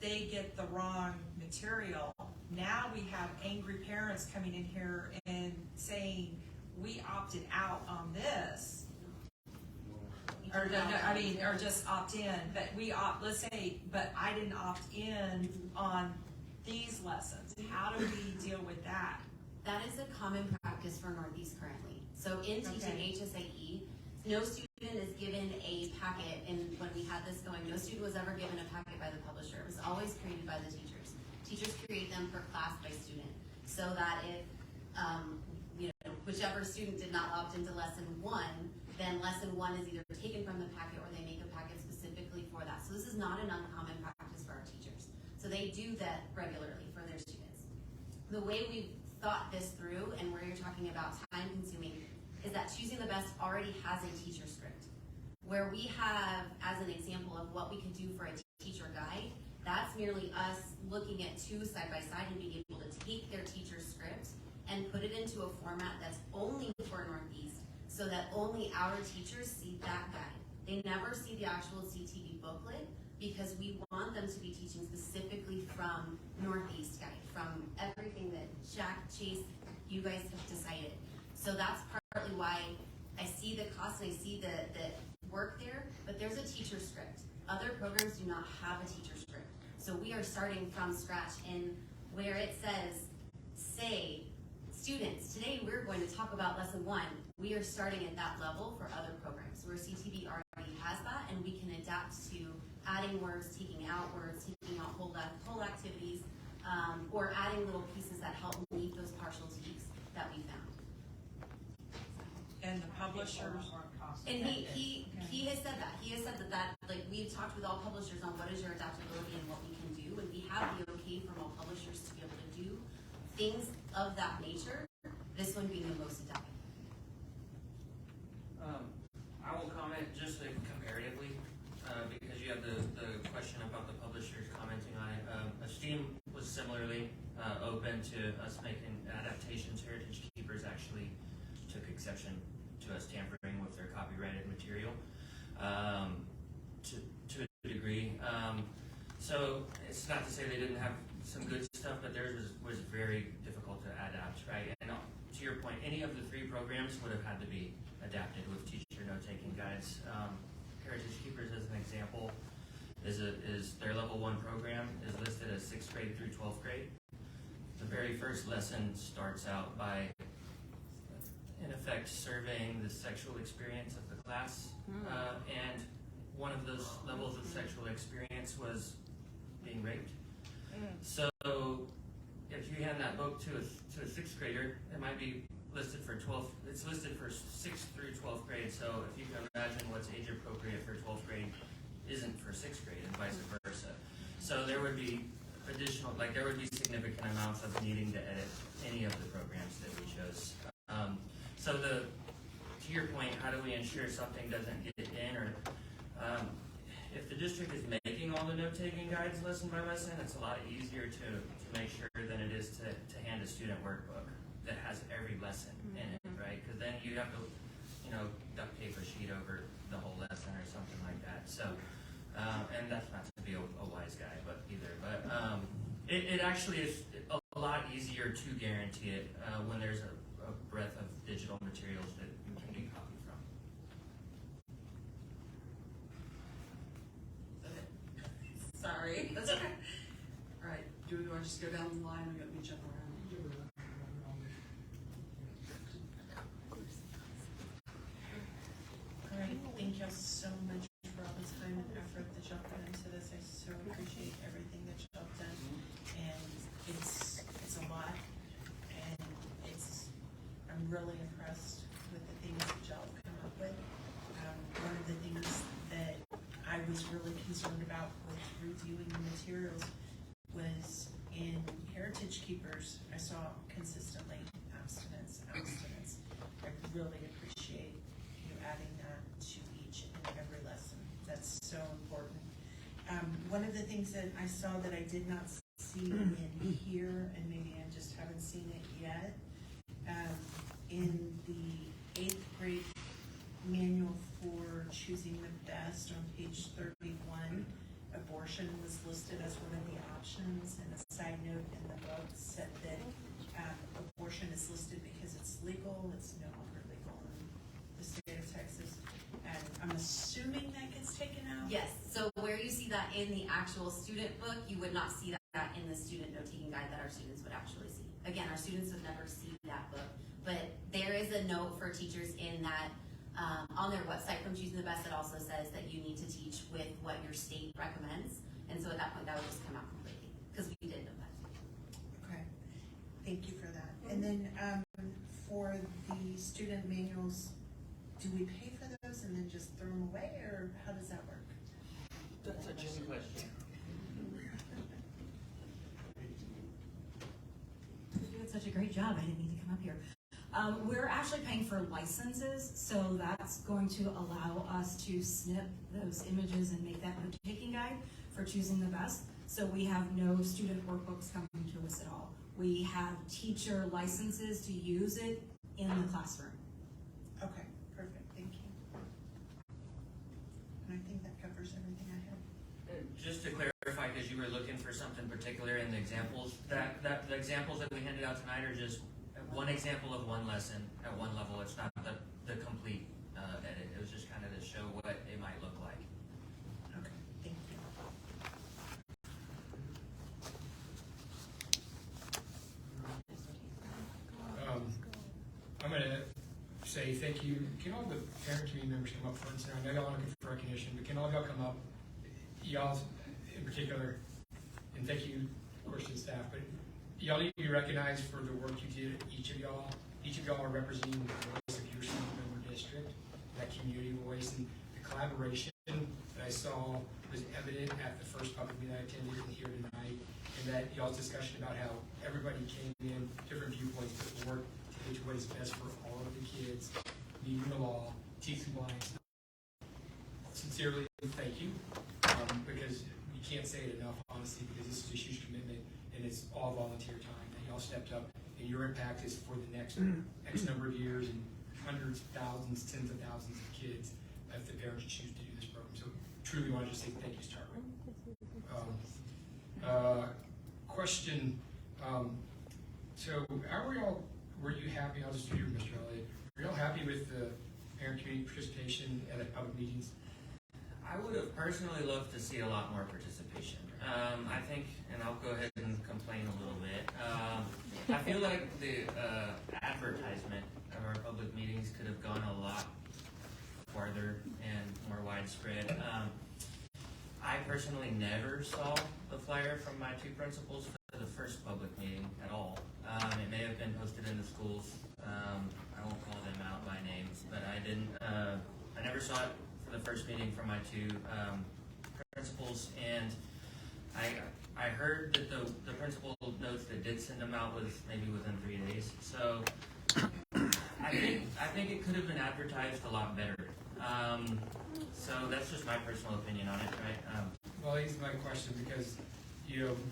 they get the wrong material. Now we have angry parents coming in here and saying, we opted out on this. Or just opt in, but let's say, but I didn't opt in on these lessons. How do we deal with that? That is a common practice for Northeast currently. So in teaching HSAE, no student is given a packet, and when we had this going, no student was ever given a packet by the publisher. It was always created by the teachers. Teachers create them per class by student, so that if whichever student did not opt into lesson 1, then lesson 1 is either taken from the packet or they make a packet specifically for that. So this is not an uncommon practice for our teachers. So they do that regularly for their students. The way we've thought this through, and where you're talking about time consuming, is that Choosing the Best already has a teacher script. Where we have, as an example of what we could do for a teacher guide, that's merely us looking at two side by side and being able to take their teacher script and put it into a format that's only for Northeast, so that only our teachers see that guide. They never see the actual CTV booklet, because we want them to be teaching specifically from Northeast guide, from everything that Shaq, Chase, you guys have decided. So that's partly why I see the cost and I see the work there, but there's a teacher script. Other programs do not have a teacher script. So we are starting from scratch, and where it says, say, students, today we're going to talk about lesson 1. We are starting at that level for other programs where CTV already has that, and we can adapt to adding words, taking out words, taking out whole activities, or adding little pieces that help meet those partial teaks that we found. And the publishers, and he has said that. He has said that like we've talked with all publishers on what is your adaptability and what we can do, and we have the okay from all publishers to be able to do things of that nature. This one being the most adaptable. I will comment just comparatively, because you have the question about the publishers commenting on it. Esteem was similarly open to us making adaptations. Heritage Keepers actually took exception to us tampering with their copyrighted material to a degree. So it's not to say they didn't have some good stuff, but theirs was very difficult to adapt, right? And to your point, any of the 3 programs would have had to be adapted with teacher note-taking guides. Heritage Keepers, as an example, is their level 1 program is listed as 6th grade through 12th grade. The very first lesson starts out by, in effect, surveying the sexual experience of the class, and one of those levels of sexual experience was being raped. So if you hand that book to a 6th grader, it might be listed for 12th. It's listed for 6th through 12th grade. So if you can imagine what's age appropriate for 12th grade isn't for 6th grade, and vice versa. So there would be there would be significant amounts of needing to edit any of the programs that we chose. So to your point, how do we ensure something doesn't get in, or if the district is making all the note-taking guides lesson by lesson, it's a lot easier to make sure than it is to hand a student workbook that has every lesson in it, right? Because then you have to, duct tape a sheet over the whole lesson or something like that. So, and that's not to be a wise guy, but it actually is a lot easier to guarantee it when there's a breadth of digital materials that you can be copied from. Sorry. That's okay. All right. Do we want to just go down the line? We're going to be jumping around. all right, thank you so much for all this time and effort that y'all put into this. I so appreciate everything that y'all done, and it's a lot, and I'm really impressed with the things that y'all come up with. One of the things was really concerned about with reviewing the materials was in Heritage Keepers, I saw consistently abstinence. I really appreciate you adding that to each and every lesson. That's so important. One of the things that I saw that I did not see in here, and maybe I just haven't seen it yet, in the 8th grade manual for choosing the best on page 31, abortion was listed as one of the options, and a side note in the book said that abortion is listed because it's legal. It's no longer legal in the state of Texas, and I'm assuming that gets taken out. Yes, so where you see that in the actual student book, you would not see that in the student note-taking guide that our students would actually see. Again, our students would never see that book, but there is a note for teachers in that on their website from Choosing the Best that also says that you need to teach with what your state recommends, and so at that point that would just come out completely, because we did know that. Okay, thank you for that. And then for the student manuals, do we pay for those and then just throw them away, or how does that work? That's a good question. You did such a great job. I didn't need to come up here. We're actually paying for licenses, so that's going to allow us to snip those images and make that note-taking guide for Choosing the Best. So we have no student workbooks coming to us at all. We have teacher licenses to use it in the classroom. Okay, perfect, thank you. And I think that covers everything I had. Just to clarify, because you were looking for something particular in the examples, the examples that we handed out tonight are just one example of one lesson at one level. It's not the complete edit. It was just kind of to show what it might look like. Okay, thank you. I'm going to say thank you. Can all the parent community members come up front? I know y'all are looking for recognition, but can all of y'all come up? Y'all in particular, and thank you, of course, to the staff, but y'all need to be recognized for the work you did, each of y'all. Each of y'all are representing the voice of your single member district, that community voice, and the collaboration that I saw was evident at the first public meeting I attended and here tonight, and that y'all's discussion about how everybody came in, different viewpoints, but worked to get to what is best for all of the kids, meeting the law, teaching compliance. Sincerely, thank you, because we can't say it enough, honestly, because this is a huge commitment, and it's all volunteer time that y'all stepped up, and your impact is for the next X number of years and hundreds, thousands, tens of thousands of kids if the parents choose to do this program. So truly want to just say thank you, start with. Question, so how were you happy, I'll just do you, Mr. Elliott, were y'all happy with the parent community participation at the public meetings? I would have personally loved to see a lot more participation. I think, and I'll go ahead and complain a little bit, I feel like the advertisement of our public meetings could have gone a lot farther and more widespread. I personally never saw the flyer from my two principals for the first public meeting at all. It may have been posted in the schools. I won't call them out by name, but I didn't. I never saw it for the first meeting from my two principals, and I heard that the principal notes that did send them out was maybe within 3 days. So I think it could have been advertised a lot better. So that's just my personal opinion on it, right? Well, here's my question, because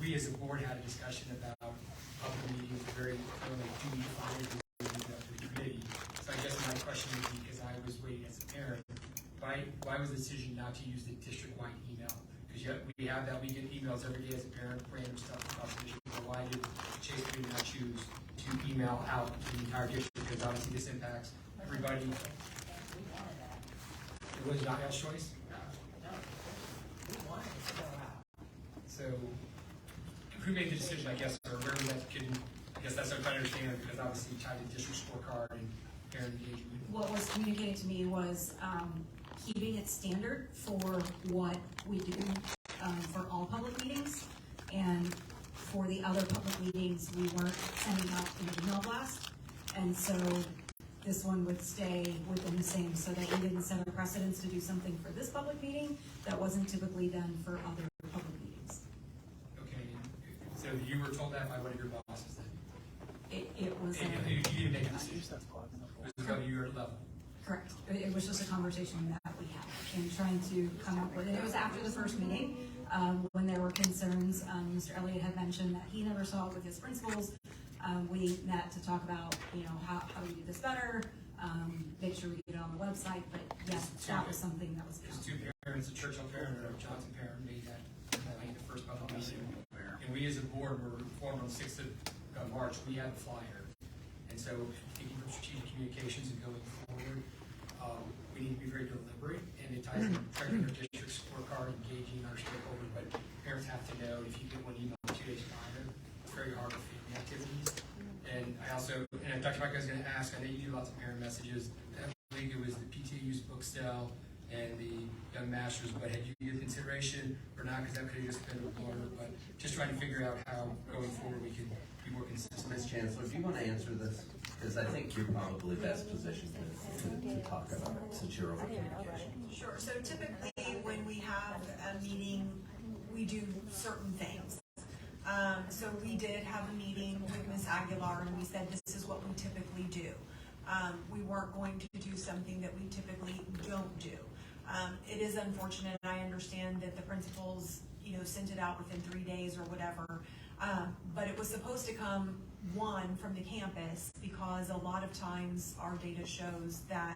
we as a board had a discussion about public meetings, very clearly, do we find it up to the committee? So I guess my question would be, because I was waiting as a parent, why was the decision not to use the district-wide email? Because we have that, we get emails every day as a parent, random stuff about the district. So why did Chase Committee not choose to email out to the entire district? Because obviously this impacts everybody. It was not y'all's choice? So, who made the decision, I guess, or where was that getting, I guess that's what I'm trying to understand, because obviously you tied the district scorecard and parent engagement. What was communicated to me was keeping it standard for what we do for all public meetings, and for the other public meetings, we weren't sending out an email blast, and so this one would stay within the same, so that we didn't set a precedence to do something for this public meeting that wasn't typically done for other public meetings. Okay, so you were told that by one of your bosses then? It was, And you didn't make a decision? It was above your level? correct. It was just a conversation that we had and trying to come up with, and it was after the first meeting, when there were concerns. Mr. Elliott had mentioned that he never saw it with his principals. We met to talk about, how do we do this better, make sure we get it on the website, but yes, that was something that was. There's two parents, a Churchill parent and a Johnson parent, made that, I think, the first public meeting. And we as a board were formed on the 6th of March. We had a flyer. And so, thinking from strategic communications and going forward, we need to be very deliberate, and it ties in tracking our district scorecard, engaging our stakeholders, but parents have to know if you get one email 2 days prior, it's very hard with family activities. And Dr. Mike, I was going to ask, I know you do lots of parent messages. I believe it was the PTU's book sale and the Young Masters, but had you given consideration or not? Because that could have just been a blur, but just trying to figure out how going forward we can be more consistent. Ms. Chancellor, do you want to answer this? Because I think you're probably best positioned to talk about it since you're over communication. Sure. So typically when we have a meeting, we do certain things. So we did have a meeting with Ms. Aguilar and we said this is what we typically do. We weren't going to do something that we typically don't do. It is unfortunate. I understand that the principals, sent it out within 3 days or whatever. But it was supposed to come from the campus, because a lot of times our data shows that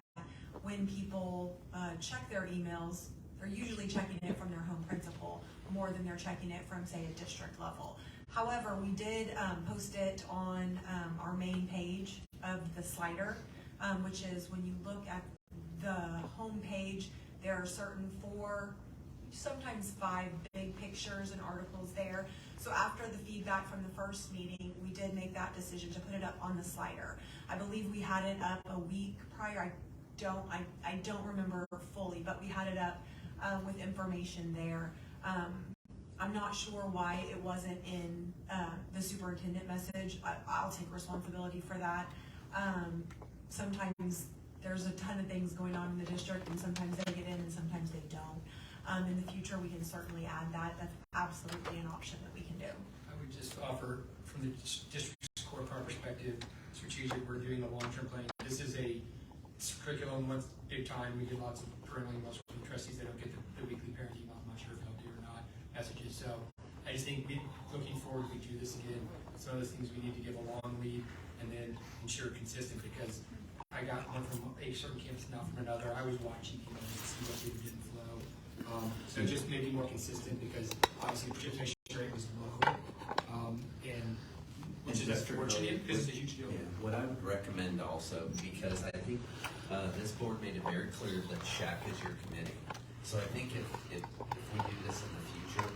when people check their emails, they're usually checking it from their home principal more than they're checking it from, say, a district level. However, we did post it on our main page of the slider, which is when you look at the home page, there are certain 4, sometimes 5 big pictures and articles there. So after the feedback from the first meeting, we did make that decision to put it up on the slider. I believe we had it up a week prior. I don't remember fully, but we had it up with information there. I'm not sure why it wasn't in the superintendent message. I'll take responsibility for that. Sometimes there's a ton of things going on in the district, and sometimes they get in and sometimes they don't. In the future, we can certainly add that. That's absolutely an option that we can do. I would just offer, from the district scorecard perspective, strategic, we're doing a long-term plan. This is a curriculum, once big time. We get lots of parental emails from trustees that don't get the weekly parent email. I'm not sure if they'll do or not, messages. So I just think looking forward, we do this again. Some of those things we need to give a long lead and then ensure consistent, because I got one from a certain campus, not from another. I was watching emails to see what didn't flow. So just maybe more consistent, because obviously participation rate was low, and which is unfortunate because it's a huge deal. Yeah. What I would recommend also, because I think this board made it very clear that SHAC is your committee. So I think if we do this in the future,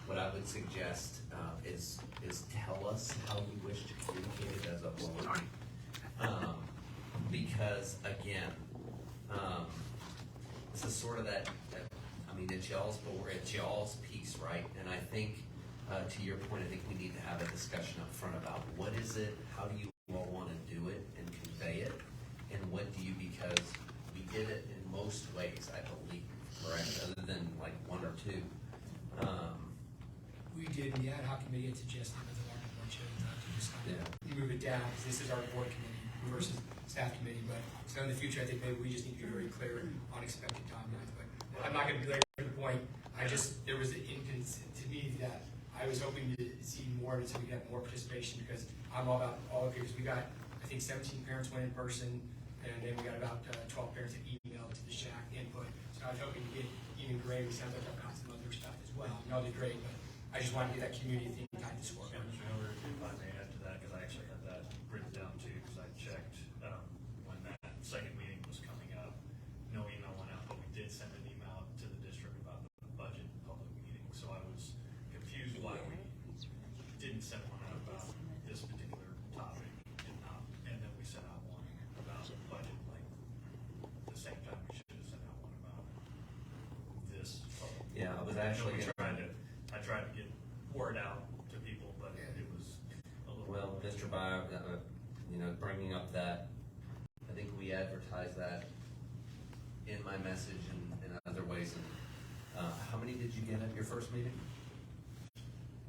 what I would suggest is tell us how you wish to communicate it as a board. Because again, this is sort of that it's y'all's board, it's y'all's piece, right? And I think, to your point, I think we need to have a discussion up front about what is it, how do you all want to do it and convey it, and what do you, because we did it in most ways, I believe, correct, other than like 1 or 2. We did, the ad hoc committee had suggested that the larger board chose not to just move it down, because this is our board committee versus staff committee. But so in the future, I think maybe we just need to be very clear on expected timelines. But I'm not going to be late to the point. There was an to me that I was hoping to see more of it, so we get more participation, because I'm all about all of it. Because we got, I think, 17 parents went in person, and then we got about 12 parents that emailed to the SHAC input. So I was hoping to get even greater. We sounds like I've got some other stuff as well. Y'all did great, but I just wanted to get that community thing tied to score. If I may add to that, because I actually had that written down too, because I checked when that second meeting was coming up. No email went out, but we did send an email to the district about the budget public meeting. So I was confused why we didn't send one out about this particular topic, and then we sent out one about the budget, like the same time we should have sent out one about this. Yeah, I was actually I tried to get word out to people, but it was a little. Well, Mr. Byer, bringing up that think we advertised that in my message and in other ways. And how many did you get at your first meeting?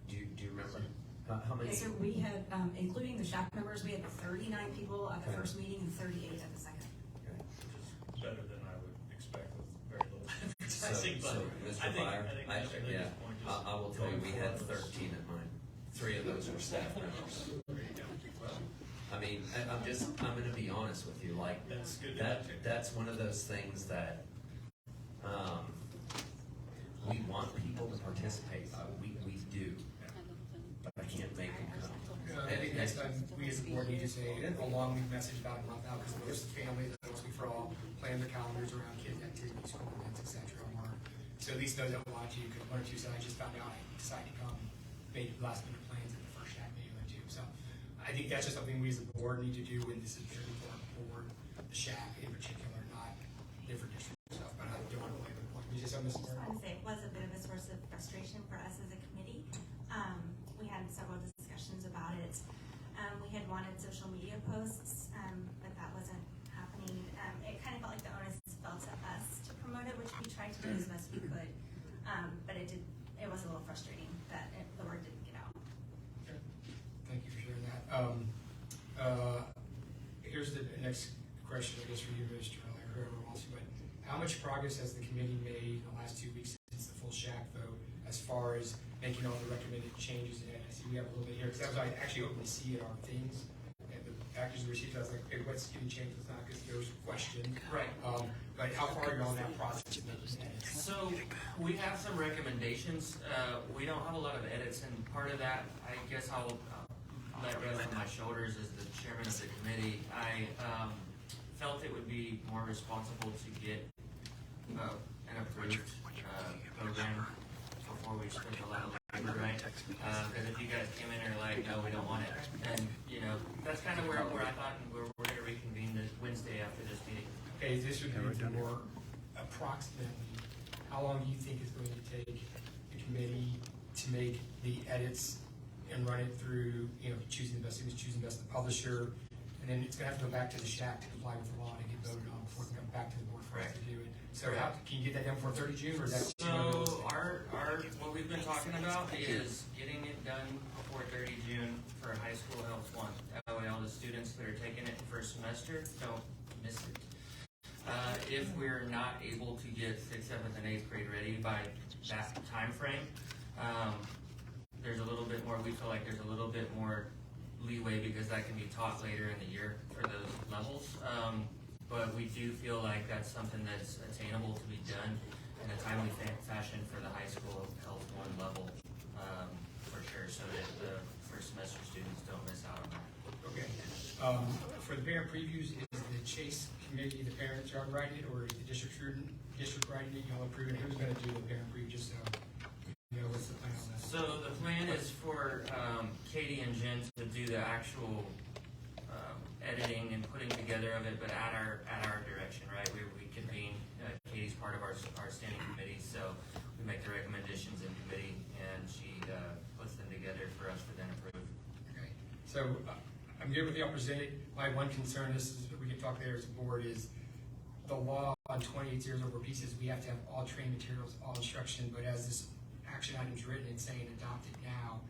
Do you remember? How many? So we had, including the SHAC members, we had 39 people at the Okay. first meeting and 38 at the second. Okay. Which is better than I would expect with very little advertising, So, but Mr. I think Byer, Mr. Lady's yeah, point is I will tell you, we had going 13 at mine. 3 of those were staff members. I mean, I'm gonna be honest with you, like, That's good. that's one of those things that, we want people to participate, we do, but I can't make them come. I think next time we as a board need to say a long week message about a month out, because there's the family, that wants to for all, plan their calendars around kids' activities, school events, et cetera, or, so at least those that want to, because 1 or 2 said, I just found out I decided to come, made last minute plans at the first SHAC meeting or 2, so I think that's just something we as a board need to do, and this is very important for the SHAC in particular, not different districts stuff, but I don't want to belabor the point. You just something, Mr. I would say it was a bit of a source of frustration for us as a committee. We had several discussions about it. We had wanted social media posts, but that wasn't happening. It kind of felt like the onus fell to us to promote it, which we tried to do as best we could. But it was a little frustrating that the word didn't get out. Okay. Thank you for sharing that. Here's the next question, I guess, for you, Mr. Eller, whoever wants to, but how much progress has the committee made in the last 2 weeks since the full SHAC vote, as far as making all the recommended changes? And I see we have a little bit here, because that was, I actually opened to see it on things, and the package we received, I was like, okay, what's getting changed, what's not, because there was a question. Right. But how far are you on that process of making edits? So we have some recommendations. We don't have a lot of edits, and part of that, I guess I'll let rest on my shoulders as the chairman of the committee. I felt it would be more responsible to get an approved program before we spent a lot of labor, right? Because if you guys came in and are like, no, we don't want it, then, you know, that's kind of where I thought we're going to reconvene this Wednesday after this meeting. Okay, this would be more approximately, how long do you think is going to take the committee to make the edits and run it through, you know, choosing the best students, choosing the best publisher, and then it's gonna have to go back to the SHAC to comply with the law to get voted on before it can come back to the board for us to do it. So how, can you get that done before 30 June, or is that? So our what we've been talking about is getting it done before 30 June for High School Health 1. That way all the students that are taking it in first semester don't miss it. If we're not able to get 6th, 7th, and 8th grade ready by that time frame, there's a little bit more, we feel like there's a little bit more leeway because that can be taught later in the year for those levels. But we do feel like that's something that's attainable to be done in a timely fashion for the High School Health 1 level, for sure, so that the first semester students don't miss out on that. Okay. For the parent previews, is the Chase committee, the parents are writing it, or is the district writing it, y'all approving it? Who's gonna do the parent preview, just so you know, what's the plan on that? So the plan is for Katie and Jen to do the actual editing and putting together of it, but at our direction, right? We convene, Katie's part of our standing committee, so we make the recommendations in committee, and she puts them together for us to then approve. Okay. So I'm good with y'all presented. My one concern, this is, we can talk there as a board, is the law on 28 over pieces. We have to have all training materials, all instruction, but as this action item is written, it's saying adopt it now.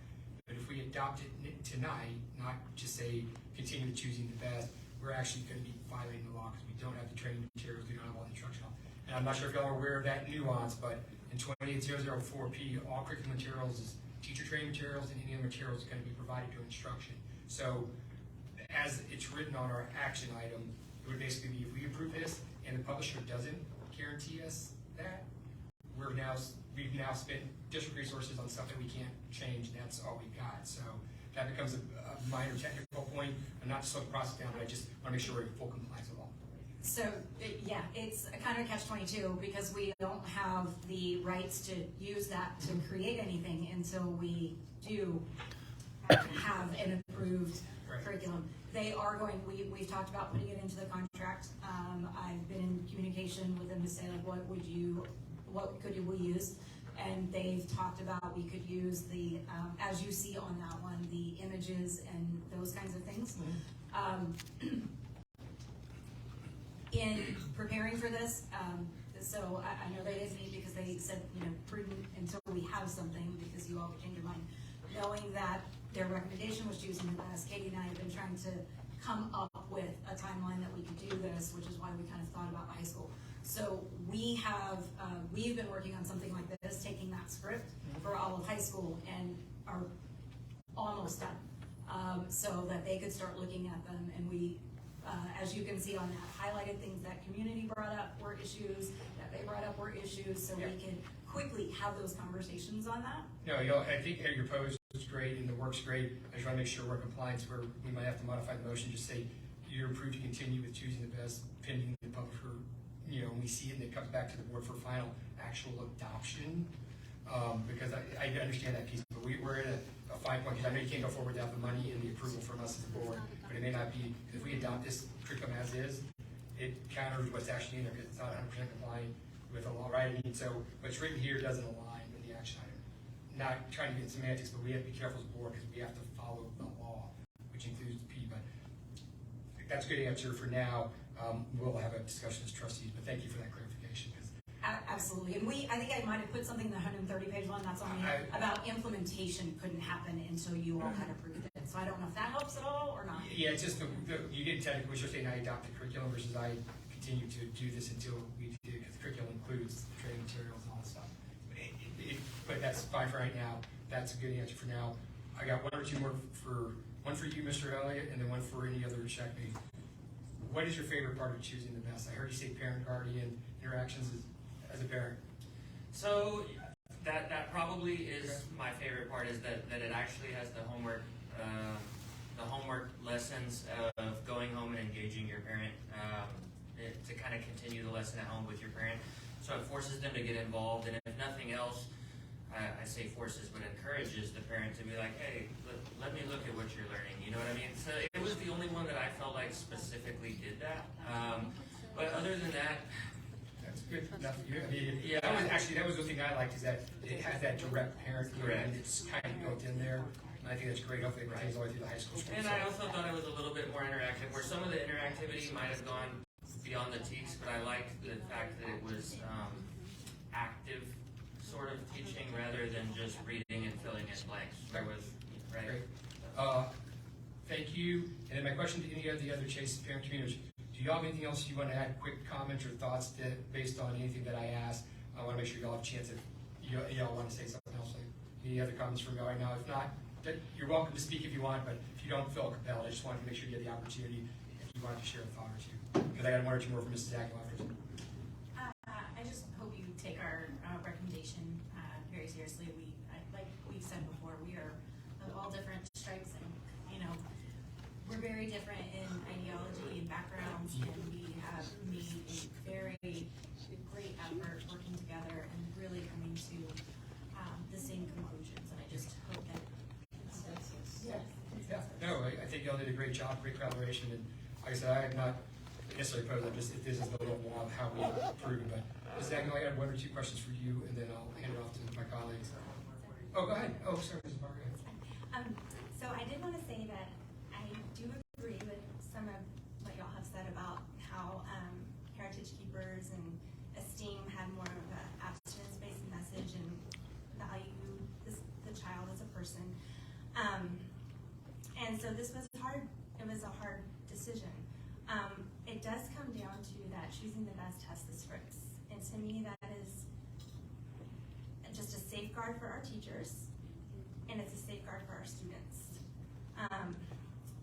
But if we adopt it tonight, not just say continue choosing the best, we're actually going to be violating the law because we don't have the training materials, we don't have all the instructional. And I'm not sure if y'all are aware of that nuance, but in 28004P, all curriculum materials is teacher training materials, and any other materials is going to be provided to instruction. So as it's written on our action item, it would basically be if we approve this and the publisher doesn't guarantee us that, we've now spent district resources on stuff that we can't change, and that's all we've got. So that becomes a minor technical point. I'm not to slow the process down, but I just want to make sure we're in full compliance with all. So, yeah, it's a kind of catch-22 because we don't have the rights to use that to create anything until we do have an approved curriculum. They are going, we've talked about putting it into the contract. I've been in communication with them to say, like, what could we use? And they've talked about we could use the, as you see on that one, the images and those kinds of things. in preparing for this, so I know they didn't meet because they said, prudent until we have something, because you all changed your mind, knowing that their recommendation was choosing the best. Katie and I have been trying to come up with a timeline that we could do this, which is why we kind of thought about high school. So we've been working on something like this, taking that script for all of high school, and are almost done, so that they could start looking at them. And we, as you can see on that, highlighted things that community brought up were issues, that they brought up were issues, so we can quickly have those conversations on that. No, I think your post is great and the work's great. I just want to make sure we're compliant, where we might have to modify the motion, just say you're approved to continue with choosing the best pending the publisher, when we see it and it comes back to the board for final actual adoption. Because I understand that piece, but we're at a fine point, because I know you can't go forward without the money and the approval from us as a board, but it may not be, if we adopt this curriculum as is, it counters what's actually in there, because it's not 100% compliant with the law, right? So what's written here doesn't align with the action item. Not trying to get semantics, but we have to be careful as a board, because we have to follow the law, which includes the P. But that's a good answer for now. We'll have a discussion as trustees, but thank you for that clarification. Absolutely, and I think I might have put something in the 130-page one, that's on me, about implementation couldn't happen until you all had approved it. So I don't know if that helps at all or not. Yeah, it's just you didn't technically, we should say I adopt the curriculum versus I continue to do this until we do, because the curriculum includes training materials and all that stuff. But that's fine for right now. That's a good answer for now. I got one or two more one for you, Mr. Elliott, and then one for any other check me. What is your favorite part of choosing the best? I heard you say parent-guardian interactions as a parent. So that probably is my favorite part, is that it actually has the homework lessons of going home and engaging your parent, to kind of continue the lesson at home with your parent. So it forces them to get involved, and if nothing else, I say forces, but encourages the parent to be like, hey, let me look at what you're learning. You know what I mean? So it was the only one that I felt like specifically did that. But other than that, that's good enough. Yeah, that was the thing I liked, is that it has that direct parent, and it's kind of built in there. And I think that's great. Hopefully it retains all the way through the high school. And I also thought it was a little bit more interactive, where some of the interactivity might have gone beyond the teaks, but I liked the fact that it was active sort of teaching rather than just reading and filling in blanks. There was, right? Great. Thank you. And then my question to any of the other Chase parent communities: do y'all have anything else you want to add? Quick comments or thoughts based on anything that I asked? I want to make sure y'all have a chance if y'all want to say something else. Any other comments from y'all right now? If not, you're welcome to speak if you want, but if you don't feel compelled, I just wanted to make sure you had the opportunity if you wanted to share a thought or two. Because I got one or two more from Mrs. Aguilar. I just hope you take our recommendation very seriously. Like we've said before, we are of all different stripes, and we're very different in ideology and backgrounds, and we have made a very great effort working together and really coming to the same conclusions. And I just hope that. Yeah, no, I think y'all did a great job, great collaboration, and like I said, I am not necessarily opposed. If this is the level of how we approve it. But Ms. Aguilar, I have one or two questions for you, and then I'll hand it off to my colleagues. Oh, go ahead. Oh, sorry, Ms. Barr. So I did want to say that I do agree with some of what y'all have said about how Heritage Keepers and Esteem had more of an abstinence-based message and value the child as a person. And so this was hard. It was a hard decision. It does come down to that choosing the best has the scripts. And to me, that is just a safeguard for our teachers, and it's a safeguard for our students.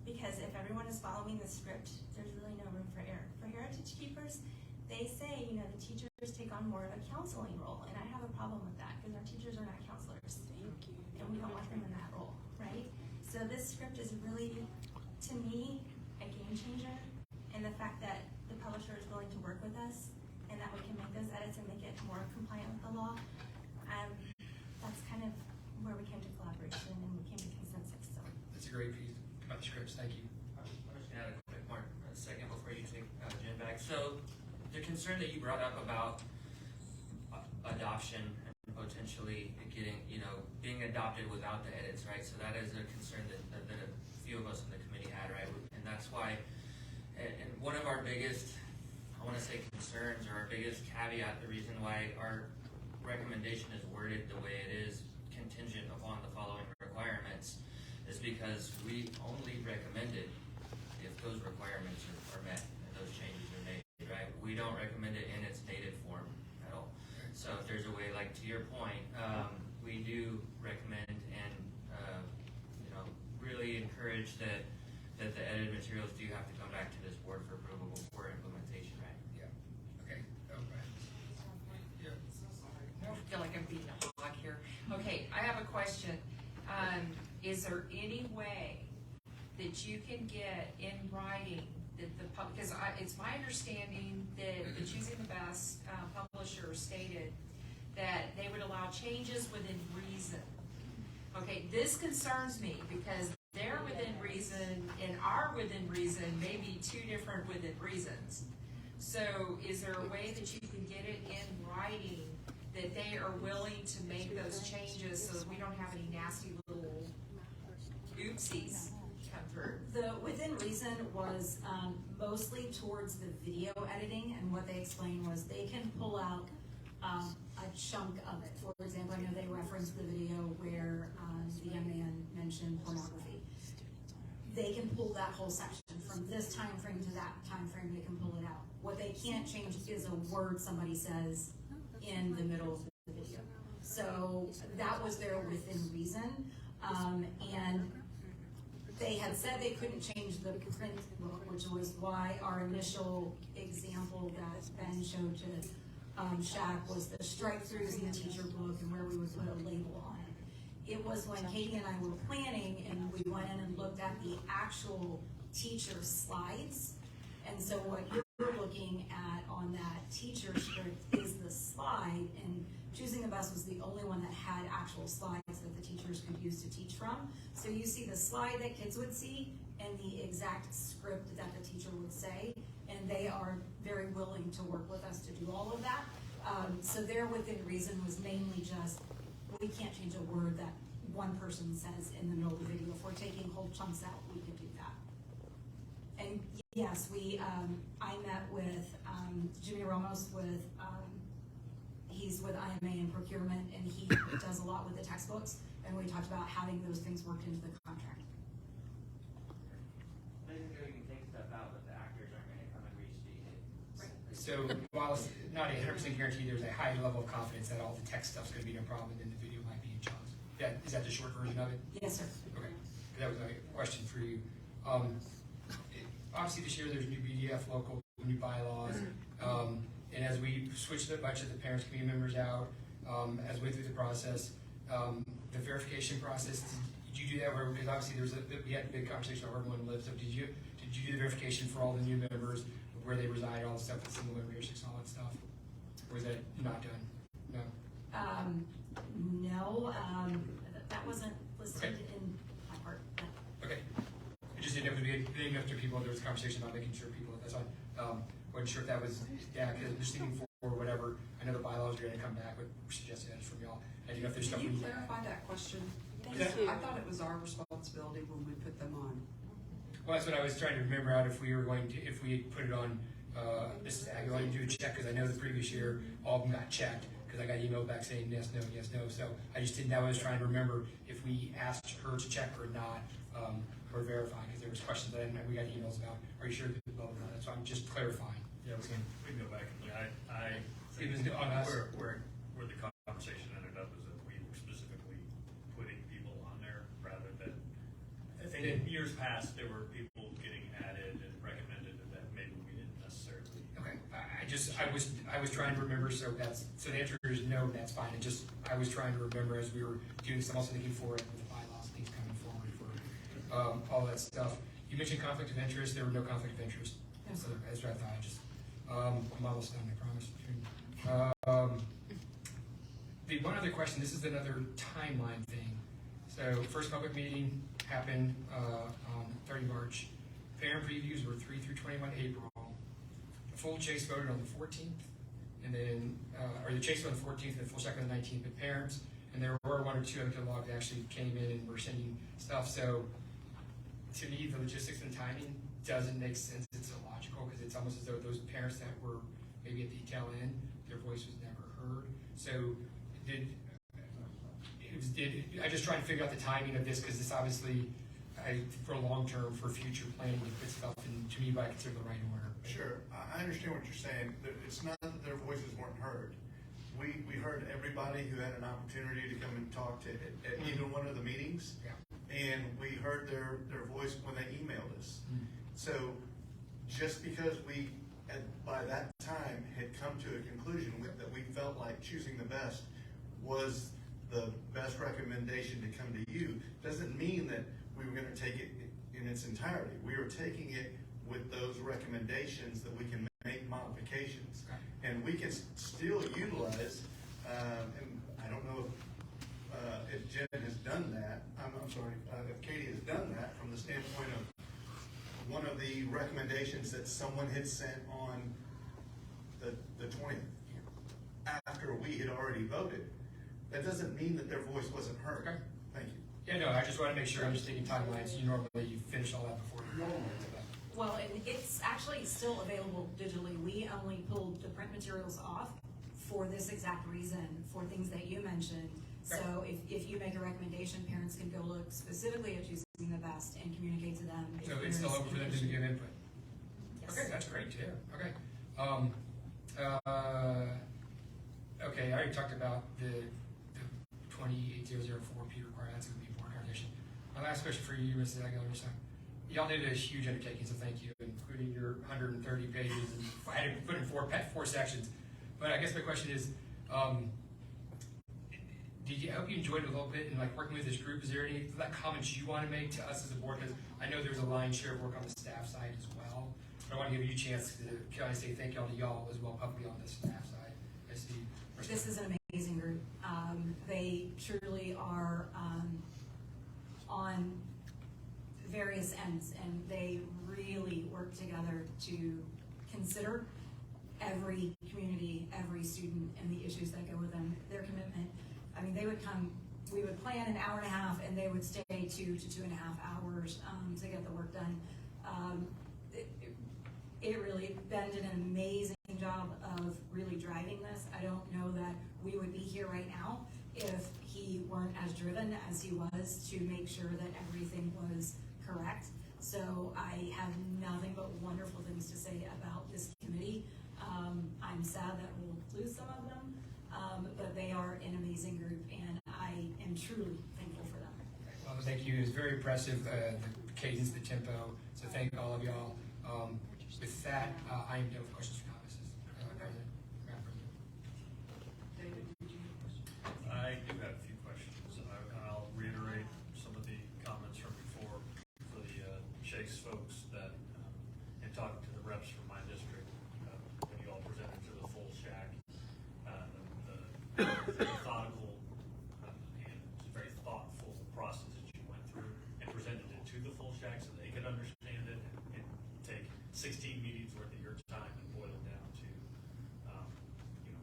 Because if everyone is following the script, there's really no room for error. For Heritage Keepers, they say, the teachers take on more of a counseling role, and I have a problem with that, because our teachers are not counselors. And we don't want them in that role, right? So this script is really, to me, a game changer, and the fact that the publisher is willing to work with us, and that we can make those edits and make it more compliant with the law, that's kind of where we came to collaboration and we came to consensus. So That's a great piece about the scripts. Thank you. I'm just going to add a quick more second before you take Jen back. So the concern that you brought up about adoption and potentially getting, being adopted without the edits, right? So that is a concern that a few of us in the committee had, right? And that's why, and one of our biggest I want to say concerns or our biggest caveat, the reason why our recommendation is worded the way it is, contingent upon the following requirements, is because we only recommend it if those requirements are met and those changes are made, right? We don't recommend it in its native form at all. So if there's a way, like to your point, we do recommend and really encourage that the edited materials do have to come back to this board for approval before implementation, right? Yeah. Okay. Okay. Yeah. I don't feel like I'm beating a hog here. Okay, I have a question. Is there any way that you can get in writing that because it's my understanding that the Choosing the Best publisher stated that they would allow changes within reason. Okay, this concerns me because they're within reason and our within reason may be two different within reasons. So is there a way that you can get it in writing that they are willing to make those changes so that we don't have any nasty little oopsies come through? The within reason was mostly towards the video editing, and what they explained was they can pull out a chunk of it. For example, I know they referenced the video where the young man mentioned pornography. They can pull that whole section from this time frame to that time frame. They can pull it out. What they can't change is a word somebody says in the middle of the video. So that was their within reason, and they had said they couldn't change the print book, which was why our initial example that Ben showed to Shaq was the strike-throughs in the teacher book and where we would put a label on it. It was when Katie and I were planning and we went in and looked at the actual teacher slides. And so what you're looking at on that teacher script is the slide, and Choosing the Best was the only one that had actual slides that the teachers could use to teach from. So you see the slide that kids would see and the exact script that the teacher would say, and they are very willing to work with us to do all of that. So their within reason was mainly just, we can't change a word that one person says in the middle of the video. If we're taking whole chunks out, we could do that. And yes, I met with Jimmy Ramos he's with IMA and procurement, and he does a lot with the textbooks, and we talked about having those things worked into the contract. Basically, we can take stuff out, but the actors aren't going to come and respeak it. So while it's not a 100% guarantee, there's a high level of confidence that all the text stuff's going to be no problem, and then the video might be in chunks. Is that the short version of it? Yes, sir. Okay, that was my question for you. Obviously, this year there's new BDF local, new bylaws, and as we switched a bunch of the parents, community members out, as we went through the process, the verification process, did you do that? Because obviously we had a big conversation about where everyone lives. So did you do the verification for all the new members, where they reside, all the stuff with single memberships and all that stuff? Or is that not done? No. No, that wasn't listed in my part. Okay. I just didn't know if it was after people, there was a conversation about making sure people, that's why. Wasn't sure if that was, because I'm just thinking for whatever, I know the bylaws are gonna come back with suggested edits from y'all. I didn't know if there's stuff. Can you clarify that question? I thought it was our responsibility when we put them on. Well, that's what I was trying to remember out if we put it on, Mrs. Aguilar, do a check, because I know the previous year, all of them got checked, because I got emailed back saying yes, no, so I just didn't, I was trying to remember if we asked her to check or not, or verify, because there was questions that we got emails about, are you sure that blah, blah, blah, so I'm just clarifying. Yeah, we can go back and look. I It was on us. Where the conversation ended up is that we were specifically putting people on there rather than, I think in years past, there were people getting added and recommended that maybe we didn't necessarily. Okay, I was trying to remember, so the answer is no, that's fine. I was trying to remember as we were doing this, I'm also thinking forward with the bylaws, things coming forward for all that stuff. You mentioned conflict of interest. There were no conflict of interest. No. So that's what I thought. I'm almost done, I promise. The one other question, this is another timeline thing. So first public meeting happened on 30 March. Parent previews were 3 through 21 April. The full chase voted on the 14th, and then, or the chase voted on the 14th and the full check on the 19th, but parents, and there were one or two other logs that actually came in and were sending stuff. So to me, the logistics and timing doesn't make sense. It's illogical because it's almost as though those parents that were maybe at the tail end, their voice was never heard. So I just try to figure out the timing of this because this obviously, for long term, for future planning, to put stuff in, to me, by consider the right order. Sure, I understand what you're saying. It's not that their voices weren't heard. We heard everybody who had an opportunity to come and talk to at either one of the meetings. Yeah. And we heard their voice when they emailed us. So just because we, by that time, had come to a conclusion that we felt like choosing the best was the best recommendation to come to you, doesn't mean that we were going to take it in its entirety. We were taking it with those recommendations that we can make modifications. And we can still utilize, and I don't know if Jen has done that, I'm sorry, if Katie has done that from the standpoint of one of the recommendations that someone had sent on the 20th, after we had already voted. That doesn't mean that their voice wasn't heard. Okay. Thank you. Yeah, no, I just want to make sure I'm just taking timelines. You normally finish all that before. Well, it's actually still available digitally. We only pulled the print materials off for this exact reason, for things that you mentioned. So if you make a recommendation, parents can go look specifically at choosing the best and communicate to them. So it's still open for them to give input? Yes. Okay, that's great to hear. Okay. Okay, I already talked about the 28004 P requirement. That's going to be a board condition. My last question for you, Mrs. Aguilar. Y'all did a huge undertaking, so thank you, including your 130 pages. And I had to put in four sections. But I guess my question is, I hope you enjoyed it a little bit and like working with this group. Is there any comments you want to make to us as a board? Because I know there's a lion's share of work on the staff side as well. But I want to give you a chance to kind of say thank you all to y'all as well publicly on the staff side. This is an amazing group. They truly are on various ends, and they really work together to consider every community, every student, and the issues that go with them. Their commitment, I mean, they would come, we would plan an hour and a half, and they would stay 2 to 2.5 hours to get the work done. It really, Ben did an amazing job of really driving this. I don't know that we would be here right now if he weren't as driven as he was to make sure that everything was correct. So I have nothing but wonderful things to say about this committee. I'm sad that we'll lose some of them, but they are an amazing group, and I am truly thankful for them. Well, thank you. It was very impressive, the cadence, the tempo. So thank all of y'all. With that, I am done with questions or comments. President. David, did you have a question? I do have a few questions. I'll reiterate some of the comments from before for the Shakes folks that in talking to the reps from my district, when you all presented to the full shack, the methodical and very thoughtful process that you went through and presented it to the full shack so they could understand it and take 16 meetings worth of your time and boil it down to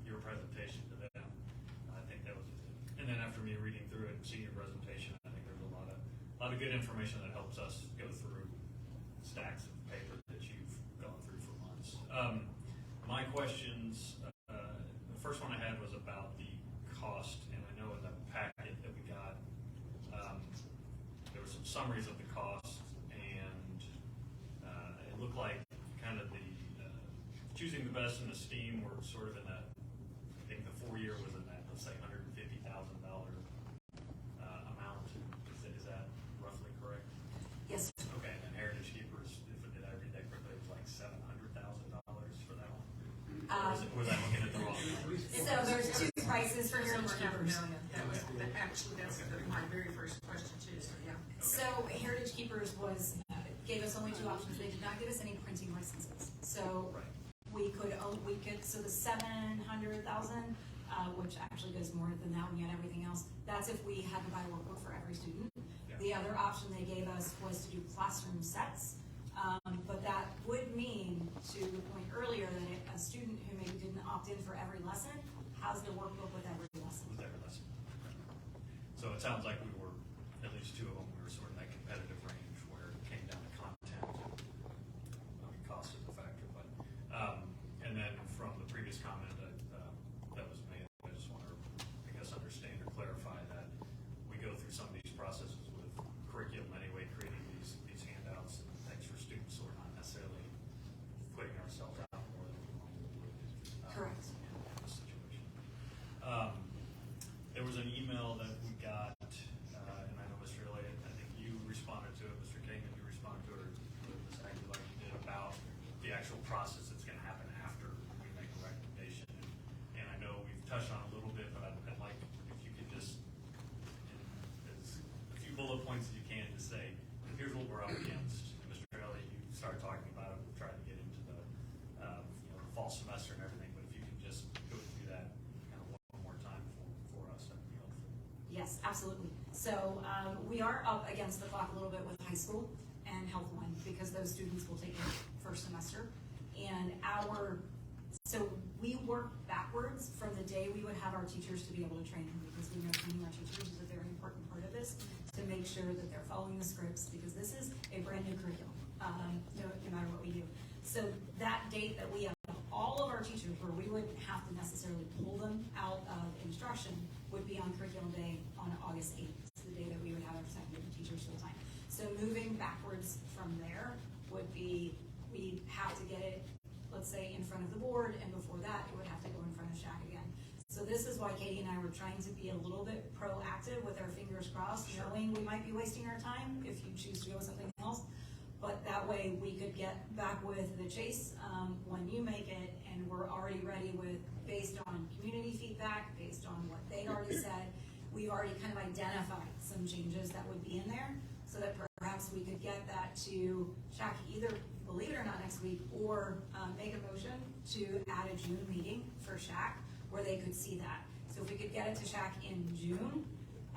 your presentation to them. I think that was, and then after me reading through it and seeing your presentation, I think there's a lot of good information that helps us go through stacks of paper that you've gone through for months. My questions, the first one I had was about the cost, and I know in the packet that we got, there were some summaries of the cost, and it looked like kind of the choosing the best and the STEAM were sort of in that, I think the 4-year was in that, let's say $150,000 amount. Is that roughly correct? Yes. Okay, and then Heritage Keepers, did I read that correctly, it was like $700,000 for that one? Or was I looking at the wrong number? So there's two prices for Heritage Keepers. That was, actually, that's my very first question too, so yeah. So Heritage Keepers gave us only 2 options. They did not give us any printing licenses. So we could, so the 700,000, which actually goes more than that when you had everything else, that's if we had to buy a workbook for every student. Yeah. The other option they gave us was to do classroom sets. But that would mean, to the point earlier, that a student who maybe didn't opt in for every lesson has the workbook with every lesson. With every lesson. So it sounds like we were, at least 2 of them, we were sort of in that competitive range where it came Absolutely. So we are up against the clock a little bit with high school and Health 1 because those students will take it first semester. And so we work backwards from the day we would have our teachers to be able to train them, because we know training our teachers is a very important part of this, to make sure that they're following the scripts, because this is a brand new curriculum, no matter what we do. So that date that we have all of our teachers, where we wouldn't have to necessarily pull them out of instruction, would be on curriculum day on August 8th. It's the day that we would have our second year teachers full time. So moving backwards from there would be, we have to get it, let's say, in front of the board, and before that, it would have to go in front of SHAC again. So this is why Katie and I were trying to be a little bit proactive with our fingers crossed, knowing we might be wasting our time if you choose to go with something else. But that way we could get back with the chase when you make it, and we're already ready with, based on community feedback, based on what they already said, we've already kind of identified some changes that would be in there, so that perhaps we could get that to SHAC either, believe it or not, next week, or make a motion to add a June meeting for SHAC where they could see that. So if we could get it to SHAC in June,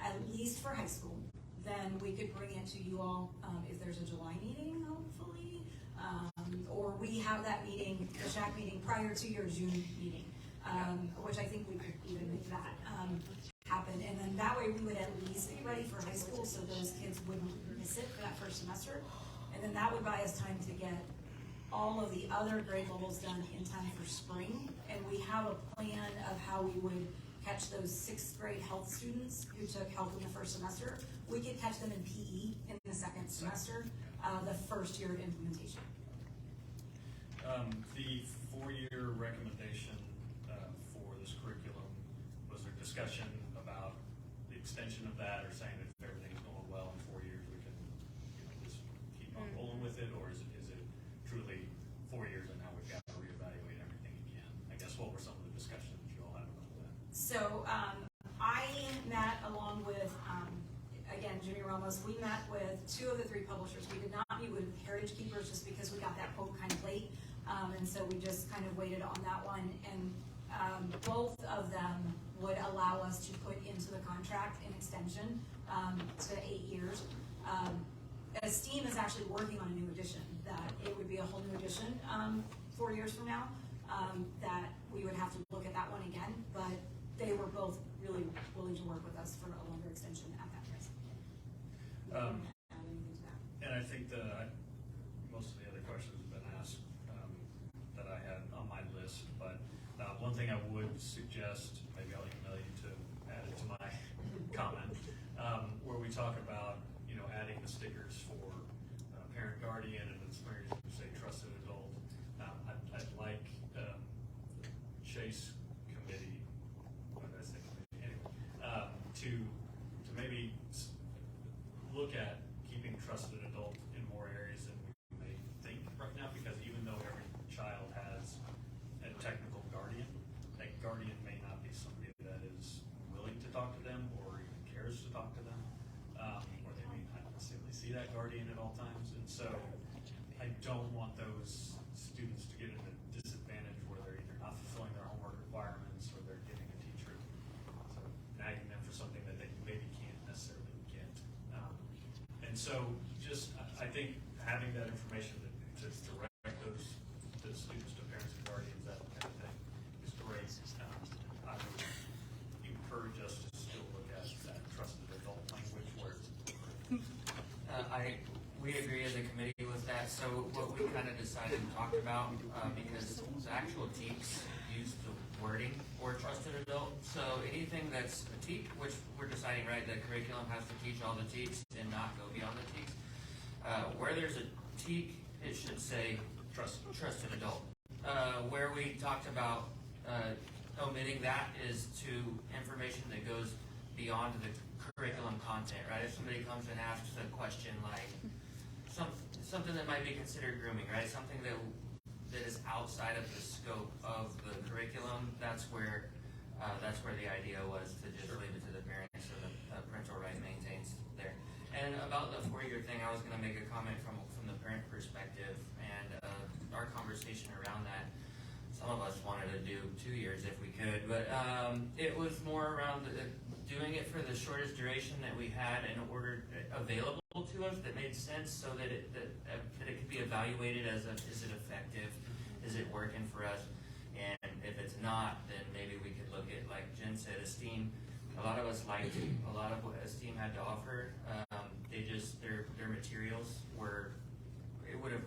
at least for high school, then we could bring it to you all if there's a July meeting, hopefully, or we have that meeting, the SHAC meeting, prior to your June meeting, which I think we could even make that happen. And then that way we would at least be ready for high school, so those kids wouldn't miss it for that first semester. And then that would buy us time to get all of the other grade levels done in time for spring. And we have a plan of how we would catch those 6th grade health students who took health in the first semester. We could catch them in PE in the second semester, the first year of implementation. The 4-year recommendation for this curriculum, was there discussion about the extension of that, or saying that if everything's going well in 4 years, we can just keep on rolling with it, or is it truly 4 years and now we've got to reevaluate everything again? I guess what were some of the discussions you all had about that? So I met along with, again, Jimmy Ramos, we met with 2 of the 3 publishers. We did not meet with Heritage Keepers just because we got that quote kind of late. And so we just kind of waited on that one. And both of them would allow us to put into the contract an extension to 8 years. Esteem is actually working on a new edition, that it would be a whole new edition 4 years from now, that we would have to look at that one again, but they were both really willing to work with us for a longer extension at that price. And I think most of the other questions have been asked that I had on my list, but one thing I would suggest, maybe I'll email you to add it to my comment, where we talk about adding the stickers for parent guardian, and it's where you say trusted adult. I'd like the Chase committee, what did I say committee? Anyway, to maybe look at keeping trusted adult in more areas than we may think right now, because even though every child has a technical guardian, that guardian may not be somebody that is willing to talk to them or even cares to talk to them, or they may not necessarily see that guardian at all times. And so I don't want those students to get in a disadvantage where they're either not fulfilling their homework requirements, or they're getting a teacher sort of nagging them for something that they maybe can't necessarily get. And so just, I think having that information to direct those students to parents and guardians, that kind of thing, is great. I would encourage us to still look at that trusted adult language where we agree as a committee with that. So what we kind of decided and talked about, because the actual TEKS use the wording for trusted adult. So anything that's a TEK, which we're deciding, right, that curriculum has to teach all the TEKs and not go beyond the TEKs. Where there's a TEK, it should say trusted adult. Where we talked about omitting that is to information that goes beyond the curriculum content, right? If somebody comes and asks a question like something that might be considered grooming, right? Something that is outside of the scope of the curriculum, that's where the idea was to just leave it to the parents, so the parental right maintains there. And about the 4-year thing, I was going to make a comment from the parent perspective, and our conversation around that. Some of us wanted to do 2 years if we could, but it was more around doing it for the shortest duration that we had in order available to us that made sense, so that it could be evaluated as is it effective, is it working for us, and if it's not, then maybe we could look at, like Jen said, Esteem. A lot of us liked a lot of what Esteem had to offer. Their materials were, they weren't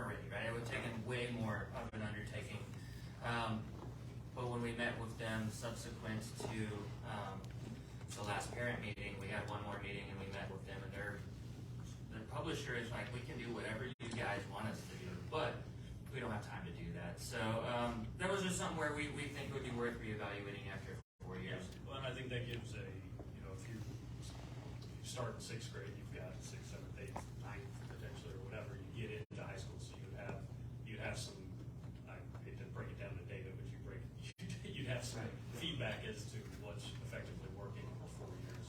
ready, right? It would have taken way more of an undertaking. But when we met with them subsequent to the last parent meeting, we had one more meeting and we met with them, and the publisher is like, we can do whatever you guys want us to do, but we don't have time to do that. So that was just something where we think would be worth reevaluating after 4 years. Well, and I think that gives if you start in 6th grade, you've got 6th, 7th, 8th, 9th, potentially, or whatever, you get into high school, so you'd have some, I hate to break it down to data, but you'd have some feedback as to what's effectively working for 4 years.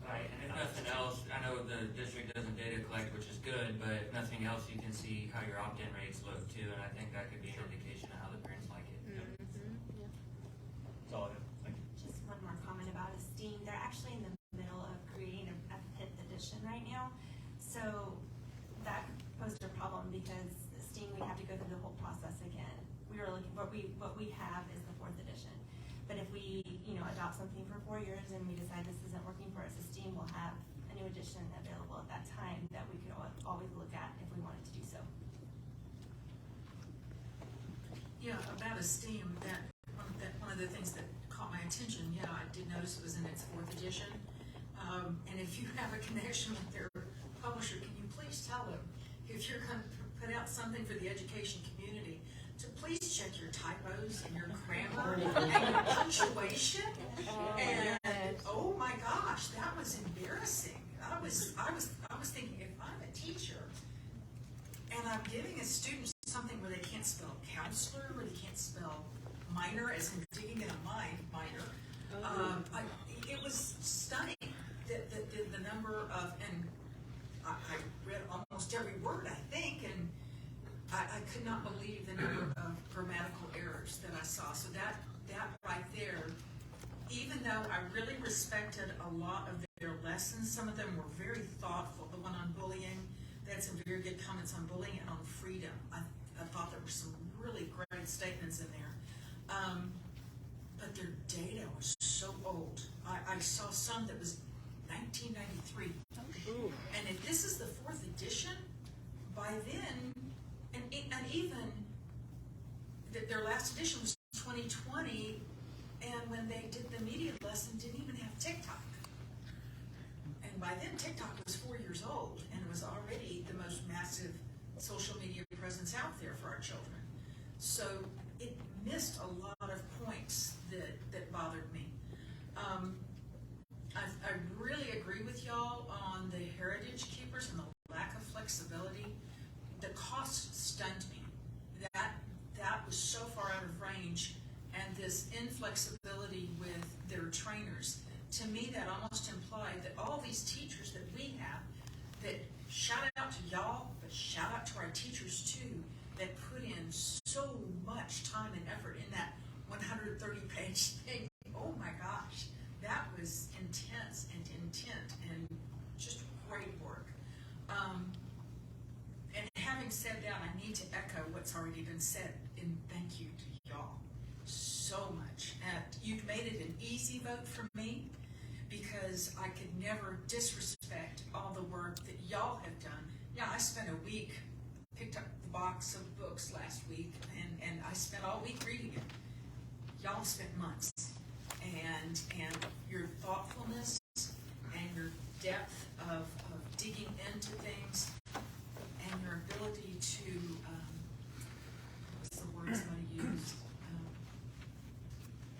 Right, and if nothing else, I know the district doesn't data collect, which is good, but if nothing else, you can see how your opt-in rates look too, and I think that could be an indication of how the parents like it. That's all I have. Thank you. Just one more comment about Esteem. They're actually in the middle of creating a 5th edition right now. So that posed a problem because Esteem, we have to go through the whole process again. We were looking, what we have is the 4th edition. But if we, adopt something for 4 years and we decide this isn't working for us, Esteem will have a new edition available at that time that we could always look at if we wanted to do so. Yeah, about Esteem, that one of the things that caught my attention, I did notice it was in its 4th edition. And if you have a connection with their publisher, can you please tell them, if you're going to put out something for the education community, to please check your typos and your grammar and your punctuation. And oh my gosh, that was embarrassing. I was thinking, if I'm a teacher and I'm giving a student something where they can't spell counselor, where they can't spell minor, as in digging in a minor, it was stunning. The number of, and I read almost every word, I think, and I could not believe the number of grammatical errors that I saw. So that right there, even though I really respected a lot of their lessons, some of them were very thoughtful. The one on bullying, they had some very good comments on bullying and on freedom. I thought there were some really great statements in there. But their data was so old. I saw some that was 1993. And if this is the 4th edition, by then, and even their last edition was 2020, and when they did the media lesson, didn't even have TikTok. And by then, TikTok was 4 years old, and it was already the most massive social media presence out there for our children. So it missed a lot of points that bothered me. I really agree with y'all on the heritage keepers and the lack of flexibility. The cost stunned me. That was so far out of range, and this inflexibility with their trainers, to me that almost implied that all these teachers that we have, that shout out to y'all, but shout out to our teachers too, that put in so much time and effort in that 130-page thing. Oh my gosh, that was intense and intent and just great work. And having said that, I need to echo what's already been said, and thank you to y'all so much. You've made it an easy vote for me, because I could never disrespect all the work that y'all have done. Yeah, I spent a week, picked up the box of books last week, and I spent all week reading it. Y'all spent months. And your thoughtfulness and your depth of digging into things, and your ability to, what's the words I'm going to use?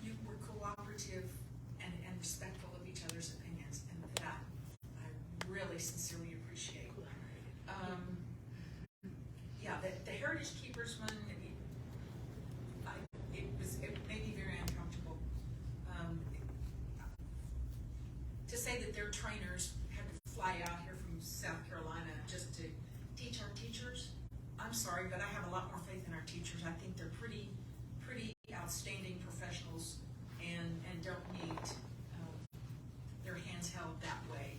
You were cooperative and respectful of each other's opinions, and that I really sincerely appreciate. The Heritage Keepers one, it made me very uncomfortable. To say that their trainers had to fly out here from South Carolina just to teach our teachers, I'm sorry, but I have a lot more faith in our teachers. I think they're pretty outstanding professionals and don't need their hands held that way.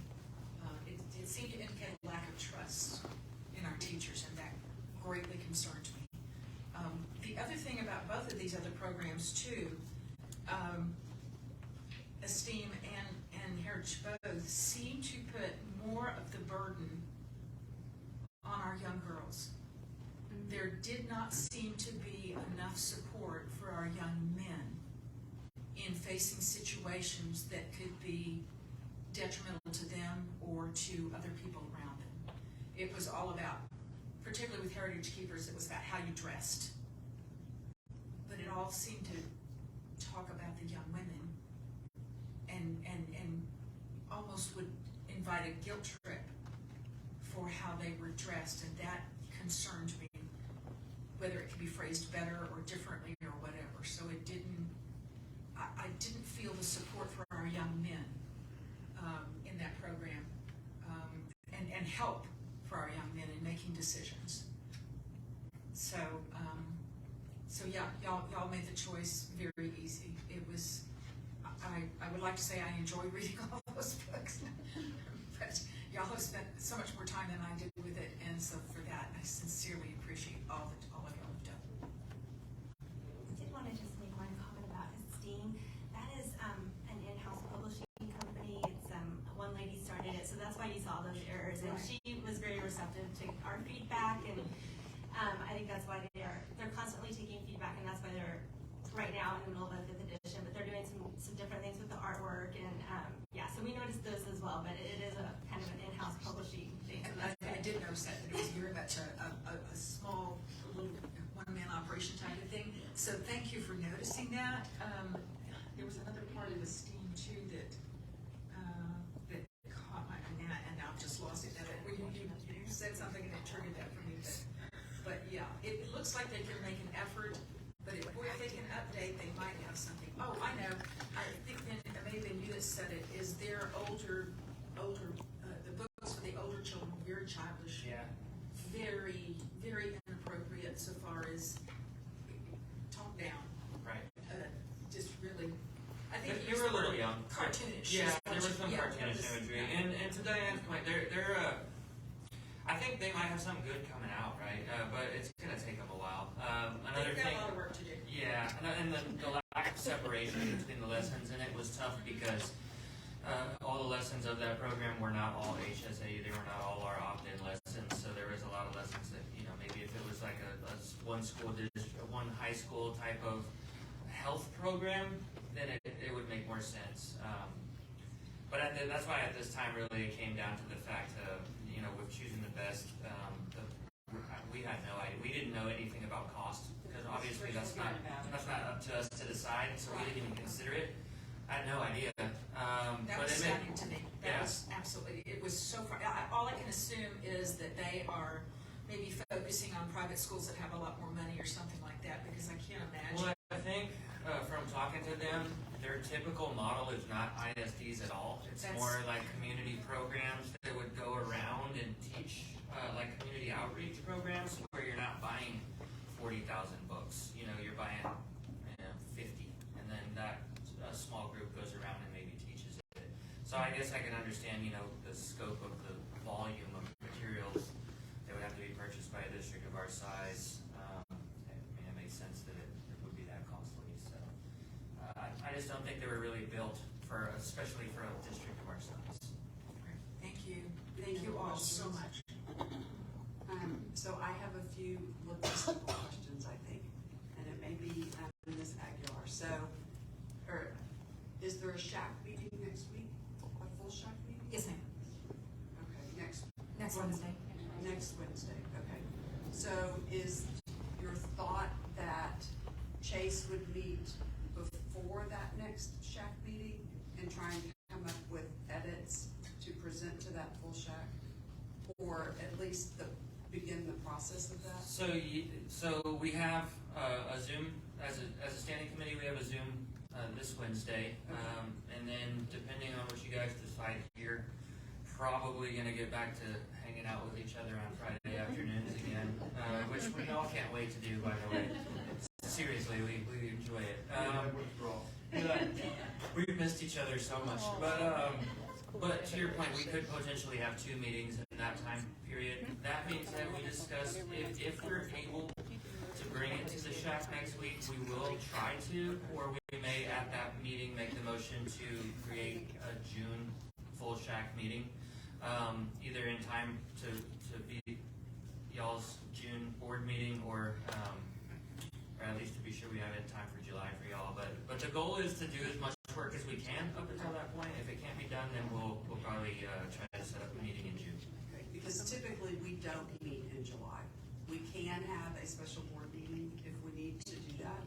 It seemed to indicate a lack of trust in our teachers, and that greatly concerned me. The other thing about both of these other programs too, Esteem and Heritage both seem to put more of the burden on our young girls. There did not seem to be enough support for our young men in facing situations that could be detrimental to them or to other people around them. It was all about, particularly with Heritage Keepers, it was about how you dressed. But it all seemed to talk about the young women and almost would invite a guilt trip for how they were dressed, and that concerned me, whether it could be phrased better or differently or whatever. So it didn't, I didn't feel the support for our young men in that program, and help for our young men in making decisions. So, yeah, y'all made the choice very easy. It was, I would like to say I enjoy reading all those books, but y'all have spent so much more time than I did with it, and so for that, I sincerely appreciate all of y'all have done. I did want to just make one comment about Esteem. That is an in-house publishing company. It's one lady started it, so that's why you saw those errors. And she was very receptive to our feedback, and I think that's why they're constantly taking feedback, and that's why they're right now in the middle of a 5th edition. But they're doing some different things with the artwork, and yeah, so we noticed those as well. But it is a kind of an in-house publishing thing. And I did notice that it was very much a small, little one-man operation type of thing. So thank you for noticing that. There was another part of Esteem too that caught my eye, and I've just lost it. You said something and it triggered that for me. But yeah, it looks like they can make an effort. But if they can update, they might have something. Oh, I know. I think it may have been you that said it. Is there the books for the older children very childish? Yeah. Very, very inappropriate so far as toned down. Right. Just really. I think They were a little young. Cartoonish. Yeah, there was some cartoonish imagery. And to Diane's point, they're I think they might have something good coming out, right? But it's going to take them a while. Another They've got thing, a lot of work to do. yeah, and the lack of separation between the lessons, and it was tough because all the lessons of that program were not all HSA. They were not all our opt-in lessons. So there was a lot of lessons that, maybe if it was like a one school district, one high school type of health program, then it would make more sense. But that's why at this time really it came down to the fact of, with choosing the best, we had no idea. We didn't know anything about cost, because obviously that's not up to us to decide, so we didn't even consider it. I had no idea. That was stunning to me. That was absolutely, it was so far, all I can assume is that they are maybe focusing on private schools that have a lot more money or something like that, because I can't imagine. Well, I think from talking to them, their typical model is not ISDs at all. It's more like community programs that would go around and teach, like community outreach programs where you're not buying 40,000 books. You're buying 50, and then that small group goes around and maybe teaches it. So I guess I can understand, the scope of the volume of materials that would have to be purchased by a district of our size. It makes sense that it would be that costly. So I just don't think they were really built especially for a district of our size. Thank you. Thank you all so much. So I have a few logistical questions, I think, and it may be Ms. Aguilar. So, is there a SHAC meeting next week? A full SHAC meeting? Yes, ma'am. Okay, Next Wednesday. Next Wednesday, okay. So is your thought that Chase would meet before that next SHAC meeting and try and come up with edits to present to that full SHAC? Or at least begin the process of that? So we have a Zoom, as a standing committee, we have a Zoom this Wednesday. And then depending on what you guys decide here, probably going to get back to hanging out with each other on Friday afternoons again, which we all can't wait to do, by the way. Seriously, we enjoy it. We've missed each other so much. But to your point, we could potentially have 2 meetings in that time period. That being said, we discussed if we're able to bring it to the shack next week, we will try to, or we may at that meeting make the motion to create a June full shack meeting, either in time to be y'all's June board meeting, or at least to be sure we have it in time for July for y'all. But the goal is to do as much work as we can up until that point. If it can't be done, then we'll probably try to set up a meeting in June. Okay, because typically we don't meet in July. We can have a special board meeting if we need to do that.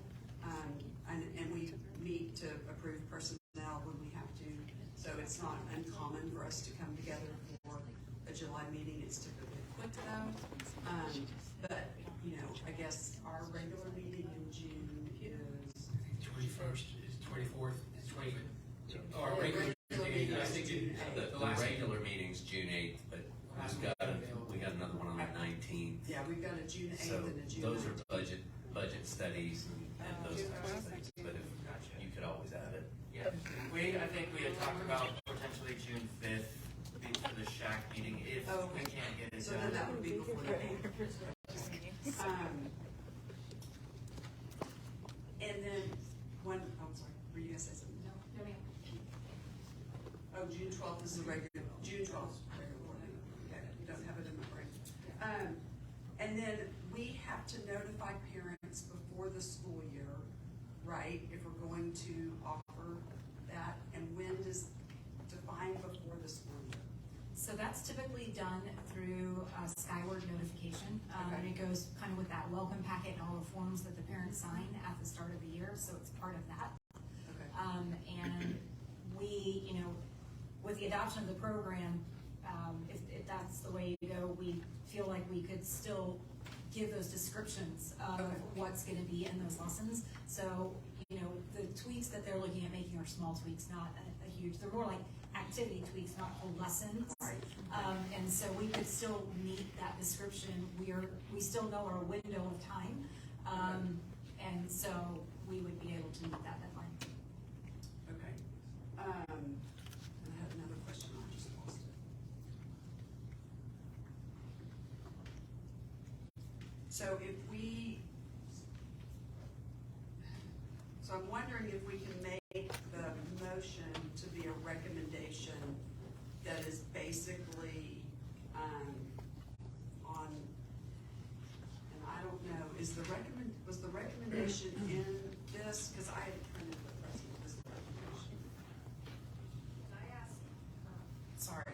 And we meet to approve personnel when we have to. So it's not uncommon for us to come together for a July meeting. It's typically quick though. But, you know, I guess our regular meeting in June is 21st, is 24th, is 25th. Our Yeah, regular regular meeting, I meeting think is it- June the The last regular meeting's June 8th, but we got another one on the 19th. Yeah, we've got a June 8th So and a June those 19th. are budget studies and those types of things, but if, you could always add it. Yeah, I think we had talked about potentially June 5th for the shack meeting if we can't get it So done. then that would be before the 8th. And then I'm sorry, were you gonna say something? No, ma'am. Oh, June 12th is the regular, June 12th is the regular board meeting. Okay, you don't have it in my brain. And then we have to notify parents before the school year, right? If we're going to offer that, and when does define before the school year? So that's typically done through a Skyward notification. And it goes kind of with that welcome packet and all the forms that the parents sign at the start of the year, so it's part of that. Okay. And we, you know, with the adoption of the program, if that's the way to go, we feel like we could still give those descriptions of what's gonna be in those lessons. So, you know, the tweaks that they're looking at making are small tweaks, not a huge, they're more like activity tweaks, not whole lessons. And so we could still meet that description. We still know our window of time. And so we would be able to meet that deadline. Okay. And I had another question, I just lost it. So I'm wondering if we can make the motion to be a recommendation that is basically, on, and I don't know, was the recommendation in this? Cause I had printed the rest of this recommendation.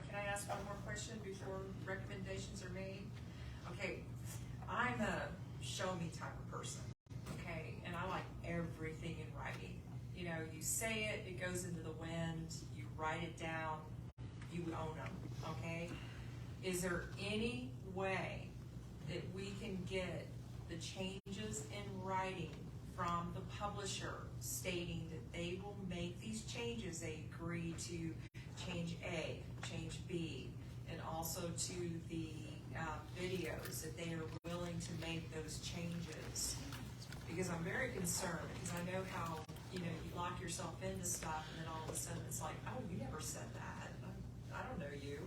Can I ask one more question before recommendations are made? Okay, I'm a show me type of person, okay, and I like everything in writing. You know, you say it, it goes into the wind, you write it down, you own them, okay? Is there any way that we can get the changes in writing from the publisher stating that they will make these changes, they agree to change A, change B, and also to the videos, that they are willing to make those changes? Because I'm very concerned, because I know how, you know, you lock yourself into stuff and then all of a sudden it's like, oh, you never said that. I don't know you.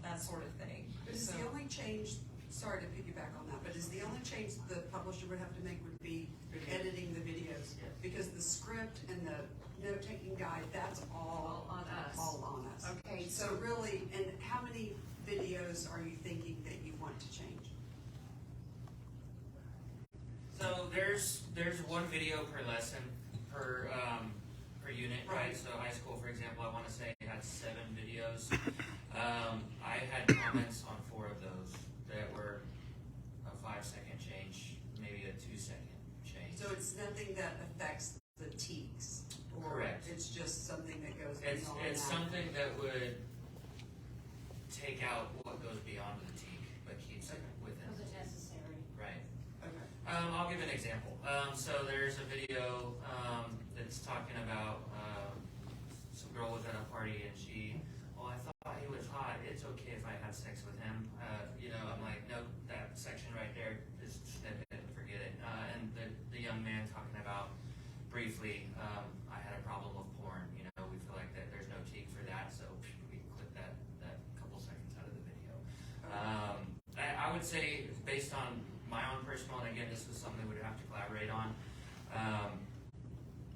That sort of thing. But is the only change, sorry to piggyback on that, but is the only change the publisher would have to make would be editing the videos? Because the script and the note-taking guide, that's all on us. All on us. Okay, So really, and how many videos are you thinking that you want to change? So there's one video per lesson per unit, right? So high school, for example, I want to say had 7 videos. I had comments on 4 of those that were a 5-second change, maybe a 2-second change. So it's nothing that affects the teaks? Or Correct. it's just something that goes It's beyond that? something that would take out what goes beyond the teak, but keeps it within. Was it necessary? Right. Okay. I'll give an example. So there's a video that's talking about some girl was at a party and she, well, I thought he was hot. It's okay if I have sex with him. You know, I'm like, no, that section right there, just snip it and forget it. And the young man talking about briefly based on my own personal, and again, this was something we'd have to collaborate on.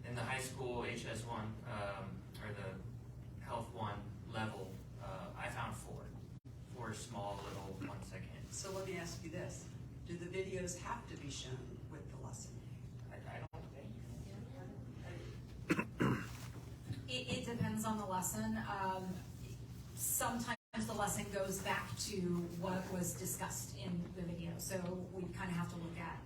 In the high school HS1 or the Health 1 level, I found four small little 1 second. So let me ask you this, do the videos have to be shown with the lesson? I don't think. It depends on the lesson. Sometimes the lesson goes back to what was discussed in the video, so we kind of have to look at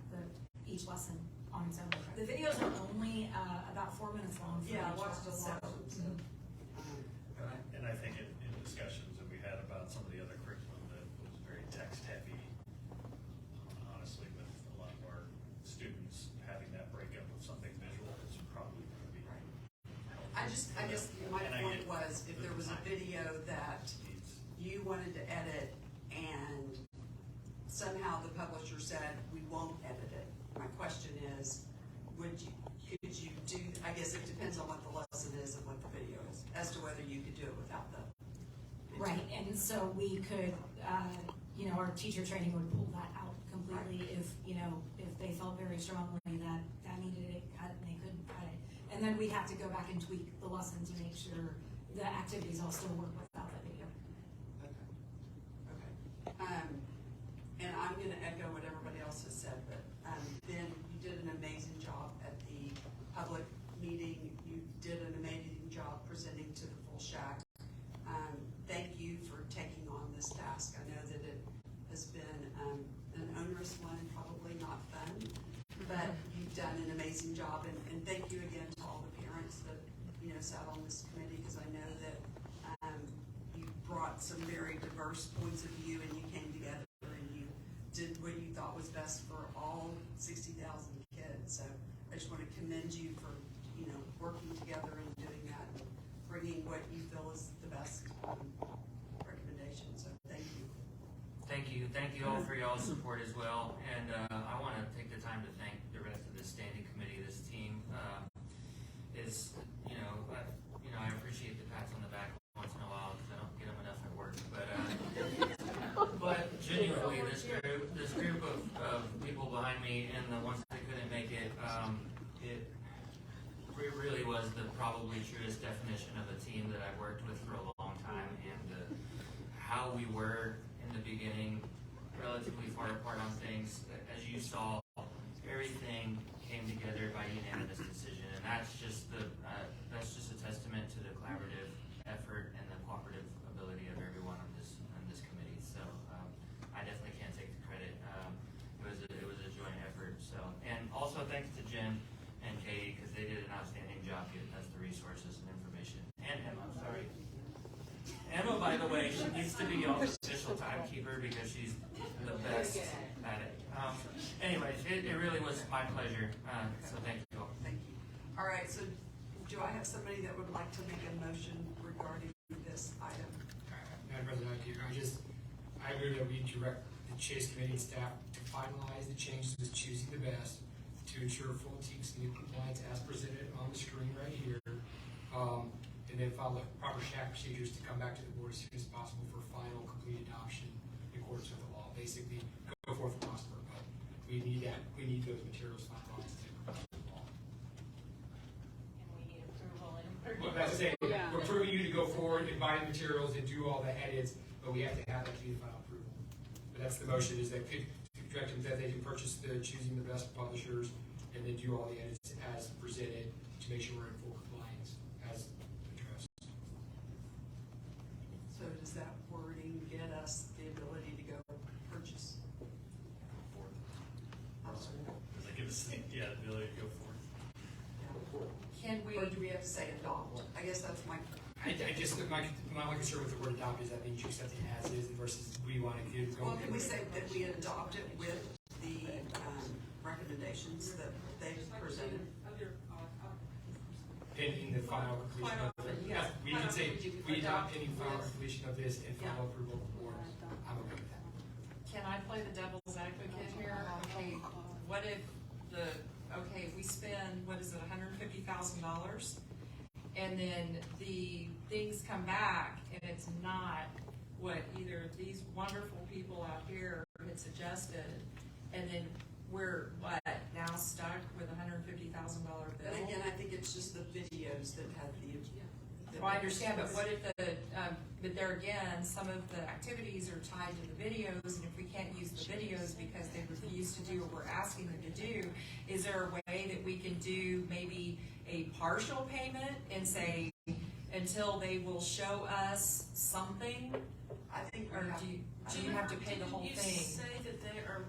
each lesson on its own. The videos are only about 4 minutes long. For Yeah, I each watched a lesson, lot of them, so. And I think in discussions that we had about some of the other curriculum that was very text heavy, honestly, with a lot of our students having that breakup of something visual is probably going to be. I guess my point was, if there was a video that you wanted to edit and somehow the publisher said, we won't edit it, my question is, could you do, I guess it depends on what the lesson is and what the video is, as to whether you could do it without the video. Right, and so we could, our teacher training would pull that out completely if they felt very strongly that needed it cut and they couldn't cut it. And then we'd have to go back and tweak the lesson to make sure the activities all still work without that video. Okay. And I'm gonna echo what everybody else has said, but, Ben, you did an amazing job at the public meeting. You did an amazing job presenting to the full shack. Thank you for taking on this task. I know that it has been, an onerous one and probably not fun, but you've done an amazing job, and thank you again to all the parents that, sat on this committee, because I know that, you brought some very diverse points of view, and you came together and you did what you thought was best for all 60,000 kids. So I just want to commend you for, working together and doing that, and bringing what you feel is the best recommendation. So thank you. Thank you all for y'all's support as well. And I want to take the time to thank the rest of this standing committee. This team I appreciate the pats on the back once in a while because I don't get them enough at work. But genuinely, this group of people behind me and the ones that couldn't make it, it really was the probably truest definition of a team that I've worked with for a long time, and how we were in the beginning relatively far apart on things. As you saw, everything came together by unanimous decision, and that's just a testament to the collaborative effort and the cooperative ability of everyone on this committee. So I definitely can't take the credit. It was a joint effort. So, and also thanks to Jen and Katie, because they did an outstanding job getting us the resources and information. And Emma, sorry. Emma, by the way, she needs to be y'all's official timekeeper because she's the best at it. Anyways, it really was my pleasure. So thank you all. Thank you. All right, so do I have somebody that would like to make a motion regarding this item? Madam President, I agree that we direct the Chase Committee and staff to finalize the changes with choosing the best to ensure full TEKS new compliance as presented on the screen right here, and then follow proper SHAC procedures to come back to the board as soon as possible for final complete adoption in accordance with the law. Basically, go forth and prosper, but we need those materials finalized to comply with the law. And we need approval and Well, that's to say, we're approving you to go forward and buy the materials and do all the edits, but we have to have that to be the final approval. But that's the motion, is that could direct them that they can purchase the choosing the best publishers and then do all the edits as presented to make sure we're in full compliance as addressed. So does that wording get us the ability to go purchase? Does that give us the ability to go forward? Can we? Or do we have to say adopt? I guess that's my. My concern with the word adopt is that means you accept it as is versus we want to give. Well, can we say that we adopt it with the recommendations that they've presented? In the final completion of it. Yeah, we can say we adopt any final completion of this and final approval of the board. I'm okay with that. Can I play the devil's advocate here? Okay, what if we spend, $150,000? And then the things come back and it's not what either these wonderful people out here had had suggested, and then we're, what, now stuck with $150,000 bill? And again, I think it's just the videos that have the. Well, I understand, but what if but there again, some of the activities are tied to the videos, and if we can't use the videos because they refuse to do what we're asking them to do, is there a way that we can do maybe a partial payment and say, until they will show us something? I think, or do you have to pay the whole Didn't thing? you say that they are,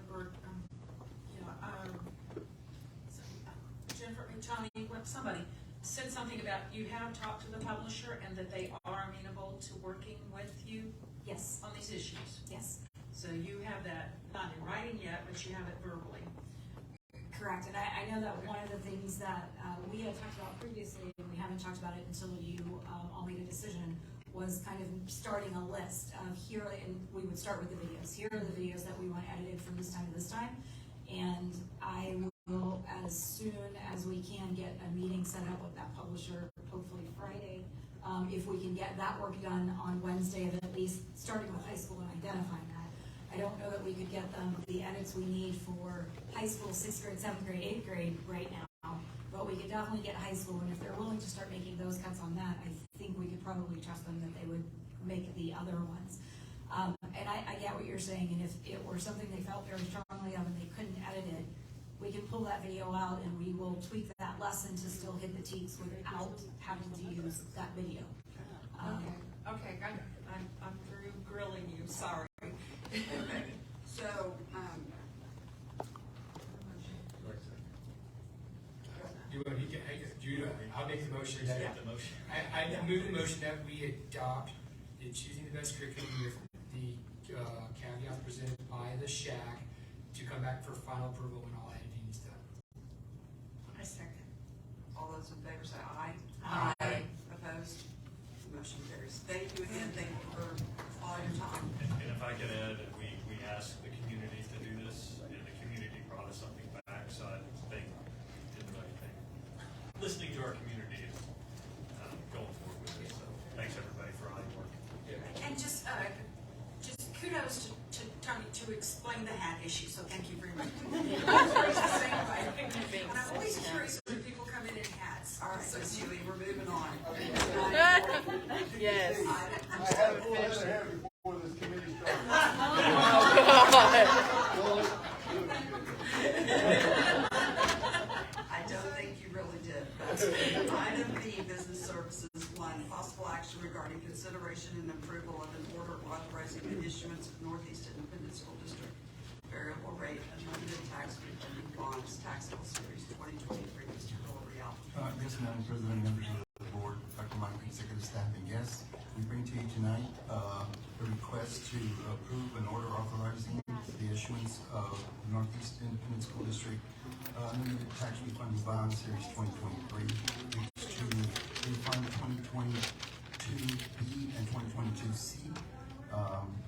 Jennifer, Tony, somebody said something about you have talked to the publisher and that they are amenable to working with you? Yes. On these issues? Yes. So you have that, not in writing yet, but you have it verbally. Correct, and I know that one of the things that we had talked about previously, and we haven't talked about it until you all made a decision, was kind of starting a list of here, and we would start with the videos. Here are the videos that we want edited from this time to this time, and I will, as soon as we can, get a meeting set up with that publisher, hopefully Friday, if we can get that work done on Wednesday, of at least starting with high school and identifying that. I don't know that we could get them the edits we need for high school, 6th grade, 7th grade, 8th grade right now, but we could definitely get high school, and if they're willing to start making those cuts on that, I think we could probably trust them that they would make the other ones. And I get what you're saying, and if it were something they felt very strongly of and they couldn't edit it, we can pull that video out and we will tweak that lesson to still hit the teaks without having to use that video. Okay, I'm through grilling you, sorry. Okay, so, I'll make the motion that, I move the motion that we adopt the Choosing the Best Curriculum with the caveat presented by the SHAC to come back for final approval when all editing is done. I second. All those in favor say aye. Aye. Opposed? The motion carries. Thank you again, thank you for all your time. And if I could add, we asked the community to do this, and the community brought us something back, so I think we did the right thing. Listening to our community and going forward with it, so thanks everybody for all your work. And just kudos to Tony to explain the hat issue, so thank you very much. And I'm always curious when people come in hats. All right, so Julie, we're moving on. Yes. I had a full head of hair before this committee started. I don't think you really did. Item B, Business Services 1, possible action regarding consideration and approval of an order authorizing the issuance of Northeast Independent School District variable rate unlimited tax refunding bonds, taxable series 2023. Mr. Villarreal. Yes, Madam President, members of the board, Dr. Mike, executive staff, and guests, we bring to you tonight a request to approve an order authorizing the issuance of Northeast Independent School District unlimited tax refunding bond series 2023, which to refund 2022B and 2022C.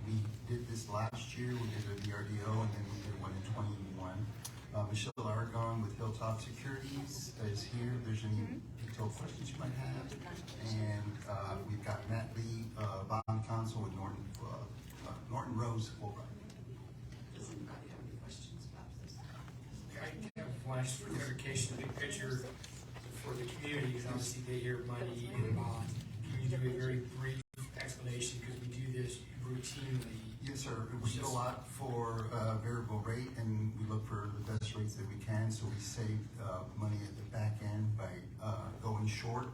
We did this last year. We did a VRDO, and then we did one in 21. Michelle Aragon with Hilltop Securities is here. If there's any detailed questions you might have. And we've got Matt Lee, bond counsel with Norton Rose Fulbright. Does anybody have any questions about this? I have one just for clarification, the big picture for the community, because obviously they hear money in bond. Can you do a very brief explanation, because we do this routinely? Yes, sir. We do a lot for variable rate, and we look for the best rates that we can. So we save money at the back end by going short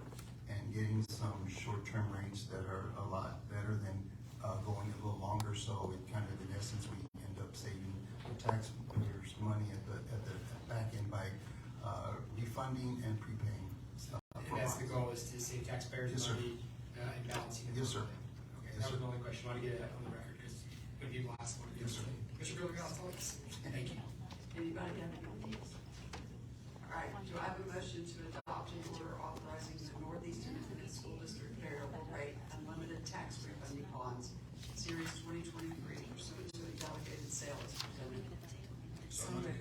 and getting some short-term rates that are a lot better than going a little longer. So it kind of, in essence, we end up saving the taxpayers money at the back end by refunding and prepaying stuff. And that's the goal, is to save taxpayers money and balancing it. Yes, sir. Okay, that was the only question. I want to get that on the record, because when people ask, what do you say? Mr. Villarreal, thank you. Anybody have any ideas? All right, do I have a motion to adopt an order authorizing the Northeast Independent School District variable rate unlimited tax refunding bonds, series 2023, pursuant to a delegated sale as presented? So moved.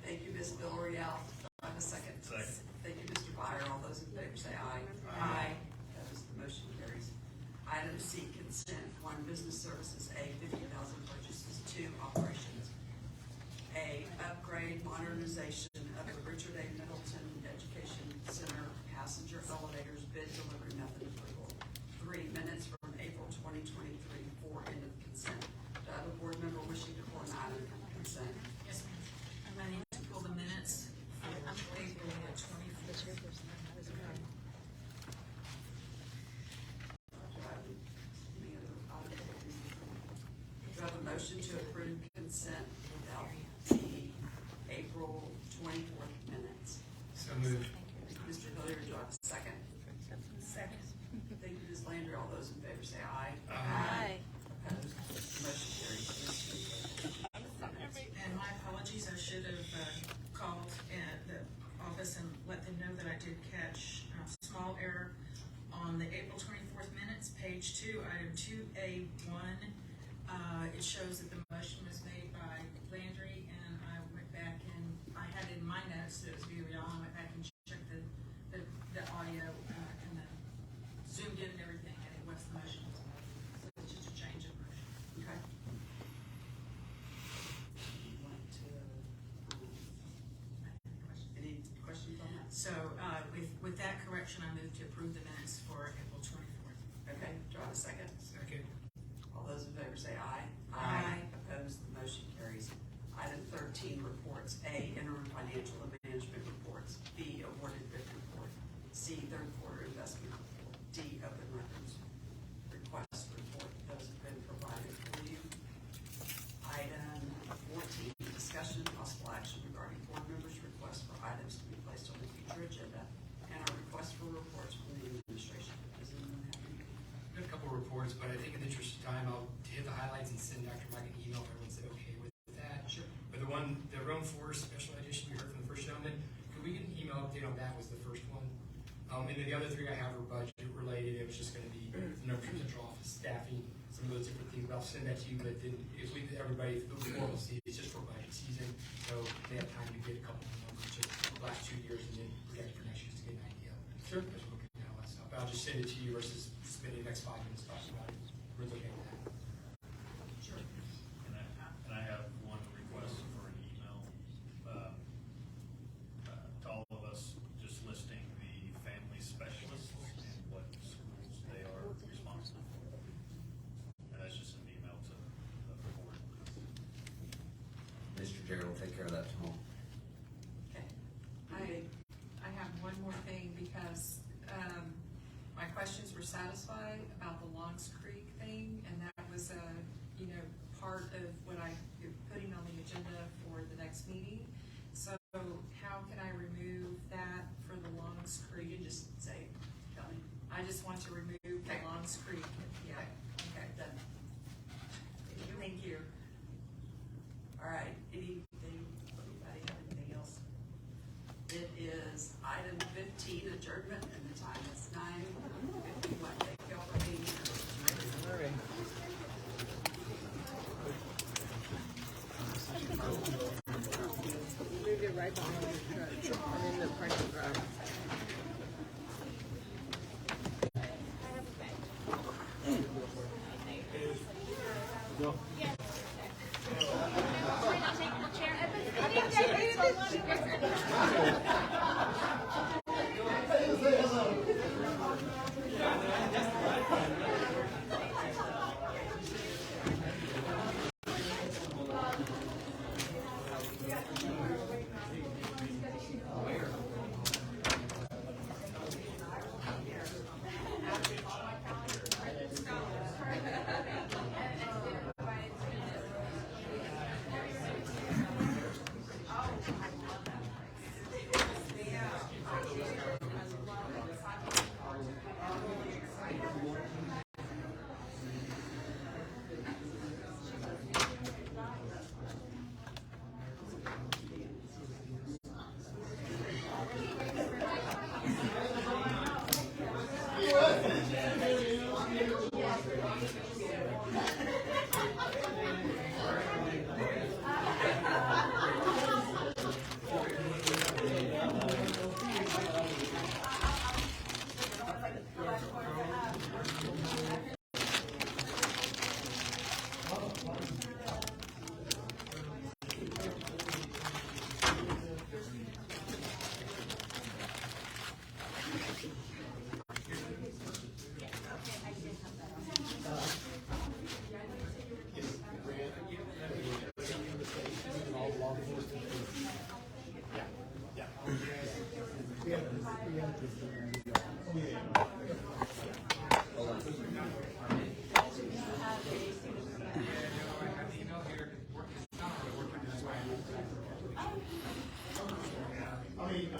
Thank you, Ms. Villarreal. Do I have a second? Second. Thank you, Mr. Byer. All those in favor say aye. Aye. Opposed, the motion carries. Item C, consent. 1, business services. A, 50,000 purchases. 2, modernization of the Richard A. Middleton Education Center passenger elevators bid delivery method approval. 3 minutes from April 2023 for end of consent. Do I have a board member wishing to pull an item from consent? Yes, ma'am. I need to pull the minutes for April 24th. Do I have a motion to approve consent without the April 24th minutes? So moved. Mr. Hilliard, do I have a second? Second. Thank you, Ms. Landry. All those in favor say aye. Aye. Opposed? Motion carries. And my apologies, I should have called the office and let them know that I did catch a small error on the April 24th minutes, page 2, item 2A1. It shows that the motion was made by Landry, and I went back and I had in my notes that it was Villarreal. I went back and checked the audio and then zoomed in and everything, and it was the motion. So it's just a change of motion. Okay. Any questions on that? So, with that correction, I move to approve the minutes for April 24th. Okay, do I have a second? Second. All those in favor say aye. Aye. Opposed, the motion carries. Item 13, reports. A, interim financial and management reports. B, awarded bid report. C, third quarter investment report. D, open records request report. Those have been provided for you. Item 14, discussion and possible action regarding board members' requests for items to be placed on the future agenda and a request for reports from the administration. Does anyone have any? Got a couple of reports, but I think in the interest of time, I'll hit the highlights and send Dr. Mike an email if everyone's okay with that. Sure. But the Rome 4 special edition we heard from the first gentleman, could we get an email update on that? Was the first one. And then the other 3 I have are budget related. It was just going to be the number of central office staffing, some of those different things. But I'll send that to you. But then if we, everybody, the report will see it's just for budget season, so they have time to get a couple of numbers just the last 2 years and then project for next year to get an idea. Sure. As we're looking at all that stuff. But I'll just send it to you versus spending the next 5 minutes talking about it. We're looking at that. Sure. And I have one request for an email, to all of us, just listing the family specialists and what schools they are responsible for. And that's just an email to the board. Mr. Gerald will take care of that tomorrow. Okay. I have one more thing because my questions were satisfied about the Longs Creek thing, and that was part of what I'm putting on the agenda for the next meeting. So how can I remove that for the Longs Creek? You just say, tell me. I just want to remove the Longs Creek. Yeah. Okay. Done. Thank you. All right. Anybody have anything else? It is item 15, adjournment, and the time is 9:51. Thank you all for being here. Moved it right behind the truck. I'm in the parking garage.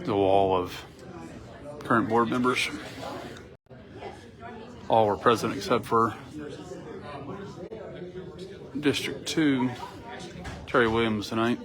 to all of current board members. All were present except for District 2, Terry Williams tonight.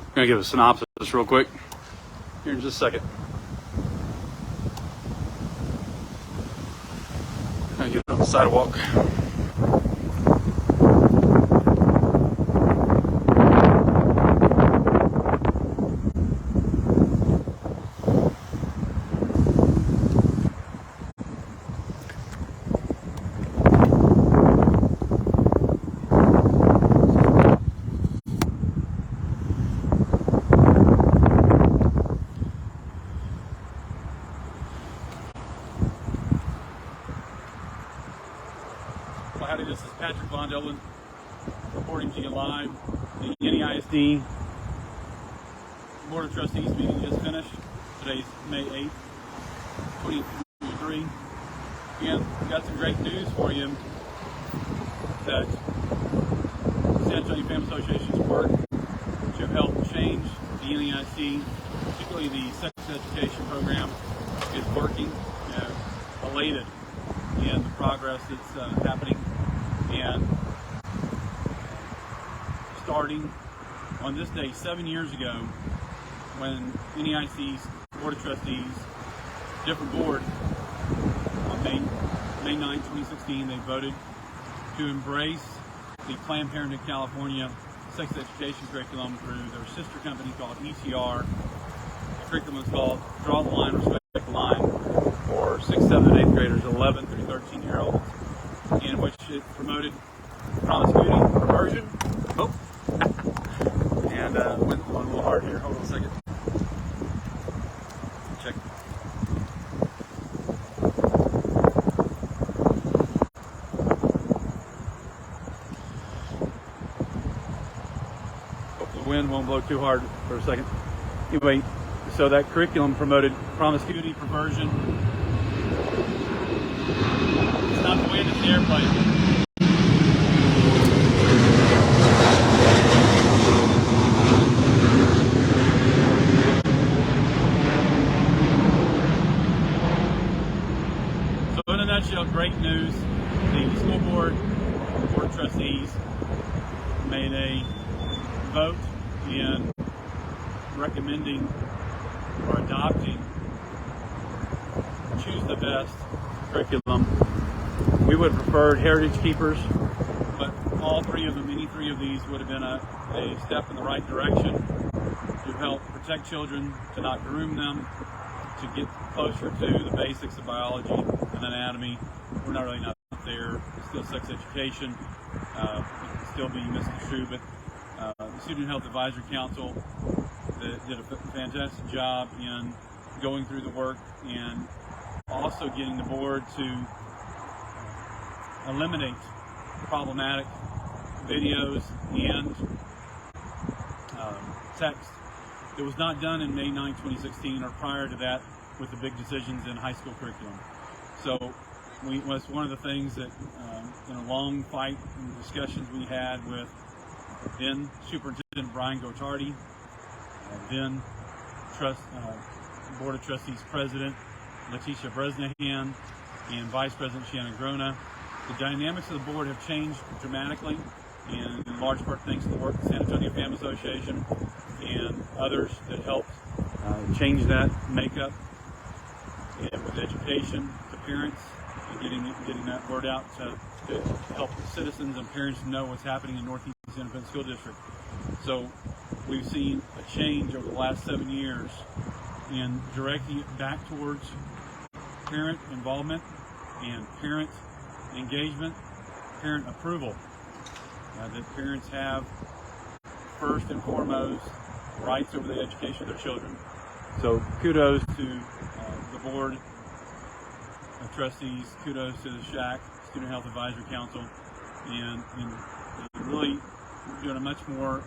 I'm going to give a synopsis real quick here in just a second. I'm going to get on the sidewalk. This is Patrick Von Dublin reporting to you live. The NEISD Board of Trustees meeting just finished. Today's May 8th, 2023. And we've got some great news for you that San Antonio Family Association's work to help change the NEISD, particularly the sex education program, is working. Elated in the progress that's happening. And starting on this day 7 years ago, when NEIC's Board of Trustees, different board, on May 9, 2016, they voted to embrace the Planned Parenthood California sex education curriculum through their sister company called ECR. The curriculum is called Draw the Line, Respect the Line, for 6th, 7th, and 8th graders, 11 through 13-year-olds. In which it promoted promoscuity, perversion. Oh, and went a little hard here. Hold on a second. Check. Hope the wind won't blow too hard for a second. Anyway, so that curriculum promoted promiscuity, perversion. It's not the wind, it's the airplane. So in a nutshell, great news. The school board of trustees made a vote in recommending or adopting Choose the Best curriculum. We would have preferred Heritage Keepers, but all three of them, any three of these would have been a step in the right direction to help protect children, to not groom them, to get closer to the basics of biology and anatomy. We're not really not there. It's still sex education. It can still be misconstrued, but the Student Health Advisory Council did a fantastic job in going through the work and also getting the board to eliminate problematic videos and text. It was not done in May 9, 2016 or prior to that with the big decisions in high school curriculum. So was one of the things that in a long fight and discussions we had with then Superintendent Brian Gotardi, then Board of Trustees President Letitia Bresnahan, and Vice President Shannon Grona. The dynamics of the board have changed dramatically, and in large part thanks to the work of the San Antonio Family Association and others that helped change that makeup, and with education to parents getting that word out to help citizens and parents know what's happening in Northeast Independent School District. So we've seen a change over the last 7 years in directing it back towards parent involvement and parent engagement, parent approval. That parents have first and foremost rights over the education of their children. So kudos to the Board of Trustees, kudos to the SHAC, Student Health Advisory Council, and really doing a much more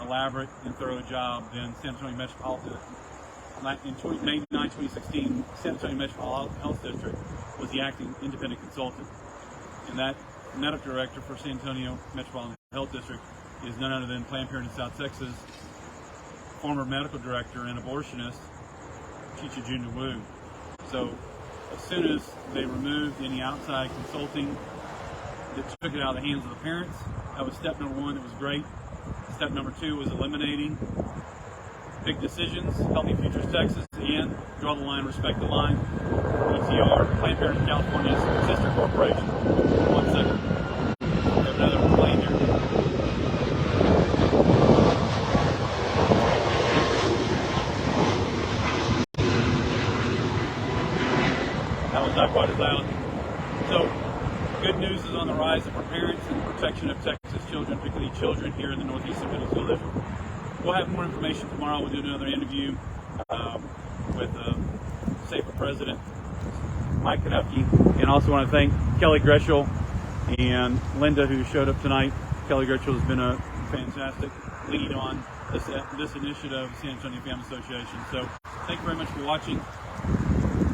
elaborate and thorough job than San Antonio Metropolitan. In May 9, 2016, San Antonio Metropolitan Health District was the acting independent consultant. And that medical director for San Antonio Metropolitan Health District is none other than Planned Parenthood South Texas former medical director and abortionist, Chicha Junior Wu. So as soon as they removed any outside consulting that took it out of the hands of the parents, that was step number one. It was great. Step number two was eliminating big decisions, Healthy Futures Texas, and draw the line, respect the line. PTR, Planned Parenthood California's sister corporation. 1 second. We have another plane here. That was not quite as loud. So, good news is on the rise for parents and protection of Texas children, particularly children here in the Northeast Independent School District. We'll have more information tomorrow. We'll do another interview with SAFER President Mike Kanufke. And also want to thank Kelly Greshel and Linda, who showed up tonight. Kelly Greshel has been a fantastic lead on this initiative of the San Antonio Family Association. So thank you very much for watching.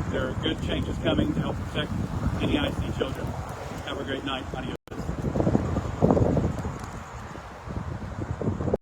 There are good changes coming to help protect NEISD children. Have a great night. Adios.